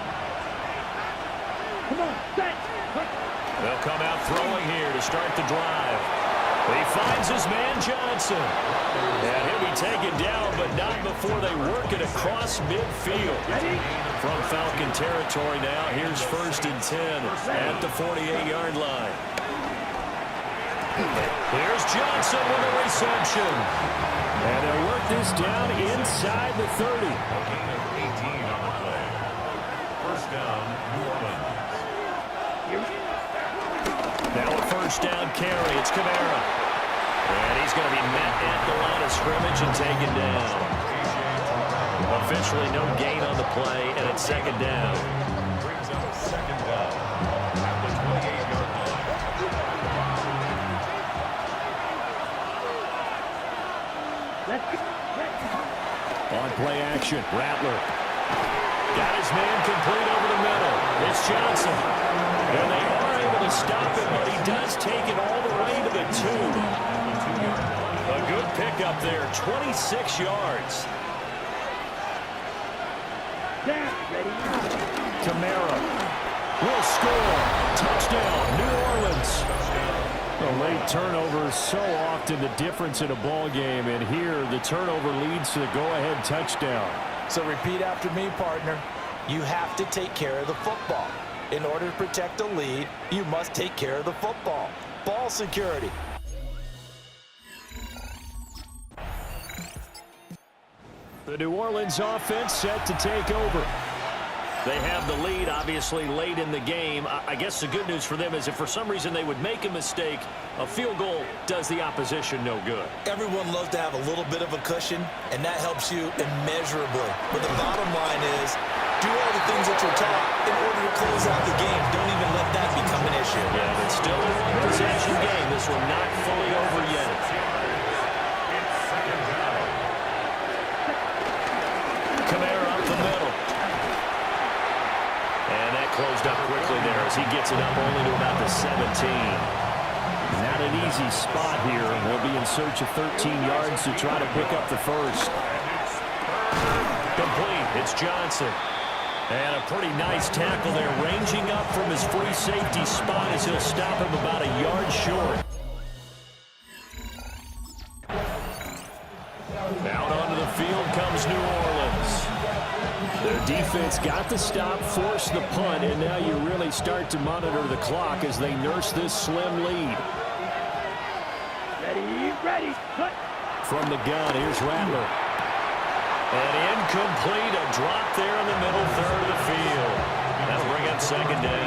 Come on, set. They'll come out throwing here to start the drive. He finds his man Johnson. And he'll be taken down, but not before they work it across midfield. From Falcon territory now, here's 1st and 10 at the 48-yard line. Here's Johnson with a reception. And they'll work this down inside the 30. 18 on the play. First down, New Orleans. Now a first down carry. It's Kamara. And he's going to be met at the line of scrimmage and taken down. Officially no gain on the play, and it's 2nd down. Brings up 2nd down at the 28-yard line. On play action, Rattler. Got his man complete over the middle. It's Johnson. And they are able to stop it, but he does take it all the way to the 2. A good pickup there, 26 yards. Kamara will score. Touchdown, New Orleans. A late turnover is so often the difference in a ball game, and here the turnover leads to the go-ahead touchdown. So repeat after me, partner. You have to take care of the football. In order to protect a lead, you must take care of the football. Ball security. The New Orleans offense set to take over. They have the lead, obviously, late in the game. I guess the good news for them is if for some reason they would make a mistake, a field goal does the opposition no good. Everyone loves to have a little bit of a cushion, and that helps you immeasurably. But the bottom line is, do all the things that you're taught in order to close out the game. Don't even let that become an issue. Yeah, but still a one-possession game. This one not fully over yet. Kamara up the middle. And that closed up quickly there as he gets it up only to about the 17. Not an easy spot here. We'll be in search of 13 yards to try to pick up the first. Complete. It's Johnson. And a pretty nice tackle there, ranging up from his free safety spot as he'll stop him about a yard short. field comes New Orleans. Their defense got the stop, forced the punt, and now you really start to monitor the clock as they nurse this slim lead. Ready, cut. From the gun, here's Rattler. And incomplete, a drop there in the middle third of the field. That'll bring up second down.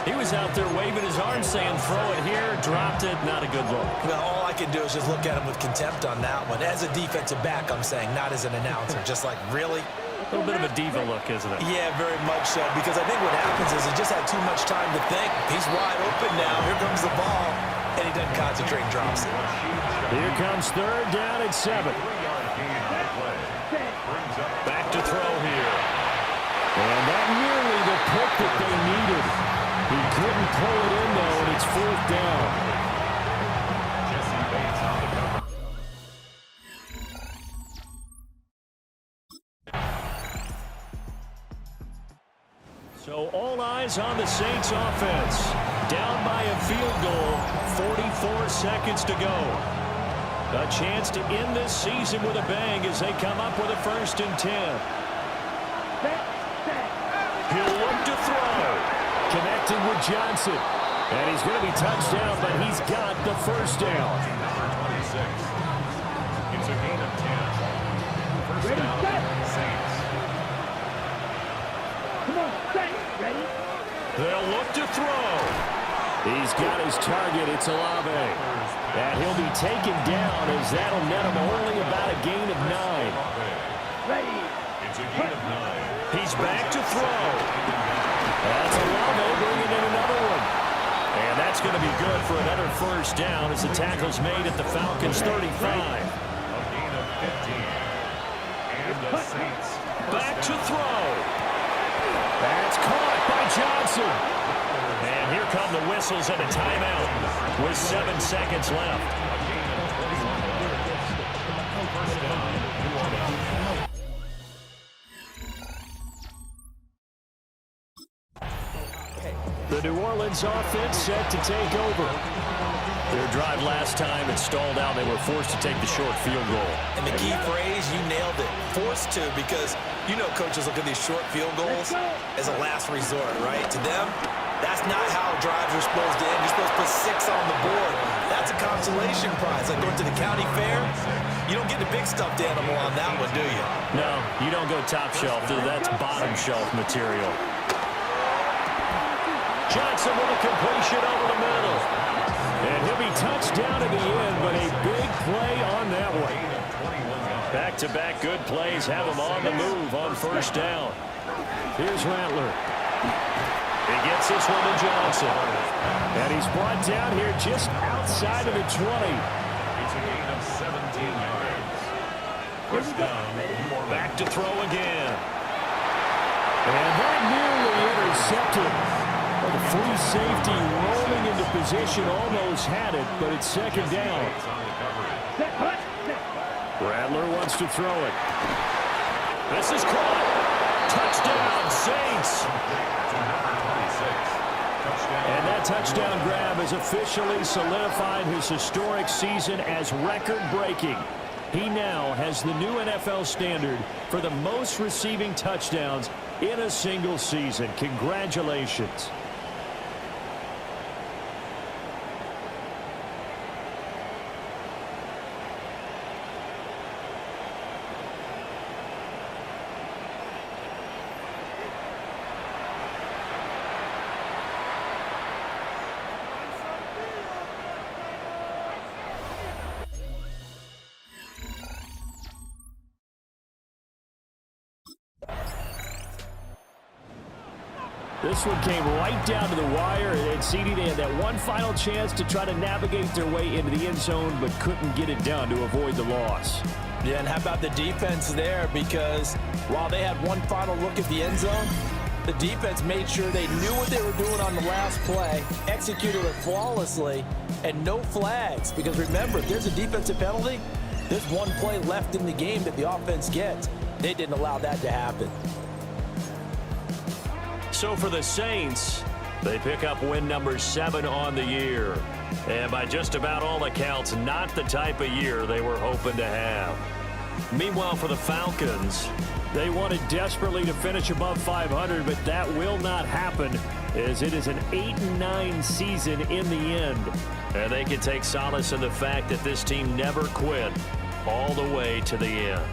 He was out there waving his arms saying, throw it here, dropped it, not a good look. Well, all I can do is just look at him with contempt on that one. As a defensive back, I'm saying, not as an announcer. Just like, really? A little bit of a diva look, isn't it? Yeah, very much so. Because I think what happens is he just had too much time to think. He's wide open now. Here comes the ball. And he doesn't concentrate and drops it. Here comes third down and 7. Back to throw here. And that nearly the pick that they needed. He couldn't pull it in, though, and it's fourth down. So all eyes on the Saints offense. Down by a field goal, 44 seconds to go. A chance to end this season with a bang as they come up with a 1st and 10. He'll look to throw. Connecting with Johnson. And he's going to be touched down, but he's got the first down. Number 26. It's a gain of 10. First down, Saints. Come on, Saints, ready? They'll look to throw. He's got his target. It's Olave. And he'll be taken down as that'll net him only about a gain of 9. Ready. It's a gain of 9. He's back to throw. That's Olave bringing in another one. And that's going to be good for another first down as the tackle's made at the Falcons' 35. A gain of 15. And the Saints. Back to throw. That's caught by Johnson. And here come the whistles and a timeout with 7 seconds left. First down, New Orleans. The New Orleans offense set to take over. Their drive last time it stalled out. They were forced to take the short field goal. And the key phrase, you nailed it. Forced to, because you know coaches look at these short field goals as a last resort, right? To them, that's not how drives are supposed to end. You're supposed to put 6 on the board. That's a consolation prize. Like going to the county fair, you don't get the big stuffed animal on that one, do you? No, you don't go top shelf. That's bottom shelf material. Johnson with a completion over the middle. And he'll be touched down at the end, but a big play on that one. Back-to-back good plays have him on the move on first down. Here's Rattler. He gets this one to Johnson. And he's brought down here just outside of the 20. It's a gain of 17 yards. First down, New Orleans. Back to throw again. And that nearly intercepted. Well, the free safety rolling into position, almost had it, but it's second down. Rattler wants to throw it. This is caught. Touchdown, Saints. And that touchdown grab has officially solidified his historic season as record-breaking. He now has the new NFL standard for the most receiving touchdowns in a single season. Congratulations. This one came right down to the wire, and CD, they had that one final chance to try to navigate their way into the end zone, but couldn't get it done to avoid the loss. Yeah, and how about the defense there? Because while they had one final look at the end zone, the defense made sure they knew what they were doing on the last play, executed it flawlessly, and no flags. Because remember, if there's a defensive penalty, there's one play left in the game that the offense gets. They didn't allow that to happen. So for the Saints, they pick up win number 7 on the year. And by just about all accounts, not the type of year they were hoping to have. Meanwhile, for the Falcons, they wanted desperately to finish above 500, but that will not happen as it is an 8-9 season in the end. And they can take solace in the fact that this team never quit all the way to the end.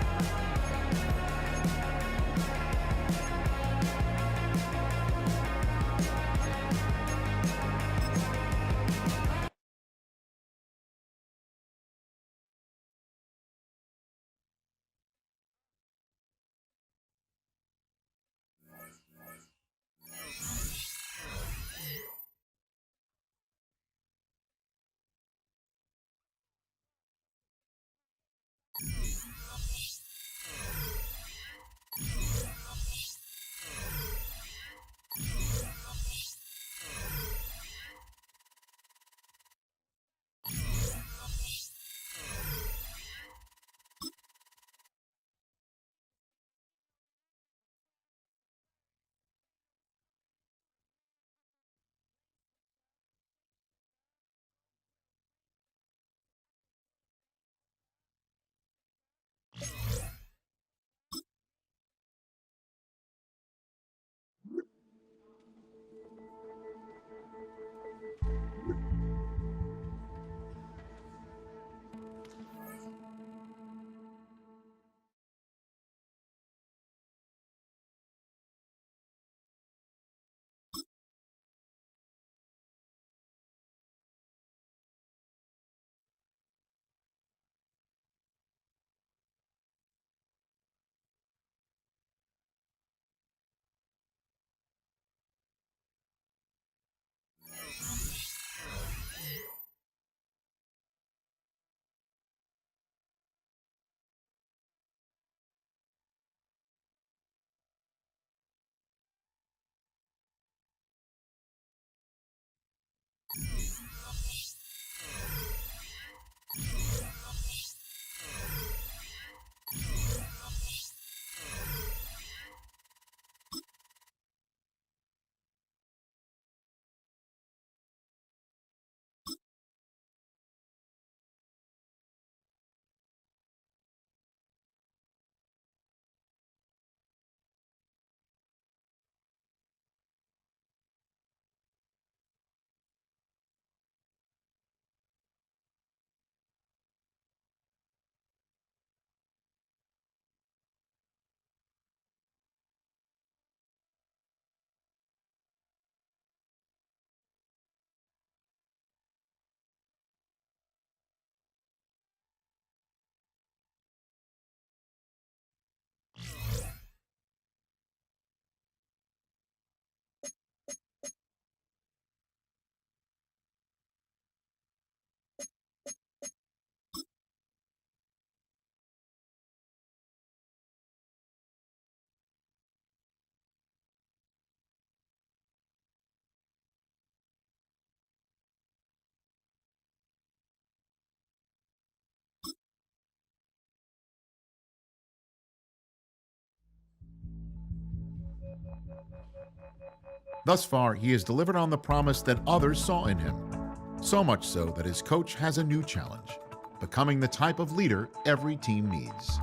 Thus far, he has delivered on the promise that others saw in him. So much so that his coach has a new challenge: becoming the type of leader every team needs.